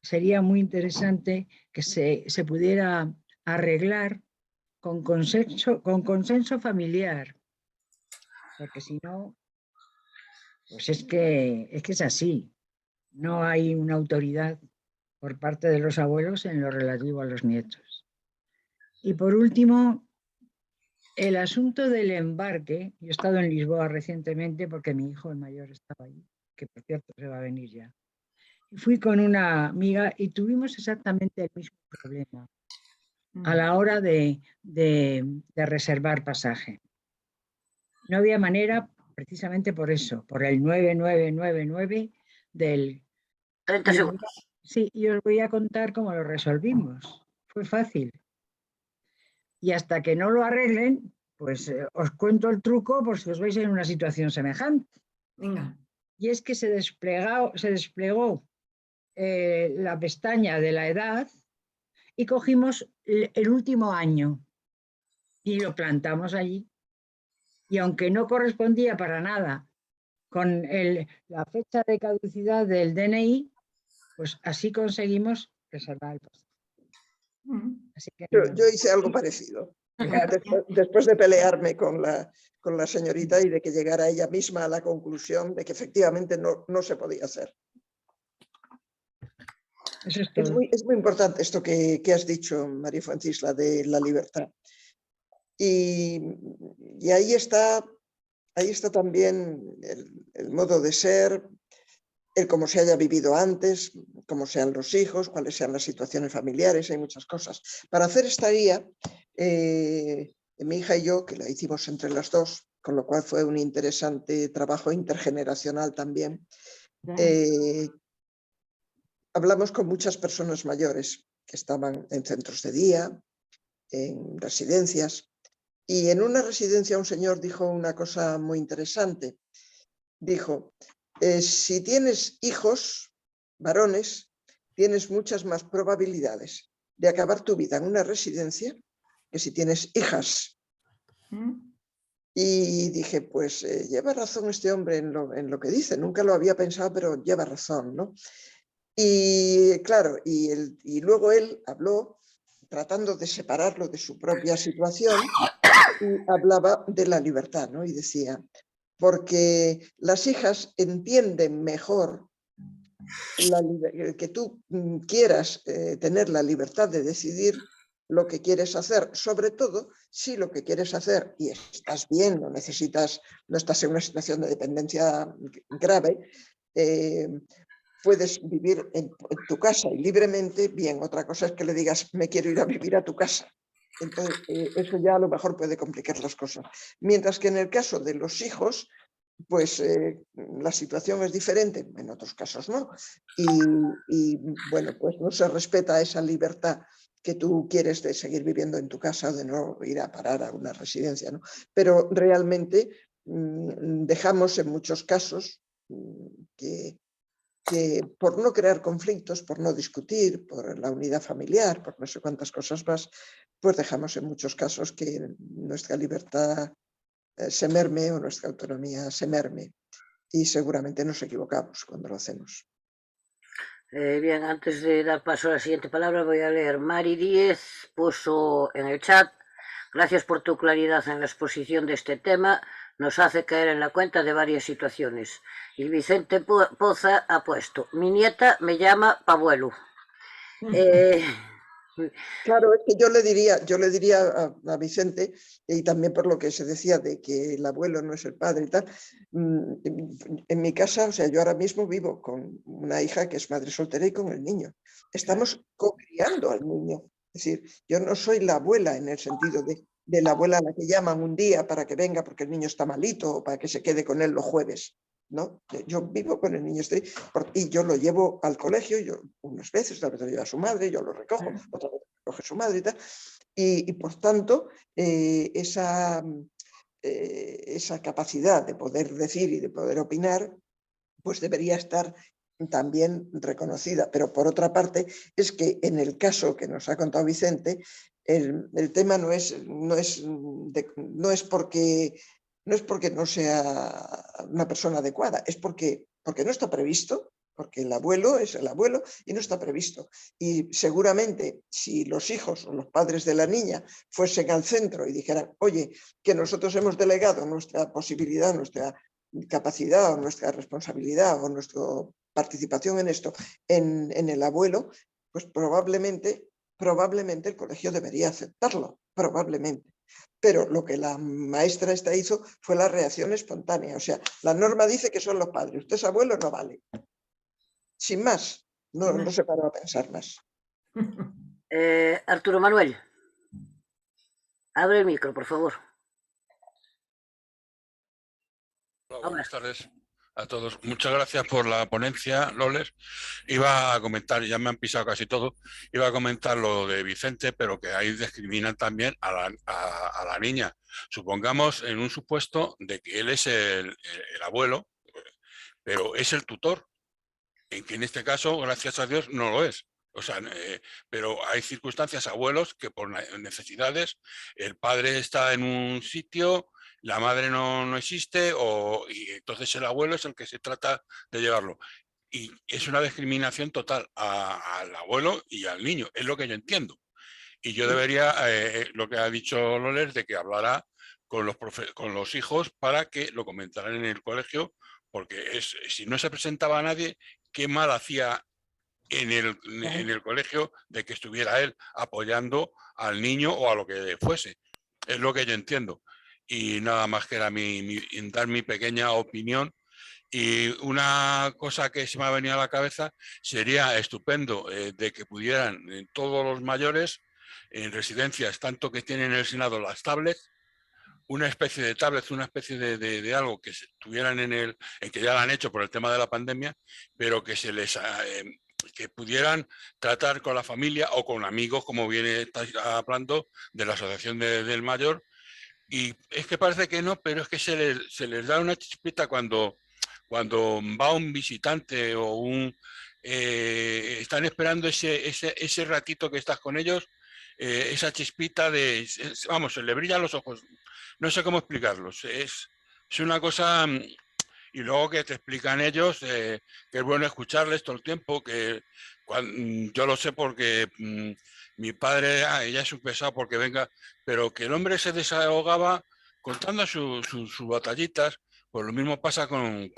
sería muy interesante que se pudiera arreglar con consenso familiar, porque si no, pues es que es así. No hay una autoridad por parte de los abuelos en lo relativo a los nietos. Y por último, el asunto del embarque, yo he estado en Lisboa recientemente porque mi hijo el mayor estaba allí, que por cierto se va a venir ya. Fui con una amiga y tuvimos exactamente el mismo problema a la hora de reservar pasaje. No había manera, precisamente por eso, por el 9999 del... 30 segundos. Sí, y os voy a contar cómo lo resolvimos. Fue fácil. Y hasta que no lo arreglen, pues os cuento el truco por si os veis en una situación semejante. Venga. Y es que se desplegó la pestaña de la edad y cogimos el último año y lo plantamos allí. Y aunque no correspondía para nada con la fecha de caducidad del DNI, pues así conseguimos reservar el pasaje. Así que Yo hice algo parecido. Después de pelearme con la señorita y de que llegara ella misma a la conclusión de que efectivamente no se podía hacer. eso es todo. Es muy importante esto que has dicho, María Francisca, de la libertad. Y ahí está también el modo de ser, el cómo se haya vivido antes, cómo sean los hijos, cuáles sean las situaciones familiares, hay muchas cosas. Para hacer esta guía, mi hija y yo, que la hicimos entre las dos, con lo cual fue un interesante trabajo intergeneracional también, hablamos con muchas personas mayores que estaban en centros de día, en residencias, y en una residencia un señor dijo una cosa muy interesante. Dijo, si tienes hijos varones, tienes muchas más probabilidades de acabar tu vida en una residencia que si tienes hijas. Y dije, pues lleva razón este hombre en lo que dice, nunca lo había pensado, pero lleva razón, ¿no? Y claro, y luego él habló tratando de separarlo de su propia situación y hablaba de la libertad, ¿no? Y decía, porque las hijas entienden mejor que tú quieras tener la libertad de decidir lo que quieres hacer, sobre todo si lo que quieres hacer y estás bien, no estás en una situación de dependencia grave, puedes vivir en tu casa y libremente, bien, otra cosa es que le digas, me quiero ir a vivir a tu casa. Entonces, eso ya a lo mejor puede complicar las cosas. Mientras que en el caso de los hijos, pues la situación es diferente, en otros casos no. Y bueno, pues no se respeta esa libertad que tú quieres de seguir viviendo en tu casa o de no ir a parar a una residencia, ¿no? Pero realmente dejamos en muchos casos que por no crear conflictos, por no discutir, por la unidad familiar, por no sé cuántas cosas más, pues dejamos en muchos casos que nuestra libertad se merme o nuestra autonomía se merme. Y seguramente nos equivocamos cuando lo hacemos. Bien, antes de dar paso a la siguiente palabra voy a leer. Mari Díez puso en el chat: gracias por tu claridad en la exposición de este tema, nos hace caer en la cuenta de varias situaciones. Y Vicente Poza ha puesto: mi nieta me llama Pabuelo. Claro, es que yo le diría a Vicente, y también por lo que se decía de que el abuelo no es el padre y tal, en mi casa, o sea, yo ahora mismo vivo con una hija que es madre soltera y con el niño. Estamos co-criando al niño. Es decir, yo no soy la abuela en el sentido de la abuela a la que llaman un día para que venga porque el niño está malito o para que se quede con él los jueves. ¿No? Yo vivo con el niño y yo lo llevo al colegio, yo unas veces, otra vez lo lleva a su madre, yo lo recojo, otra vez lo recoge su madre y tal. Y por tanto, esa capacidad de poder decir y de poder opinar, pues debería estar también reconocida. Pero por otra parte, es que en el caso que nos ha contado Vicente, el tema no es porque no sea una persona adecuada, es porque no está previsto, porque el abuelo es el abuelo y no está previsto. Y seguramente si los hijos o los padres de la niña fuesen al centro y dijeran, oye, que nosotros hemos delegado nuestra posibilidad, nuestra capacidad o nuestra responsabilidad o nuestra participación en esto en el abuelo, pues probablemente el colegio debería aceptarlo, probablemente. Pero lo que la maestra esta hizo fue la reacción espontánea. O sea, la norma dice que son los padres. Usted es abuelo, no vale. Sin más, no se paró a pensar más. Arturo Manuel, abre el micro, por favor. Hola, buenas tardes a todos. Muchas gracias por la ponencia, Loles. Iba a comentar, ya me han pisado casi todo, iba a comentar lo de Vicente, pero que ahí discriminan también a la niña. Supongamos en un supuesto de que él es el abuelo, pero es el tutor, en que en este caso, gracias a Dios, no lo es. O sea, pero hay circunstancias, abuelos, que por necesidades, el padre está en un sitio, la madre no existe, y entonces el abuelo es el que se trata de llevarlo. Y es una discriminación total al abuelo y al niño, es lo que yo entiendo. Y yo debería, lo que ha dicho Loles, de que hablará con los hijos para que lo comentaran en el colegio, porque si no se presentaba a nadie, qué mal hacía en el colegio de que estuviera él apoyando al niño o a lo que fuese. Es lo que yo entiendo. Y nada más que era dar mi pequeña opinión. Y una cosa que se me ha venido a la cabeza sería estupendo de que pudieran todos los mayores en residencias, tanto que tienen en el Senado las tablets, una especie de tablets, una especie de algo que tuvieran en que ya lo han hecho por el tema de la pandemia, pero que se les que pudieran tratar con la familia o con amigos, como viene hablando de la asociación del mayor. Y es que parece que no, pero es que se les da una chispita cuando va un visitante o están esperando ese ratito que estás con ellos, esa chispita vamos, se le brillan los ojos. No sé cómo explicarlos. Es una cosa. Y luego que te explican ellos que es bueno escucharles todo el tiempo, que yo lo sé porque mi padre, ella es un pesado porque venga, pero que el hombre se desahogaba contando sus batallitas, pues lo mismo pasa con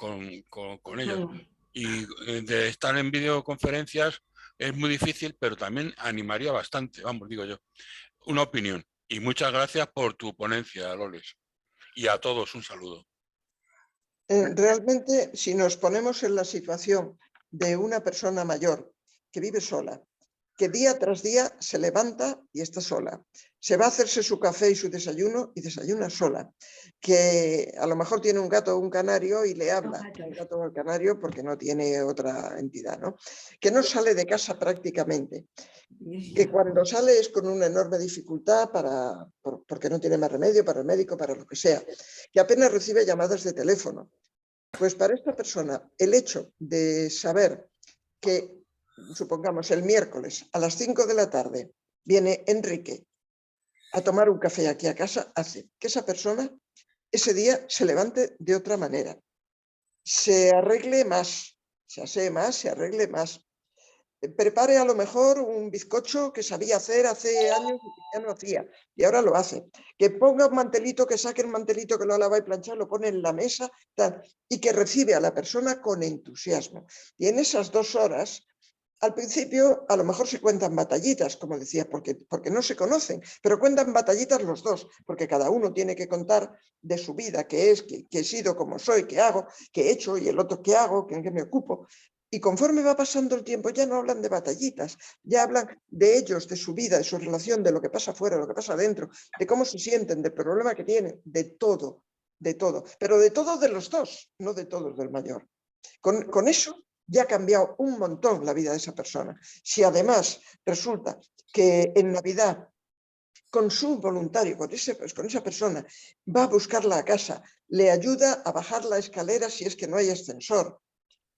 ellos. Y de estar en videoconferencias es muy difícil, pero también animaría bastante, vamos, digo yo. Una opinión. Y muchas gracias por tu ponencia, Loles. Y a todos un saludo. Realmente, si nos ponemos en la situación de una persona mayor que vive sola, que día tras día se levanta y está sola, se va a hacerse su café y su desayuno y desayuna sola, que a lo mejor tiene un gato o un canario y le habla al gato o al canario porque no tiene otra entidad, ¿no? Que no sale de casa prácticamente, que cuando sale es con una enorme dificultad porque no tiene más remedio, para el médico, para lo que sea, que apenas recibe llamadas de teléfono. Pues para esta persona el hecho de saber que, supongamos, el miércoles a las 5 de la tarde viene Enrique a tomar un café aquí a casa, hace que esa persona ese día se levante de otra manera, se arregle más, se asee más, se arregle más, prepare a lo mejor un bizcocho que sabía hacer hace años y que ya no hacía y ahora lo hace, que ponga un mantelito, que saque el mantelito que lo ha lavado y planchado, lo pone en la mesa tal, y que recibe a la persona con entusiasmo. Y en esas 2 horas, al principio a lo mejor se cuentan batallitas, como decía, porque no se conocen, pero cuentan batallitas los dos, porque cada uno tiene que contar de su vida, qué es, qué he sido, cómo soy, qué hago, qué he hecho y el otro qué hago, en qué me ocupo. Y conforme va pasando el tiempo ya no hablan de batallitas, ya hablan de ellos, de su vida, de su relación, de lo que pasa afuera, de lo que pasa adentro, de cómo se sienten, del problema que tienen, de todo, pero de todo de los dos, no de todos del mayor. Con eso ya ha cambiado un montón la vida de esa persona. Si además resulta que en Navidad con su voluntario, con esa persona, va a buscarla a casa, le ayuda a bajar la escalera si es que no hay ascensor,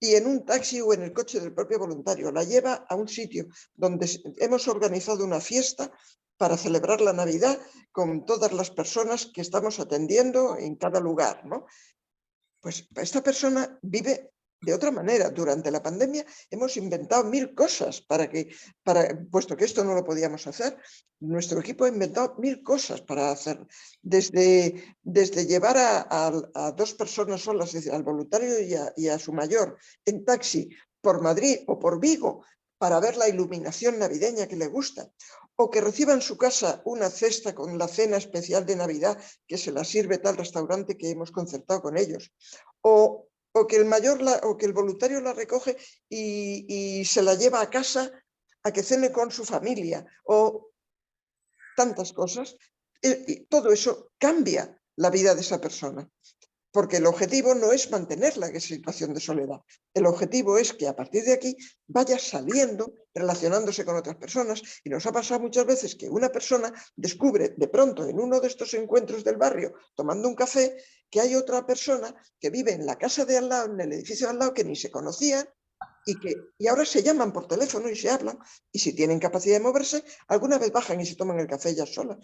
y en un taxi o en el coche del propio voluntario la lleva a un sitio donde hemos organizado una fiesta para celebrar la Navidad con todas las personas que estamos atendiendo en cada lugar, ¿no? Pues esta persona vive de otra manera. Durante la pandemia hemos inventado 1000 cosas puesto que esto no lo podíamos hacer, nuestro equipo ha inventado 1000 cosas para hacer, desde llevar a 2 personas solas, al voluntario y a su mayor, en taxi por Madrid o por Vigo para ver la iluminación navideña que le gusta, o que reciba en su casa una cesta con la cena especial de Navidad que se la sirve tal restaurante que hemos concertado con ellos, o que el voluntario la recoge y se la lleva a casa a que cene con su familia, o tantas cosas, y todo eso cambia la vida de esa persona. Porque el objetivo no es mantenerla en esa situación de soledad. El objetivo es que a partir de aquí vaya saliendo, relacionándose con otras personas. Y nos ha pasado muchas veces que una persona descubre de pronto en uno de estos encuentros del barrio, tomando un café, que hay otra persona que vive en la casa de al lado, en el edificio de al lado, que ni se conocían y ahora se llaman por teléfono y se hablan. Y si tienen capacidad de moverse, alguna vez bajan y se toman el café ellas solas.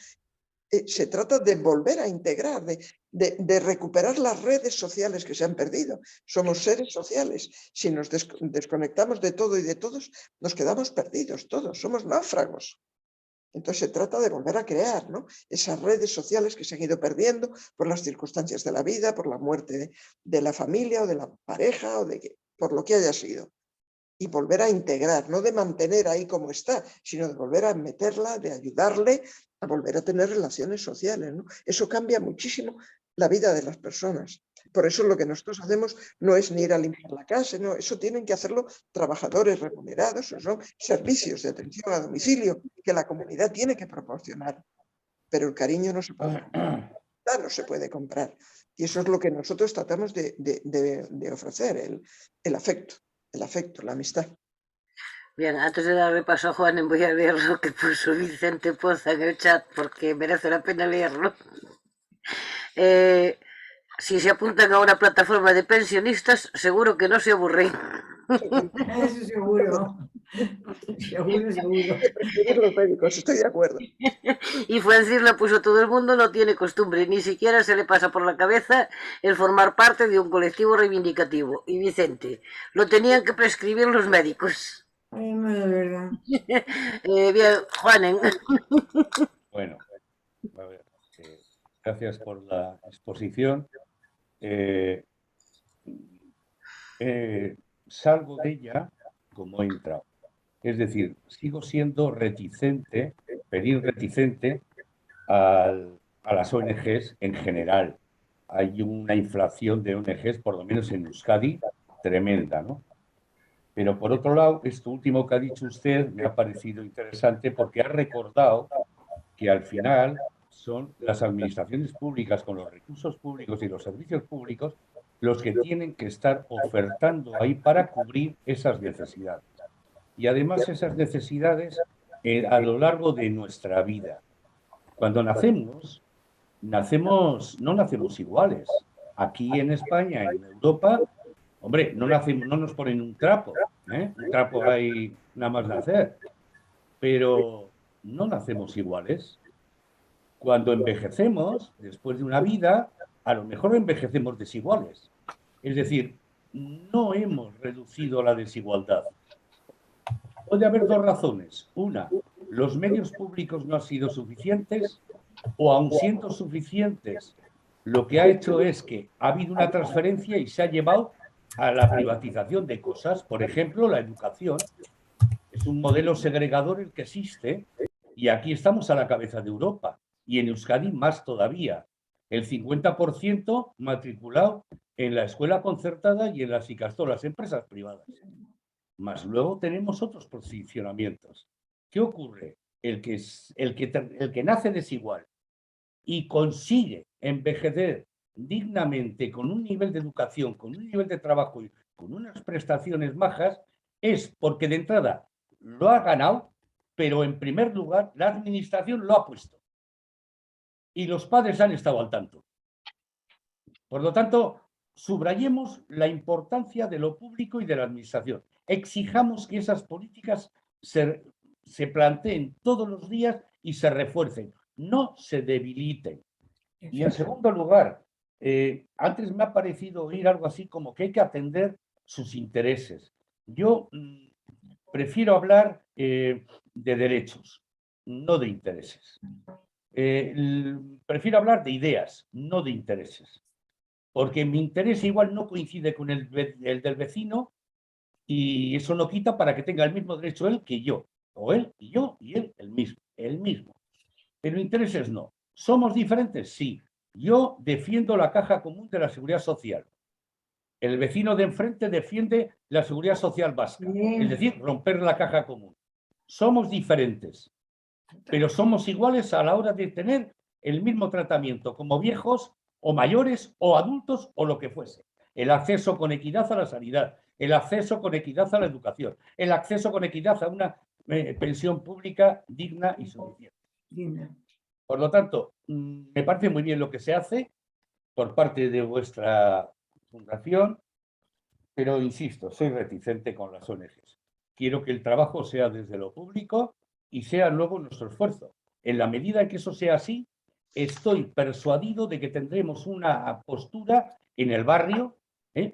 Se trata de volver a integrar, de recuperar las redes sociales que se han perdido. Somos seres sociales. Si nos desconectamos de todo y de todos, nos quedamos perdidos todos, somos náufragos. Entonces se trata de volver a crear, ¿no?, esas redes sociales que se han ido perdiendo por las circunstancias de la vida, por la muerte de la familia o de la pareja o por lo que haya sido. Y volver a integrar, no de mantener ahí como está, sino de volver a meterla, de ayudarle a volver a tener relaciones sociales, ¿no? Eso cambia muchísimo la vida de las personas. Por eso lo que nosotros hacemos no es ni ir a limpiar la casa, no, eso tienen que hacerlo trabajadores remunerados, o son servicios de atención a domicilio que la comunidad tiene que proporcionar. Pero el cariño no se puede comprar, no se puede comprar. Y eso es lo que nosotros tratamos de ofrecer, el afecto. El afecto, la amistad. Bien, antes de darle paso a Juan, voy a leer lo que puso Vicente Poza en el chat porque merece la pena leerlo. Si se apuntan a una plataforma de pensionistas, seguro que no se aburren. Eso seguro. Seguro. Preferir los médicos, estoy de acuerdo. Y Francisla puso: todo el mundo no tiene costumbre, ni siquiera se le pasa por la cabeza el formar parte de un colectivo reivindicativo. Y Vicente: lo tenían que prescribir los médicos. Ay, de verdad. Bien, Juanen. Bueno, a ver, gracias por la exposición. Salgo de ella como he entrado. Es decir, sigo siendo reticente a las ONGs en general. Hay una inflación de ONGs, por lo menos en Euskadi, tremenda, ¿no? Pero por otro lado, esto último que ha dicho usted me ha parecido interesante porque ha recordado que al final son las administraciones públicas con los recursos públicos y los servicios públicos los que tienen que estar ofertando ahí para cubrir esas necesidades. Y además esas necesidades a lo largo de nuestra vida. Cuando nacemos, no nacemos iguales. Aquí en España, en Europa, hombre, no nos ponen un trapo. Un trapo hay nada más nacer. Pero no nacemos iguales. Cuando envejecemos, después de una vida, a lo mejor envejecemos desiguales. Es decir, no hemos reducido la desigualdad. Puede haber dos razones. Una, los medios públicos no han sido suficientes, o aun siendo suficientes, lo que ha hecho es que ha habido una transferencia y se ha llevado a la privatización de cosas. Por ejemplo, la educación. Es un modelo segregador el que existe y aquí estamos a la cabeza de Europa. Y en Euskadi más todavía. El 50% matriculado en la escuela concertada y en las ikastolas, empresas privadas. Más luego tenemos otros posicionamientos. ¿Qué ocurre? El que nace desigual y consigue envejecer dignamente con un nivel de educación, con un nivel de trabajo y con unas prestaciones majas, es porque de entrada lo ha ganado, pero en primer lugar la administración lo ha puesto. Y los padres han estado al tanto. Por lo tanto, subrayemos la importancia de lo público y de la administración. Exijamos que esas políticas se planteen todos los días y se refuercen, no se debiliten. Y en segundo lugar, antes me ha parecido oír algo así como que hay que atender sus intereses. Yo prefiero hablar de derechos, no de intereses. Prefiero hablar de ideas, no de intereses. Porque mi interés igual no coincide con el del vecino y eso no quita para que tenga el mismo derecho él que yo, o él y yo y él el mismo. el mismo. Pero intereses no. ¿Somos diferentes? Sí. Yo defiendo la caja común de la seguridad social. El vecino de enfrente defiende la seguridad social básica, es decir, romper la caja común. Somos diferentes, pero somos iguales a la hora de tener el mismo tratamiento como viejos o mayores o adultos o lo que fuese. El acceso con equidad a la sanidad, el acceso con equidad a la educación, el acceso con equidad a una pensión pública digna y suficiente. Por lo tanto, me parece muy bien lo que se hace por parte de vuestra fundación, pero insisto, soy reticente con las ONGs. Quiero que el trabajo sea desde lo público y sea luego nuestro esfuerzo. En la medida en que eso sea así, estoy persuadido de que tendremos una postura en el barrio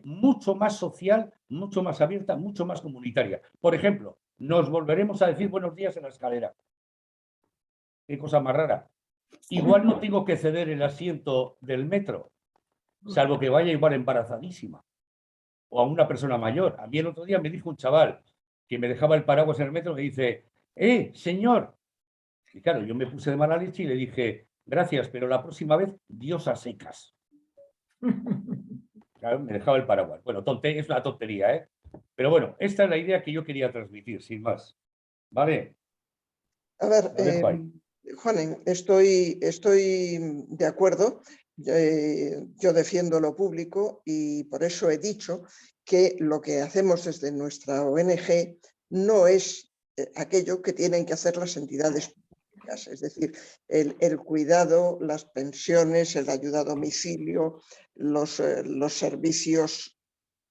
mucho más social, mucho más abierta, mucho más comunitaria. Por ejemplo, nos volveremos a decir buenos días en la escalera. Qué cosa más rara. Igual no tengo que ceder el asiento del metro, salvo que vaya igual embarazadísima o a una persona mayor. A mí el otro día me dijo un chaval que me dejaba el paraguas en el metro, me dice, señor. Y claro, yo me puse de mala leche y le dije, gracias, pero la próxima vez, Dios a secas. Claro, me dejaba el paraguas. Bueno, es una tontería, ¿eh? Pero bueno, esta es la idea que yo quería transmitir, sin más. ¿Vale? A ver, Juanen, estoy de acuerdo. Yo defiendo lo público y por eso he dicho que lo que hacemos desde nuestra ONG no es aquello que tienen que hacer las entidades públicas, es decir, el cuidado, las pensiones, el ayuda a domicilio, los servicios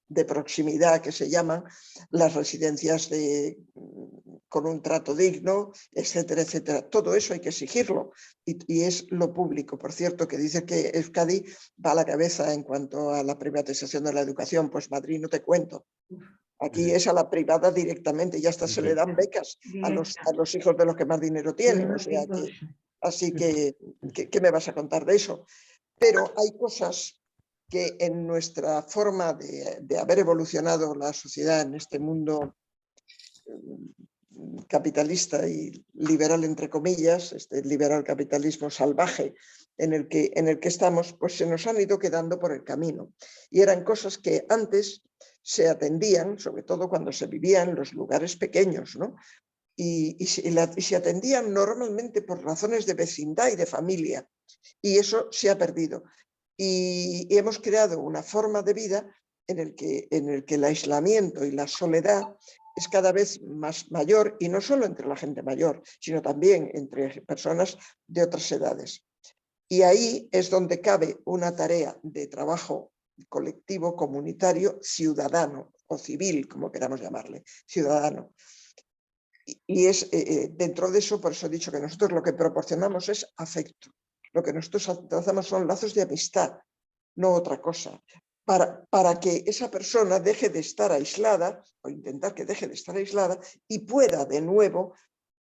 de proximidad que se llaman, las residencias con un trato digno, etcétera, etcétera. Todo eso hay que exigirlo y es lo público. Por cierto, que dice que Euskadi va a la cabeza en cuanto a la privatización de la educación, pues Madrid no te cuento. Aquí es a la privada directamente y hasta se le dan becas a los hijos de los que más dinero tienen. O sea que, así que, ¿qué me vas a contar de eso? Pero hay cosas que en nuestra forma de haber evolucionado la sociedad en este mundo capitalista y liberal, entre comillas, este liberal capitalismo salvaje en el que estamos, pues se nos han ido quedando por el camino. Y eran cosas que antes se atendían, sobre todo cuando se vivía en los lugares pequeños, ¿no? Y se atendían normalmente por razones de vecindad y de familia. Y eso se ha perdido. Y hemos creado una forma de vida en el que el aislamiento y la soledad es cada vez más mayor, y no solo entre la gente mayor, sino también entre personas de otras edades. Y ahí es donde cabe una tarea de trabajo colectivo, comunitario, ciudadano o civil, como queramos llamarle, ciudadano. Y es dentro de eso, por eso he dicho que nosotros lo que proporcionamos es afecto. Lo que nosotros hacemos son lazos de amistad, no otra cosa. Para que esa persona deje de estar aislada, o intentar que deje de estar aislada, y pueda de nuevo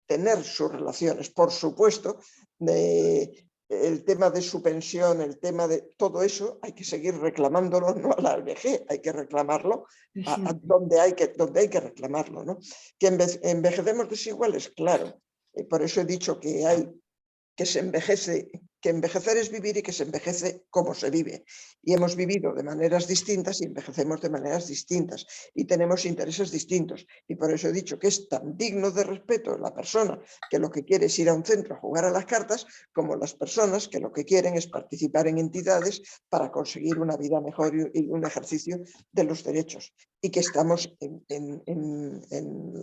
tener sus relaciones. Por supuesto, el tema de su pensión, el tema de todo eso, hay que seguir reclamándolo, no a la ONG, hay que reclamarlo a donde hay que reclamarlo, ¿no? Que envejecemos desiguales, claro. Por eso he dicho que envejecer es vivir y que se envejece como se vive. Y hemos vivido de maneras distintas y envejecemos de maneras distintas y tenemos intereses distintos. Y por eso he dicho que es tan digno de respeto la persona que lo que quiere es ir a un centro a jugar a las cartas, como las personas que lo que quieren es participar en entidades para conseguir una vida mejor y un ejercicio de los derechos. Y que estamos en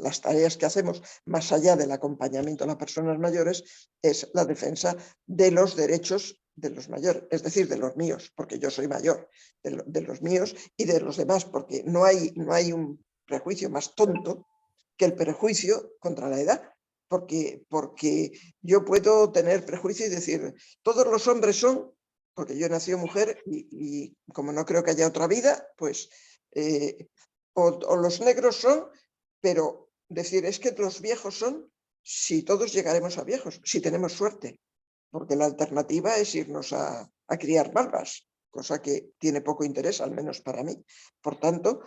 las tareas que hacemos, más allá del acompañamiento a las personas mayores, es la defensa de los derechos de los mayores, es decir, de los míos, porque yo soy mayor, de los míos y de los demás, porque no hay un prejuicio más tonto que el prejuicio contra la edad, porque yo puedo tener prejuicio y decir, todos los hombres son, porque yo he nacido mujer y como no creo que haya otra vida, pues o los negros son, pero decir es que los viejos son, si todos llegaremos a viejos, si tenemos suerte, porque la alternativa es irnos a criar barbas, cosa que tiene poco interés, al menos para mí. Por tanto,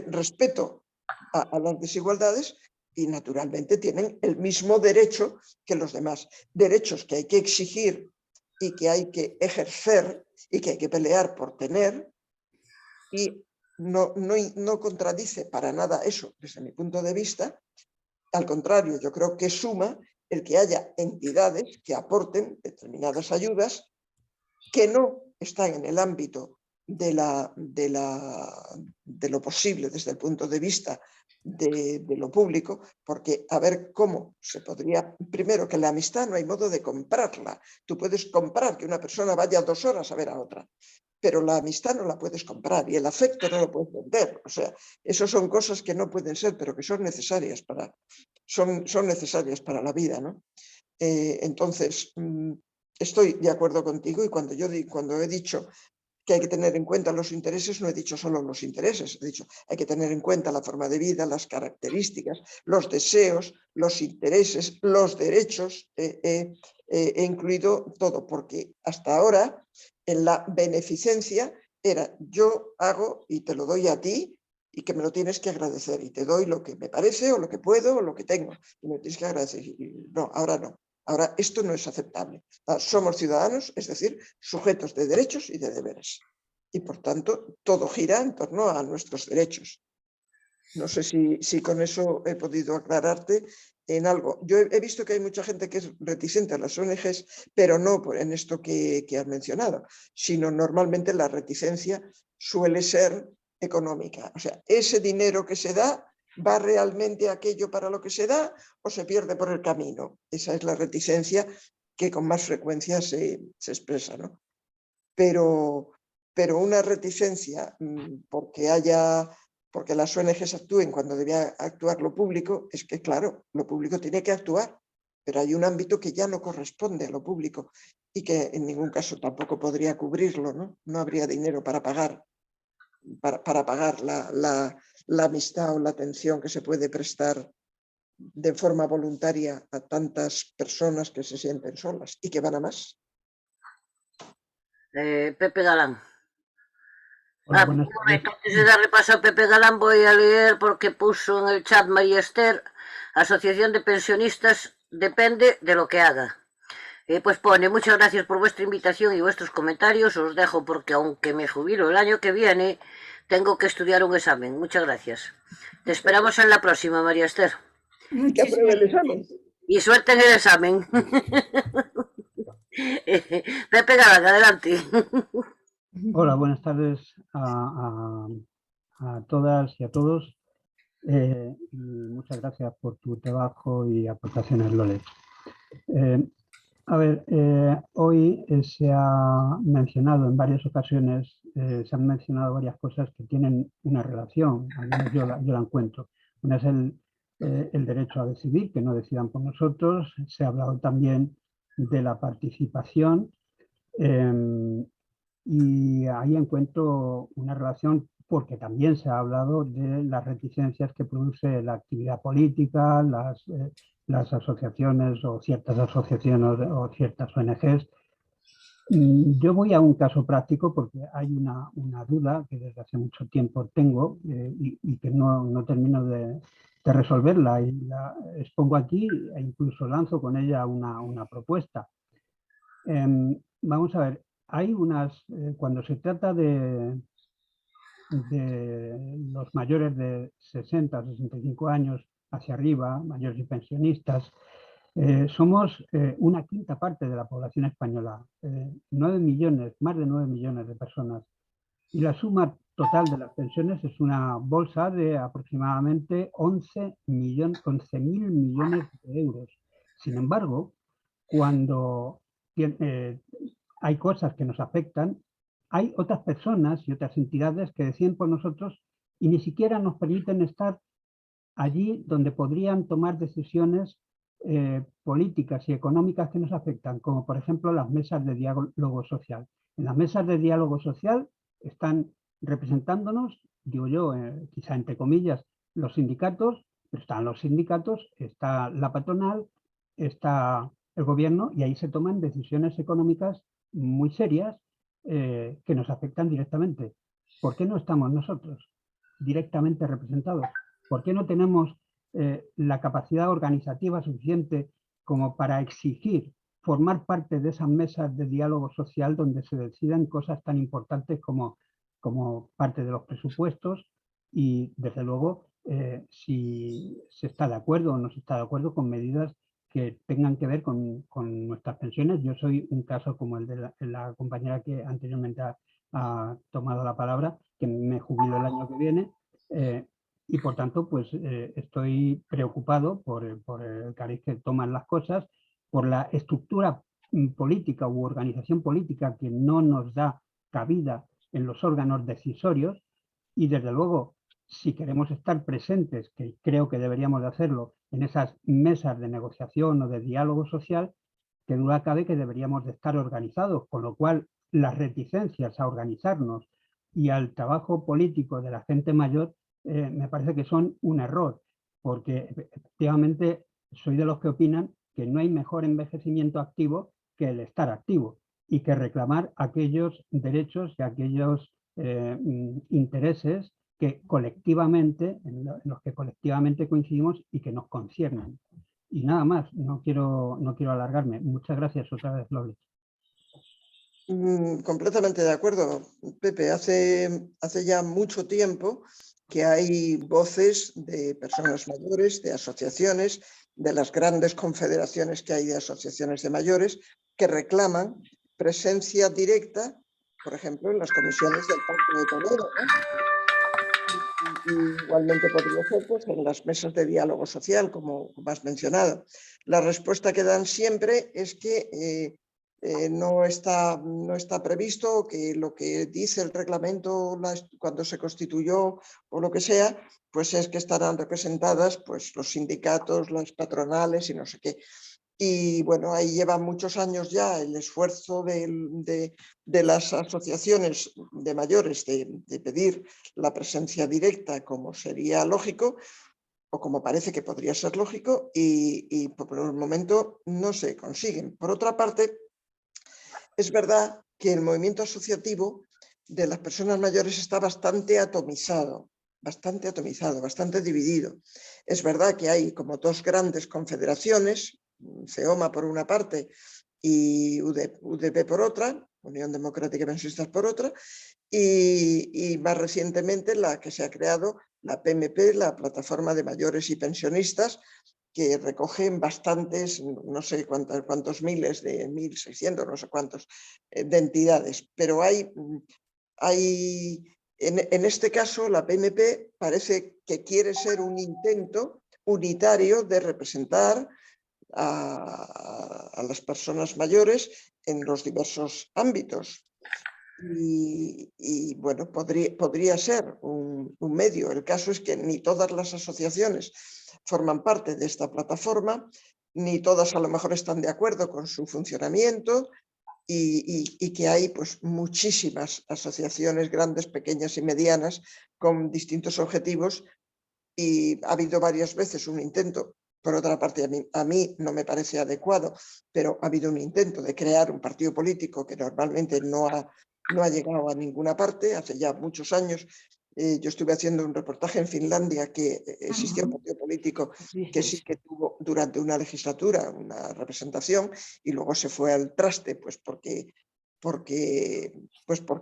respeto a las desigualdades, y naturalmente tienen el mismo derecho que los demás. Derechos que hay que exigir y que hay que ejercer y que hay que pelear por tener, y no contradice para nada eso desde mi punto de vista. Al contrario, yo creo que suma el que haya entidades que aporten determinadas ayudas que no están en el ámbito de lo posible desde el punto de vista de lo público, porque a ver cómo se podría, primero que la amistad no hay modo de comprarla. Tú puedes comprar que una persona vaya 2 horas a ver a otra, pero la amistad no la puedes comprar y el afecto no lo puedes vender. O sea, eso son cosas que no pueden ser, pero que son necesarias son necesarias para la vida, ¿no? Entonces, estoy de acuerdo contigo, y cuando he dicho que hay que tener en cuenta los intereses, no he dicho solo los intereses, he dicho hay que tener en cuenta la forma de vida, las características, los deseos, los intereses, los derechos, he incluido todo, porque hasta ahora en la beneficencia era yo hago y te lo doy a ti y que me lo tienes que agradecer, y te doy lo que me parece o lo que puedo o lo que tengo y me lo tienes que agradecer. Y no, ahora no. Ahora, esto no es aceptable. Somos ciudadanos, es decir, sujetos de derechos y de deberes. Y, por tanto, todo gira en torno a nuestros derechos. No sé si con eso he podido aclararte en algo. Yo he visto que hay mucha gente que es reticente a las ONGs, pero no en esto que has mencionado, sino normalmente la reticencia suele ser económica. O sea, ese dinero que se da, ¿va realmente aquello para lo que se da o se pierde por el camino? Esa es la reticencia que con más frecuencia se expresa, ¿no? Pero una reticencia porque las ONGs actúen cuando debía actuar lo público, es que claro, lo público tiene que actuar, pero hay un ámbito que ya no corresponde a lo público y que en ningún caso tampoco podría cubrirlo, ¿no? No habría dinero para pagar la amistad o la atención que se puede prestar de forma voluntaria a tantas personas que se sienten solas y que van a más. Pepe Galán. Hola, Un buenas tardes. momento, antes de darle paso a Pepe Galán, voy a leer porque puso en el chat María Esther: Asociación de Pensionistas depende de lo que haga. Pues pone: muchas gracias por vuestra invitación y vuestros comentarios. Os dejo porque aunque me jubilo el año que viene, tengo que estudiar un examen. Muchas gracias. Te esperamos en la próxima, María Esther. Que apruebe el examen. Y suerte en el examen. Pepe Galán, adelante. Hola, buenas tardes a todas y a todos. Y muchas gracias por tu trabajo y aportaciones, Lole. Hoy se ha mencionado en varias ocasiones, se han mencionado varias cosas que tienen una relación, al menos yo la encuentro. Una es el derecho a decidir, que no decidan por nosotros. Se ha hablado también de la participación. Y ahí encuentro una relación porque también se ha hablado de las reticencias que produce la actividad política, las asociaciones o ciertas asociaciones o ciertas ONGs. Yo voy a un caso práctico porque hay una duda que desde hace mucho tiempo tengo y que no termino de resolverla, y la expongo aquí e incluso lanzo con ella una propuesta. Vamos a ver. Hay cuando se trata de los mayores de 60, 65 años hacia arriba, mayores y pensionistas, somos una quinta parte de la población española, 9 millones, más de 9 millones de personas. Y la suma total de las pensiones es una bolsa de aproximadamente 11.000 millones de euros. Sin embargo, cuando hay cosas que nos afectan, hay otras personas y otras entidades que deciden por nosotros y ni siquiera nos permiten estar allí donde podrían tomar decisiones políticas y económicas que nos afectan, como por ejemplo las mesas de diálogo social. En las mesas de diálogo social están representándonos, digo yo, quizá entre comillas, los sindicatos, pero están los sindicatos, está la patronal, está el gobierno, y ahí se toman decisiones económicas muy serias que nos afectan directamente. ¿Por qué no estamos nosotros directamente representados? ¿Por qué no tenemos la capacidad organizativa suficiente como para exigir formar parte de esas mesas de diálogo social donde se deciden cosas tan importantes como parte de los presupuestos y, desde luego, si se está de acuerdo o no se está de acuerdo con medidas que tengan que ver con nuestras pensiones. Yo soy un caso como el de la compañera que anteriormente ha tomado la palabra, que me jubilo el año que viene, y por tanto pues estoy preocupado por el cariz que toman las cosas, por la estructura política u organización política que no nos da cabida en los órganos decisorios, y desde luego, si queremos estar presentes, que creo que deberíamos de hacerlo, en esas mesas de negociación o de diálogo social, que duda cabe que deberíamos de estar organizados, con lo cual las reticencias a organizarnos y al trabajo político de la gente mayor me parece que son un error, porque efectivamente soy de los que opinan que no hay mejor envejecimiento activo que el estar activo y que reclamar aquellos derechos y aquellos intereses que colectivamente, en los que colectivamente coincidimos y que nos conciernen. Y nada más, no quiero alargarme. Muchas gracias otra vez, Loles. Completamente de acuerdo, Pepe. Hace ya mucho tiempo que hay voces de personas mayores, de asociaciones, de las grandes confederaciones que hay de asociaciones de mayores, que reclaman presencia directa, por ejemplo, en las comisiones del Pacto de Toledo, ¿no? Igualmente podría ser pues, en las mesas de diálogo social, como has mencionado. La respuesta que dan siempre es que no está previsto, que lo que dice el reglamento cuando se constituyó o lo que sea, pues es que estarán representadas pues, los sindicatos, las patronales y no sé qué. Y bueno, ahí lleva muchos años ya el esfuerzo de las asociaciones de mayores de pedir la presencia directa, como sería lógico, o como parece que podría ser lógico, y por el momento no se consiguen. Por otra parte, es verdad que el movimiento asociativo de las personas mayores está bastante atomizado, bastante dividido. Es verdad que hay como dos grandes confederaciones, CEOMA por una parte y UDP por otra, Unión Democrática y Pensionistas por otra, y más recientemente la que se ha creado, la PMP, la Plataforma de Mayores y Pensionistas, que recogen bastantes, no sé cuántos miles, de 1.600, no sé cuántos, de entidades. Pero en este caso, la PMP parece que quiere ser un intento unitario de representar a las personas mayores en los diversos ámbitos. Y bueno, podría ser un medio. El caso es que ni todas las asociaciones forman parte de esta plataforma, ni todas a lo mejor están de acuerdo con su funcionamiento, y que hay pues muchísimas asociaciones grandes, pequeñas y medianas con distintos objetivos, y ha habido varias veces un intento. Por otra parte, a mí no me parece adecuado, pero ha habido un intento de crear un partido político que normalmente no ha llegado a ninguna parte. Hace ya muchos años yo estuve haciendo un reportaje en Finlandia, que existía un partido político que sí que tuvo durante una legislatura una representación, y luego se fue al traste, pues porque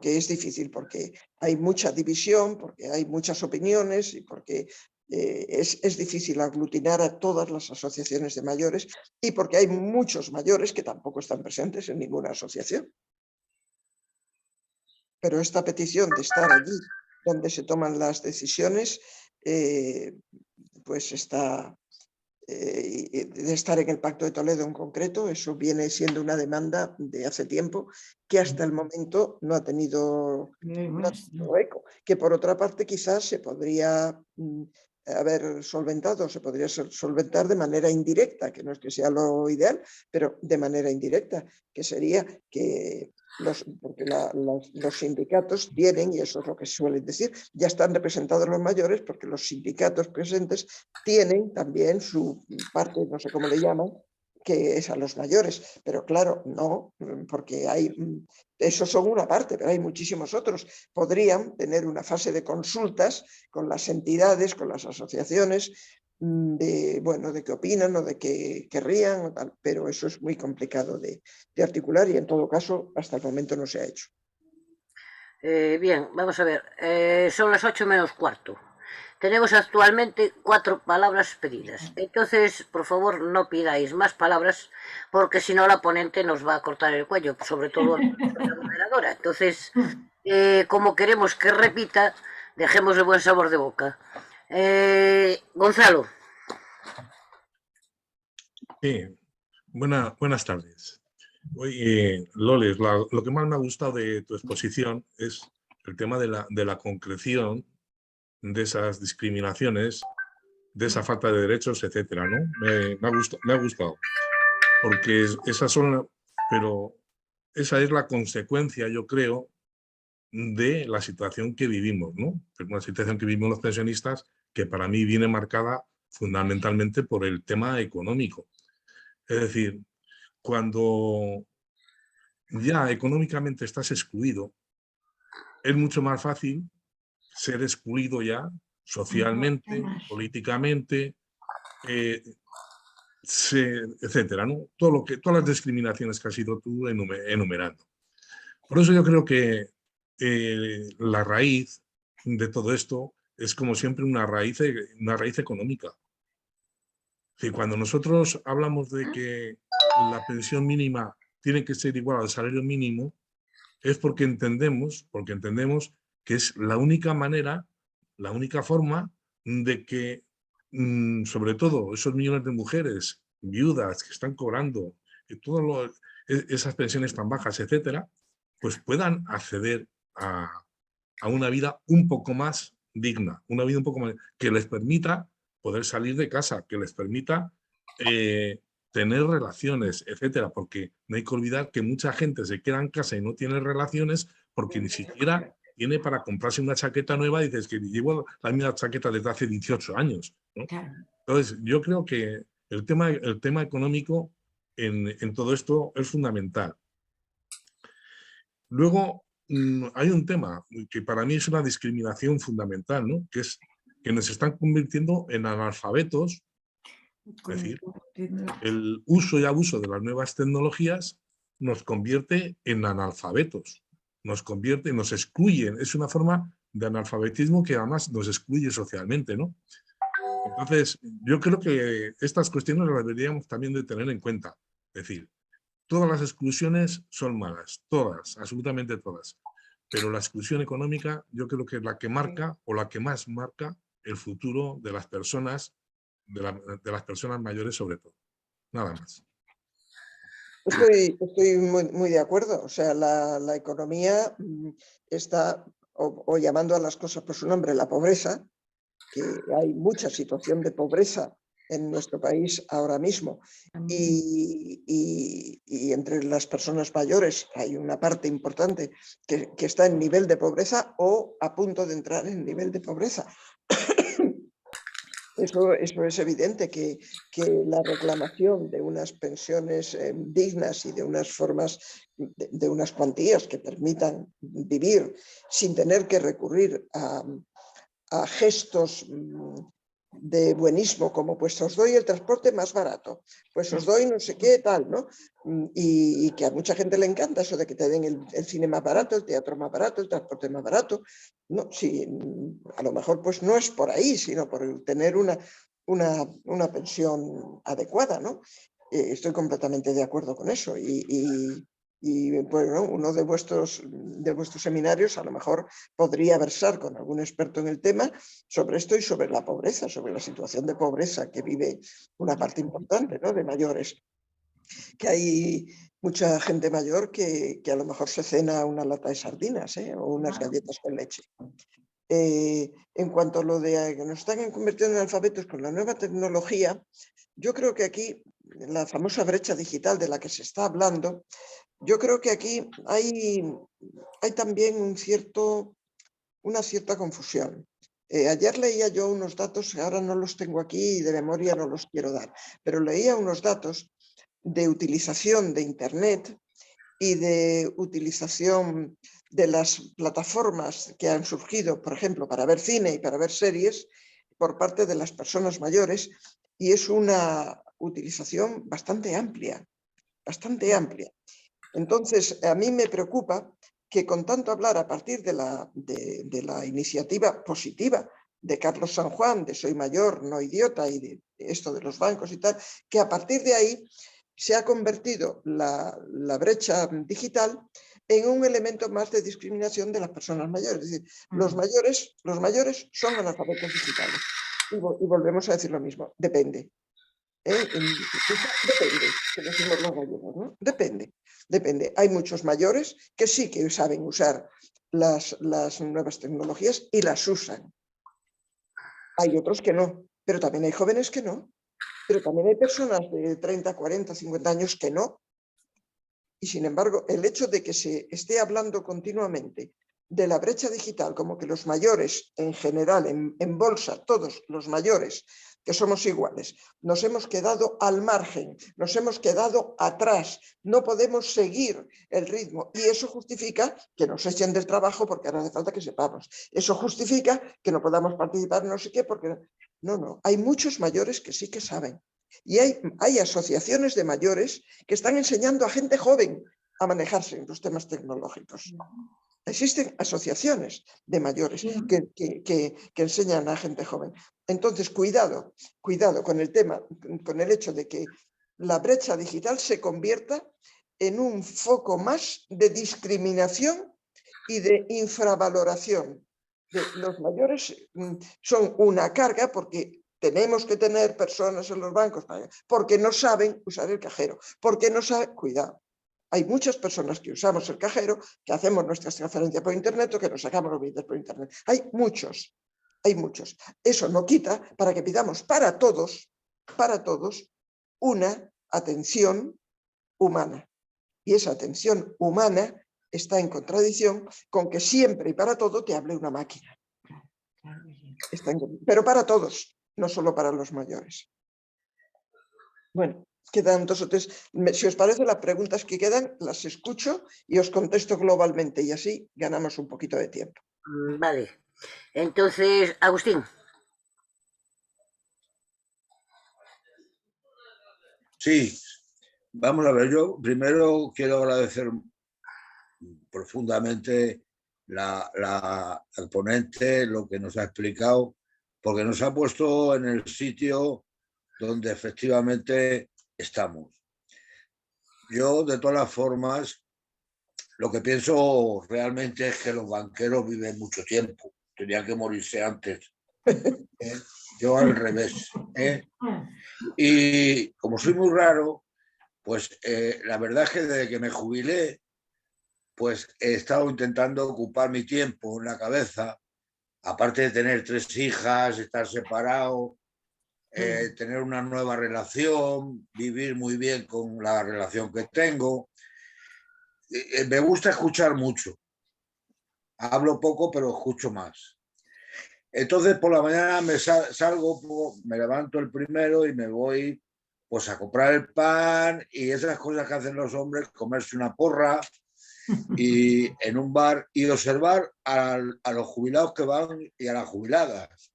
es difícil, porque hay mucha división, porque hay muchas opiniones y porque es difícil aglutinar a todas las asociaciones de mayores, y porque hay muchos mayores que tampoco están presentes en ninguna asociación. Pero esta petición de estar allí donde se toman las decisiones, pues está, de estar en el Pacto de Toledo en concreto, eso viene siendo una demanda de hace tiempo que hasta el momento no ha tenido eco, que por otra parte quizás se podría haber solventado, se podría solventar de manera indirecta, que no es que sea lo ideal, pero de manera indirecta, que sería que porque los sindicatos tienen, y eso es lo que suelen decir, ya están representados los mayores, porque los sindicatos presentes tienen también su parte, no sé cómo le llaman, que es a los mayores, pero claro, no, porque esos son una parte, pero hay muchísimos otros. Podrían tener una fase de consultas con las entidades, con las asociaciones, de qué opinan o de qué querrían, pero eso es muy complicado de articular y en todo caso hasta el momento no se ha hecho. Bien, vamos a ver. Son las 8 menos cuarto. Tenemos actualmente 4 palabras pedidas. Entonces, por favor, no pidáis más palabras, porque si no la ponente nos va a cortar el cuello, sobre todo la moderadora. Entonces, como queremos que repita, dejemos el buen sabor de boca. Gonzalo. Sí, buenas tardes. Oye, Loles, lo que más me ha gustado de tu exposición es el tema de la concreción de esas discriminaciones, de esa falta de derechos, etcétera, ¿no? Me ha gustado, porque pero esa es la consecuencia, yo creo, de la situación que vivimos, ¿no? Es una situación que vivimos los pensionistas que para mí viene marcada fundamentalmente por el tema económico. Es decir, cuando ya económicamente estás excluido, es mucho más fácil ser excluido ya socialmente, políticamente, etcétera, ¿no? Todas las discriminaciones que has ido tú enumerando. Por eso yo creo que la raíz de todo esto es, como siempre, una raíz económica. Sí, cuando nosotros hablamos de que la pensión mínima tiene que ser igual al salario mínimo, es porque entendemos que es la única manera, la única forma de que, sobre todo, esos millones de mujeres viudas que están cobrando esas pensiones tan bajas, etcétera, pues puedan acceder a una vida un poco más digna, una vida un poco más que les permita poder salir de casa, que les permita tener relaciones, etcétera, porque no hay que olvidar que mucha gente se queda en casa y no tiene relaciones porque ni siquiera tiene para comprarse una chaqueta nueva y dices que llevo la misma chaqueta desde hace 18 años, ¿no? Entonces, yo creo que el tema económico en todo esto es fundamental. Luego, hay un tema que para mí es una discriminación fundamental, ¿no? Que es que nos están convirtiendo en analfabetos. Es decir, el uso y abuso de las nuevas tecnologías nos convierte en analfabetos, nos excluyen. Es una forma de analfabetismo que además nos excluye socialmente, ¿no? Entonces, yo creo que estas cuestiones las deberíamos también de tener en cuenta. Es decir, todas las exclusiones son malas, todas, absolutamente todas. Pero la exclusión económica yo creo que es la que marca o la que más marca el futuro de las personas, de las personas mayores sobre todo. Nada más. Estoy muy de acuerdo. O sea, la economía está, o llamando a las cosas por su nombre, la pobreza, que hay mucha situación de pobreza en nuestro país ahora mismo. Y entre las personas mayores hay una parte importante que está en nivel de pobreza o a punto de entrar en nivel de pobreza. Eso es evidente que la reclamación de unas pensiones dignas y de unas formas, de unas cuantías que permitan vivir sin tener que recurrir a gestos de buenismo, como pues os doy el transporte más barato, pues os doy no sé qué, tal, ¿no? Y que a mucha gente le encanta eso de que te den el cine más barato, el teatro más barato, el transporte más barato. No, sí, a lo mejor pues no es por ahí, sino por tener una pensión adecuada, ¿no? Estoy completamente de acuerdo con eso y bueno, uno de vuestros seminarios a lo mejor podría versar con algún experto en el tema sobre esto y sobre la pobreza, sobre la situación de pobreza que vive una parte importante, ¿no?, de mayores. Que hay mucha gente mayor que a lo mejor se cena una lata de sardinas, o unas galletas con leche. En cuanto a lo de que nos están convirtiendo en alfabetos con la nueva tecnología, yo creo que aquí la famosa brecha digital de la que se está hablando, yo creo que aquí hay también una cierta confusión. Ayer leía yo unos datos, ahora no los tengo aquí y de memoria no los quiero dar, pero leía unos datos de utilización de Internet y de utilización de las plataformas que han surgido, por ejemplo, para ver cine y para ver series, por parte de las personas mayores y es una utilización bastante amplia, bastante amplia. Entonces, a mí me preocupa que con tanto hablar a partir de la iniciativa positiva de Carlos San Juan, de soy mayor, no idiota, y de esto de los bancos y tal, que a partir de ahí se ha convertido la brecha digital en un elemento más de discriminación de las personas mayores. Es decir, los mayores son analfabetos digitales. Y volvemos a decir lo mismo, depende. Depende, que decimos los gallegos, ¿no? Depende. Hay muchos mayores que sí que saben usar las nuevas tecnologías y las usan. Hay otros que no, pero también hay jóvenes que no. Pero también hay personas de 30, 40, 50 años que no. Y sin embargo, el hecho de que se esté hablando continuamente de la brecha digital, como que los mayores en general, en bolsa, todos los mayores, que somos iguales, nos hemos quedado al margen, nos hemos quedado atrás, no podemos seguir el ritmo y eso justifica que nos echen del trabajo porque ahora hace falta que sepamos. Eso justifica que no podamos participar no sé qué porque... No, hay muchos mayores que sí que saben. Y hay asociaciones de mayores que están enseñando a gente joven a manejarse en los temas tecnológicos. Existen asociaciones de mayores que enseñan a gente joven. Entonces, cuidado con el tema, con el hecho de que la brecha digital se convierta en un foco más de discriminación y de infravaloración. Los mayores son una carga porque tenemos que tener personas en los bancos porque no saben usar el cajero, porque no saben, cuidado. Hay muchas personas que usamos el cajero, que hacemos nuestras transferencias por internet o que nos sacamos los billetes por internet. Hay muchos. Eso no quita para que pidamos para todos, una atención humana. Y esa atención humana está en contradicción con que siempre y para todo te hable una máquina. Pero para todos, no solo para los mayores. Bueno, quedan 2 o 3. Si os parece, las preguntas que quedan las escucho y os contesto globalmente y así ganamos un poquito de tiempo. Vale. Entonces, Agustín. Sí, vamos a ver, yo primero quiero agradecer profundamente al ponente lo que nos ha explicado, porque nos ha puesto en el sitio donde efectivamente estamos. Yo, de todas las formas, lo que pienso realmente es que los banqueros viven mucho tiempo, tenían que morirse antes. Yo al revés. Y como soy muy raro, pues la verdad es que desde que me jubilé, pues he estado intentando ocupar mi tiempo en la cabeza, aparte de tener 3 hijas, estar separado, tener una nueva relación, vivir muy bien con la relación que tengo. Me gusta escuchar mucho. Hablo poco, pero escucho más. Entonces, por la mañana me salgo, me levanto el primero y me voy pues a comprar el pan y esas cosas que hacen los hombres, comerse una porra y en un bar y observar a los jubilados que van y a las jubiladas.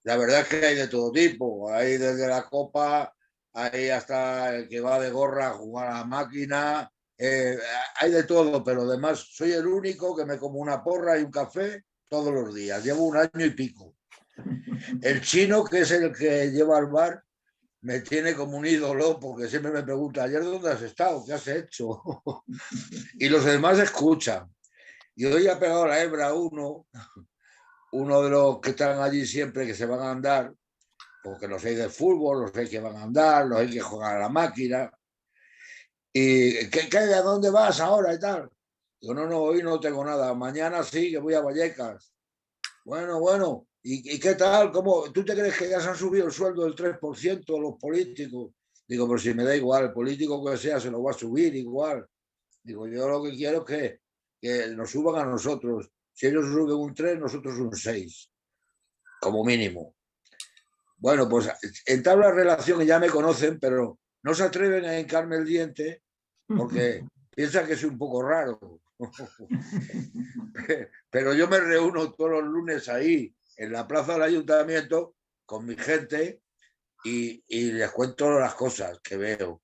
La verdad es que hay de todo tipo, hay desde la copa, hay hasta el que va de gorra a jugar a la máquina, hay de todo, pero además soy el único que me como una porra y un café todos los días, llevo 1 año y pico. El chino, que es el que lleva al bar, me tiene como un ídolo porque siempre me pregunta, ¿ayer dónde has estado? ¿Qué has hecho? Y los demás escuchan. Y hoy ha pegado la hebra uno de los que están allí siempre, que se van a andar, porque los hay de fútbol, los hay que van a andar, los hay que jugar a la máquina. ¿Y a dónde vas ahora y tal? Digo, no, hoy no tengo nada, mañana sí que voy a Vallecas. Bueno, ¿y qué tal? ¿Cómo? ¿Tú te crees que ya se han subido el sueldo del 3% los políticos? Digo, pero si me da igual, el político que sea se lo va a subir igual. Digo, yo lo que quiero es que nos suban a nosotros. Si ellos suben un 3, nosotros un 6, como mínimo. Bueno, pues entabla relación y ya me conocen, pero no se atreven a hincarme el diente porque piensan que soy un poco raro. Pero yo me reúno todos los lunes ahí en la plaza del ayuntamiento con mi gente y les cuento las cosas que veo.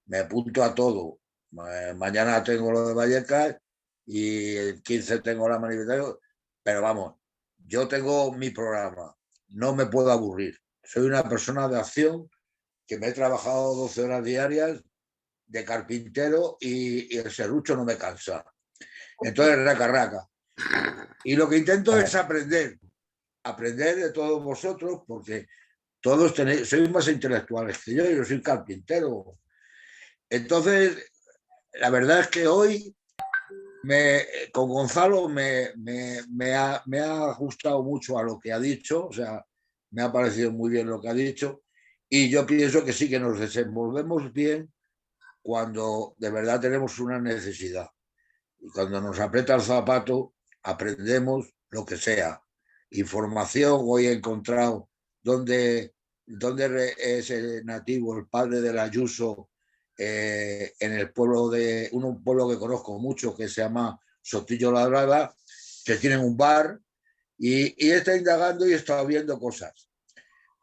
Me apunto a todo. Mañana tengo lo de Vallecas y el 15 tengo la manifestación. Pero vamos, yo tengo mi programa. No me puedo aburrir. Soy una persona de acción que me he trabajado 12 horas diarias de carpintero y el serrucho no me cansa. Entonces, raca. Y lo que intento es aprender de todos vosotros, porque todos sois más intelectuales que yo soy carpintero. Entonces, la verdad es que hoy con Gonzalo me ha gustado mucho a lo que ha dicho, o sea, me ha parecido muy bien lo que ha dicho, y yo pienso que sí que nos desenvolvemos bien cuando de verdad tenemos una necesidad. Y cuando nos aprieta el zapato, aprendemos lo que sea. Información, hoy he encontrado dónde es el nativo, el padre del Ayuso, en el pueblo un pueblo que conozco mucho que se llama Sotillo Labrada, que tienen un bar y está indagando y está viendo cosas.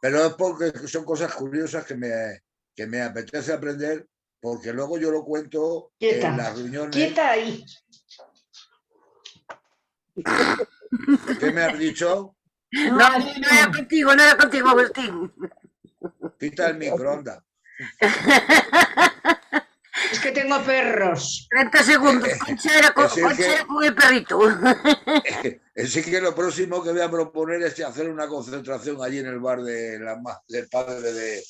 Pero es porque son cosas curiosas que me apetece aprender, porque luego yo lo cuento en las reuniones. ¡Quieta ahí! ¿Qué me has dicho? No era contigo, Agustín. Quita el microondas. Es que tengo perros. 30 segundos. Concha era con el perrito. Sí que lo próximo que voy a proponer es hacer una concentración allí en el bar del padre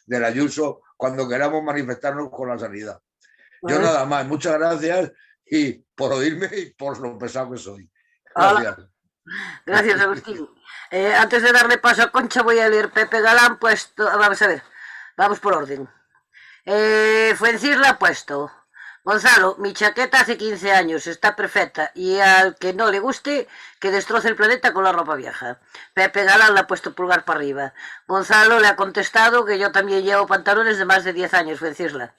del Ayuso cuando queramos manifestarnos con la sanidad. Yo nada más. Muchas gracias y por oírme y por lo pesado que soy. Gracias. Gracias, Agustín. Antes de darle paso a Concha, voy a leer Pepe Galán puesto. Vamos a ver, vamos por orden. Fuencisla ha puesto: Gonzalo, mi chaqueta hace 15 años, está perfecta, y al que no le guste, que destroce el planeta con la ropa vieja. Pepe Galán le ha puesto pulgar para arriba. Gonzalo le ha contestado que yo también llevo pantalones de más de 10 años, Fuencisla.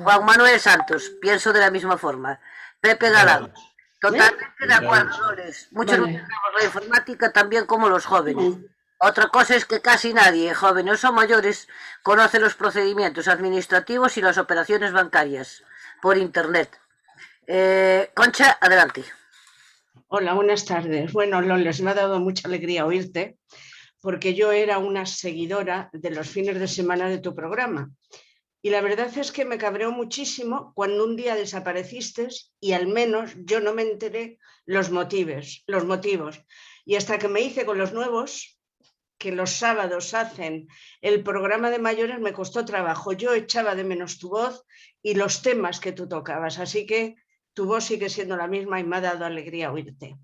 Juan Manuel Santos, pienso de la misma forma. Pepe Galán: totalmente de acuerdo, Loles. Muchos utilizamos la informática también como los jóvenes. Otra cosa es que casi nadie, jóvenes o mayores, conoce los procedimientos administrativos y las operaciones bancarias por Internet. Concha, adelante. Hola, buenas tardes. Bueno, Loles, me ha dado mucha alegría oírte, porque yo era una seguidora de los fines de semana de tu programa. Y la verdad es que me cabreó muchísimo cuando un día desapareciste y al menos yo no me enteré los motivos. Y hasta que me hice con los nuevos, que los sábados hacen el programa de mayores, me costó trabajo. Yo echaba de menos tu voz y los temas que tú tocabas. Así que tu voz sigue siendo la misma y me ha dado alegría oírte.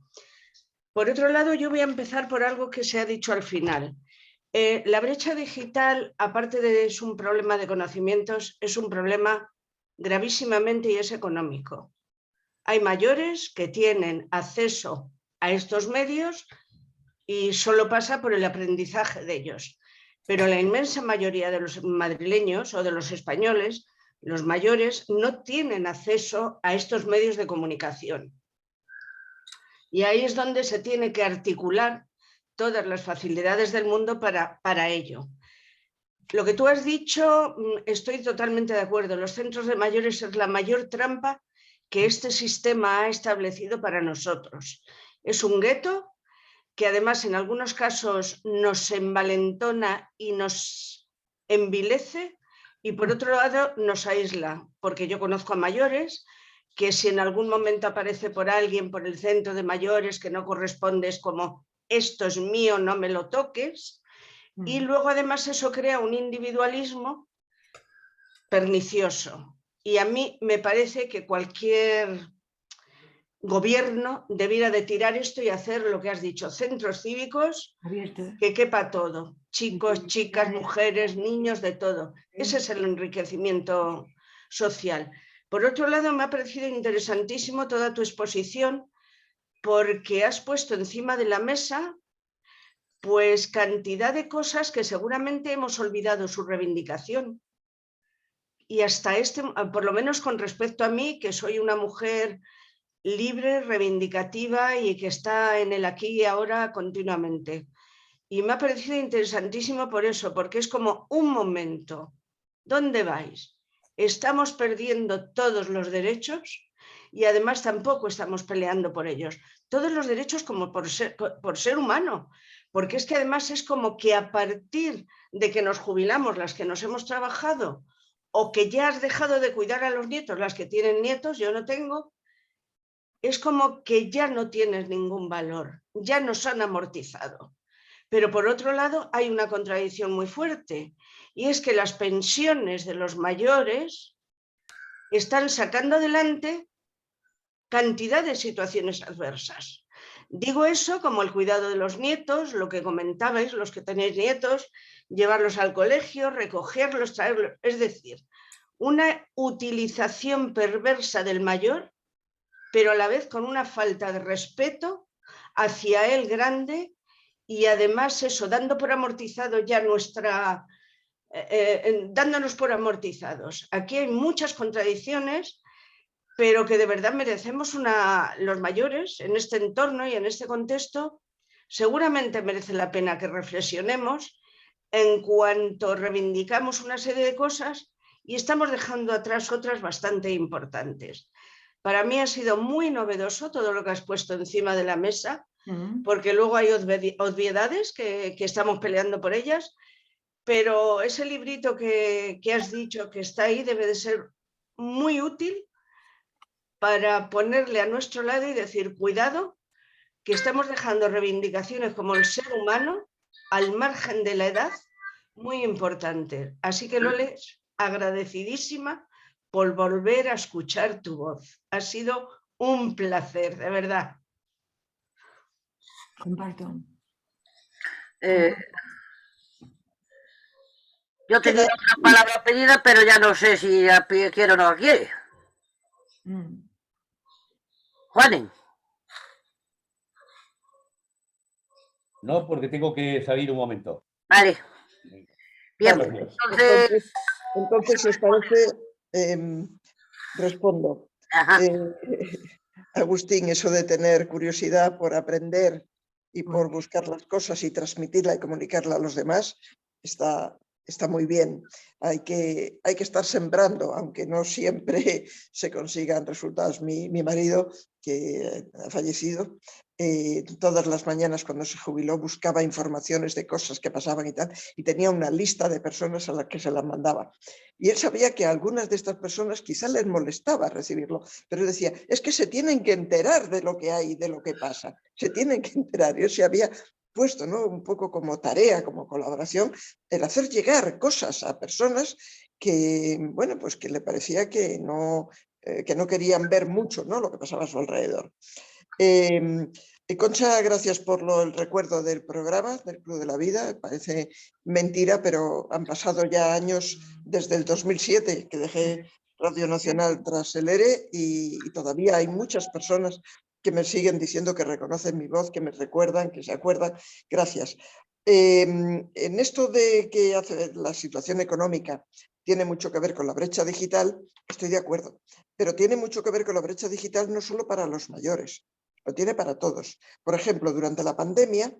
Por otro lado, yo voy a empezar por algo que se ha dicho al final. La brecha digital, aparte de es un problema de conocimientos, es un problema gravísimamente y es económico. Hay mayores que tienen acceso a estos medios y solo pasa por el aprendizaje de ellos. Pero la inmensa mayoría de los madrileños o de los españoles, los mayores, no tienen acceso a estos medios de comunicación. Y ahí es donde se tiene que articular todas las facilidades del mundo para ello. Lo que tú has dicho, estoy totalmente de acuerdo. Los centros de mayores es la mayor trampa que este sistema ha establecido para nosotros. Es un gueto que además en algunos casos nos envalentona y nos envilece y por otro lado nos aísla, porque yo conozco a mayores que si en algún momento aparece por alguien por el centro de mayores que no corresponde, es como esto es mío, no me lo toques, y luego además eso crea un individualismo pernicioso y a mí me parece que cualquier gobierno debiera de tirar esto y hacer lo que has dicho, centros cívicos que quepa todo, chicos, chicas, mujeres, niños, de todo. Ese es el enriquecimiento social. Por otro lado, me ha parecido interesantísimo toda tu exposición porque has puesto encima de la mesa pues cantidad de cosas que seguramente hemos olvidado su reivindicación. Y hasta por lo menos con respecto a mí, que soy una mujer libre, reivindicativa y que está en el aquí y ahora continuamente. Y me ha parecido interesantísimo por eso, porque es como un momento. ¿Dónde vais? Estamos perdiendo todos los derechos y además tampoco estamos peleando por ellos. Todos los derechos como por ser humano, porque es que además es como que a partir de que nos jubilamos las que nos hemos trabajado o que ya has dejado de cuidar a los nietos, las que tienen nietos, yo no tengo, es como que ya no tienes ningún valor, ya nos han amortizado. Pero por otro lado hay una contradicción muy fuerte y es que las pensiones de los mayores están sacando adelante cantidad de situaciones adversas. Digo eso como el cuidado de los nietos, lo que comentabais, los que tenéis nietos, llevarlos al colegio, recogerlos, traerlos, es decir, una utilización perversa del mayor, pero a la vez con una falta de respeto hacia el grande y además eso, dando por amortizado ya dándonos por amortizados. Aquí hay muchas contradicciones, pero que de verdad merecemos los mayores en este entorno y en este contexto, seguramente merece la pena que reflexionemos en cuanto reivindicamos una serie de cosas y estamos dejando atrás otras bastante importantes. Para mí ha sido muy novedoso todo lo que has puesto encima de la mesa, porque luego hay obviedades que estamos peleando por ellas, pero ese librito que has dicho que está ahí debe de ser muy útil para ponerle a nuestro lado y decir, cuidado, que estamos dejando reivindicaciones como el ser humano al margen de la edad, muy importante. Así que Loles, agradecidísima por volver a escuchar tu voz. Ha sido un placer, de verdad. Comparto. Yo tenía otra palabra pedida, pero ya no sé si quiere o no la quiere. Juanen. No, porque tengo que salir un momento. Vale. Bien, entonces si os parece, respondo. Agustín, eso de tener curiosidad por aprender y por buscar las cosas y transmitirla y comunicarla a los demás, está muy bien. Hay que estar sembrando, aunque no siempre se consigan resultados. Mi marido, que ha fallecido, todas las mañanas cuando se jubiló buscaba informaciones de cosas que pasaban y tal, y tenía una lista de personas a las que se las mandaba. Y él sabía que a algunas de estas personas quizá les molestaba recibirlo, pero decía, es que se tienen que enterar de lo que hay, de lo que pasa, se tienen que enterar. Yo se había puesto, ¿no?, un poco como tarea, como colaboración, el hacer llegar cosas a personas que, bueno, pues que le parecía que no querían ver mucho, ¿no?, lo que pasaba a su alrededor. Concha, gracias por el recuerdo del programa, del Club de la Vida. Parece mentira, pero han pasado ya años desde el 2007 que dejé Radio Nacional tras el ERE y todavía hay muchas personas que me siguen diciendo que reconocen mi voz, que me recuerdan, que se acuerdan. Gracias. En esto de que la situación económica tiene mucho que ver con la brecha digital, estoy de acuerdo, pero tiene mucho que ver con la brecha digital no solo para los mayores, lo tiene para todos. Por ejemplo, durante la pandemia,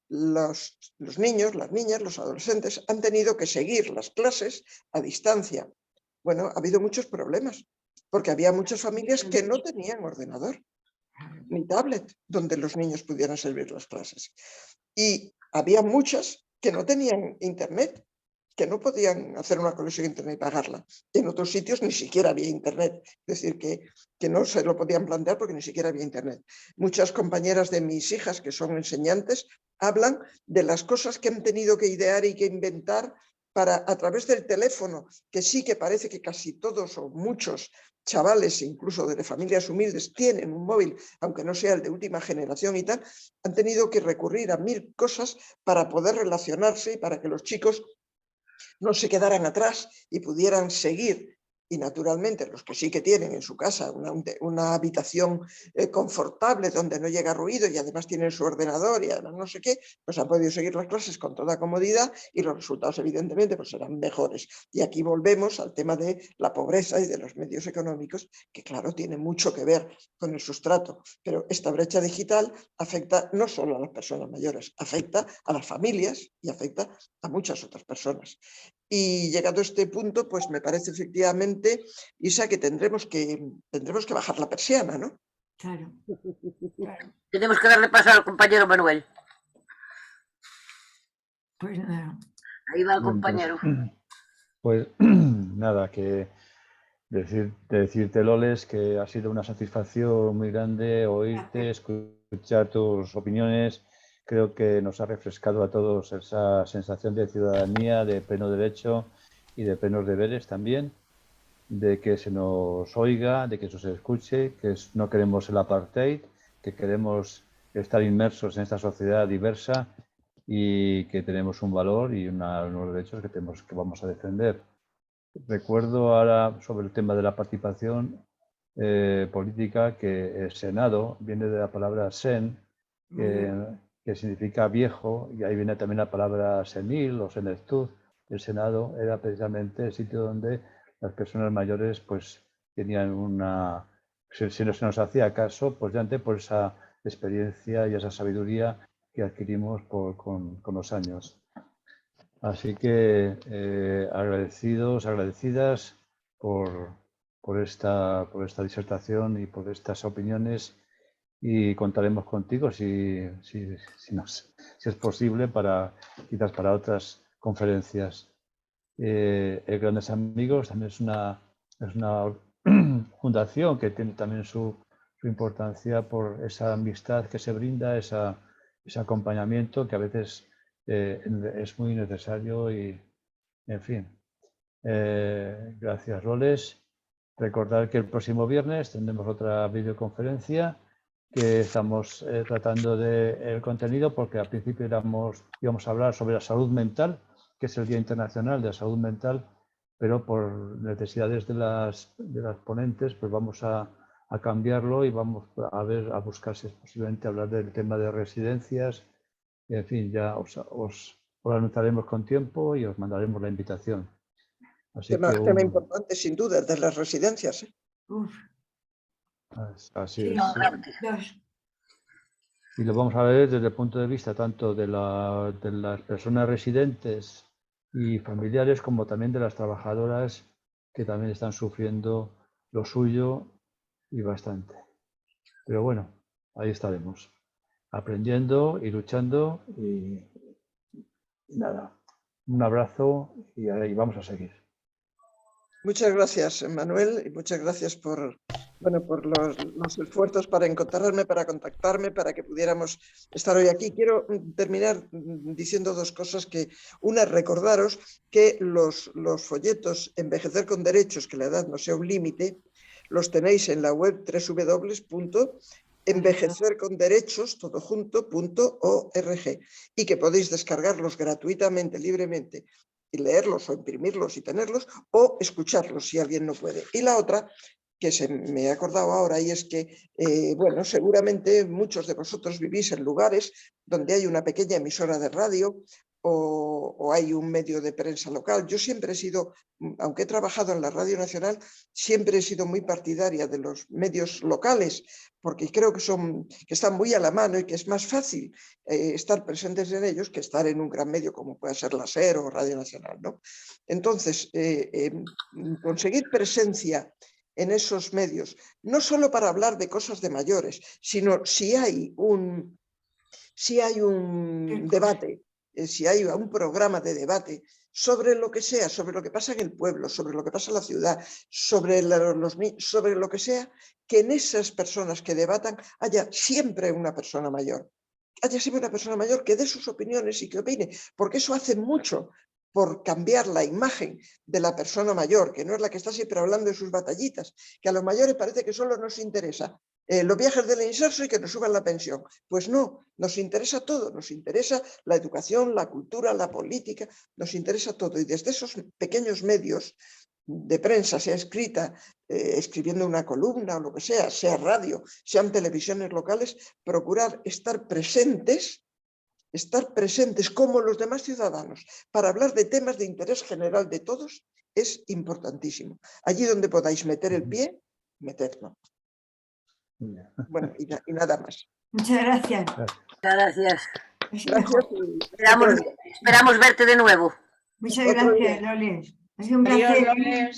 los niños, las niñas, los adolescentes han tenido que seguir las clases a distancia. Bueno, ha habido muchos problemas, porque había muchas familias que no tenían ordenador ni tablet donde los niños pudieran seguir las clases. Y había muchas que no tenían internet, que no podían hacer una conexión a internet y pagarla. En otros sitios ni siquiera había internet, es decir, que no se lo podían plantear porque ni siquiera había internet. Muchas compañeras de mis hijas que son enseñantes hablan de las cosas que han tenido que idear y que inventar para, a través del teléfono, que sí que parece que casi todos o muchos chavales, incluso de familias humildes, tienen un móvil, aunque no sea el de última generación y tal, han tenido que recurrir a 1000 cosas para poder relacionarse y para que los chicos no se quedaran atrás y pudieran seguir y naturalmente los que sí que tienen en su casa una habitación confortable donde no llega ruido y además tienen su ordenador y además no sé qué, pues han podido seguir las clases con toda comodidad y los resultados evidentemente pues serán mejores. Y aquí volvemos al tema de la pobreza y de los medios económicos, que claro, tiene mucho que ver con el sustrato, pero esta brecha digital afecta no solo a las personas mayores, afecta a las familias y afecta a muchas otras personas. Y llegado a este punto, pues me parece efectivamente, Isa, que tendremos que bajar la persiana, ¿no? Claro, claro. Tenemos que darle paso al compañero Manuel. Pues nada. Ahí va el compañero. Pues nada, que decirte, Loles, que ha sido una satisfacción muy grande oírte, escuchar tus opiniones. Creo que nos ha refrescado a todos esa sensación de ciudadanía, de pleno derecho y de plenos deberes también, de que se nos oiga, de que eso se escuche, que no queremos el apartheid, que queremos estar inmersos en esta sociedad diversa y que tenemos un valor y unos derechos que vamos a defender. Recuerdo ahora sobre el tema de la participación política que el Senado viene de la palabra sen, que significa viejo, y ahí viene también la palabra senil o senectud. El Senado era precisamente el sitio donde las personas mayores pues tenían si no se nos hacía caso, pues ya antes por esa experiencia y esa sabiduría que adquirimos con los años. Así que agradecidas por esta disertación y por estas opiniones, y contaremos contigo si es posible quizás para otras conferencias. El Grandes Amigos también es una fundación que tiene también su importancia por esa amistad que se brinda, ese acompañamiento que a veces es muy necesario y, en fin. Gracias, Loles. Recordar que el próximo viernes tendremos otra videoconferencia que estamos tratando del contenido, porque al principio íbamos a hablar sobre la salud mental, que es el Día Internacional de la Salud Mental, pero por necesidades de las ponentes pues vamos a cambiarlo y vamos a buscar si es posiblemente hablar del tema de residencias. En fin, ya os lo anunciaremos con tiempo y os mandaremos la invitación. Así tema importante, sin duda, el de las residencias. Así Sí, es. Y lo vamos a ver desde el punto de vista tanto de las personas residentes y familiares, como también de las trabajadoras, que también están sufriendo lo suyo y bastante. Pero bueno, ahí estaremos, aprendiendo y luchando, y nada, un abrazo y ahí vamos a seguir. Muchas gracias, Manuel, y muchas gracias por los esfuerzos para encontrarme, para contactarme, para que pudiéramos estar hoy aquí. Quiero terminar diciendo dos cosas. Una, recordaros que los folletos Envejecer con Derechos, que la edad no sea un límite, los tenéis en la web www.envejecerconderechos.org y que podéis descargarlos gratuitamente, libremente, y leerlos o imprimirlos y tenerlos, o escucharlos si alguien no puede. Y la otra, que se me ha acordado ahora, y es que, bueno, seguramente muchos de vosotros vivís en lugares donde hay una pequeña emisora de radio o hay un medio de prensa local. Yo siempre he sido, aunque he trabajado en la Radio Nacional, siempre he sido muy partidaria de los medios locales, porque creo que están muy a la mano y que es más fácil estar presentes en ellos que estar en un gran medio como puede ser la SER o Radio Nacional, ¿no? Entonces, conseguir presencia en esos medios, no solo para hablar de cosas de mayores, sino si hay un debate, si hay un programa de debate sobre lo que sea, sobre lo que pasa en el pueblo, sobre lo que pasa en la ciudad, sobre lo que sea, que en esas personas que debatan haya siempre una persona mayor. Haya siempre una persona mayor que dé sus opiniones y que opine, porque eso hace mucho por cambiar la imagen de la persona mayor, que no es la que está siempre hablando de sus batallitas, que a los mayores parece que solo nos interesa los viajes del inserso y que nos suban la pensión. Pues no, nos interesa todo, nos interesa la educación, la cultura, la política, nos interesa todo. Y desde esos pequeños medios de prensa, sea escrita, escribiendo una columna o lo que sea radio, sean televisiones locales, procurar estar presentes como los demás ciudadanos para hablar de temas de interés general de todos es importantísimo. Allí donde podáis meter el pie, metedlo. Bueno, y nada más. Muchas gracias. Gracias. Gracias. Esperamos verte de nuevo. Muchas gracias, Loles. Ha sido un placer. Adiós, Loles.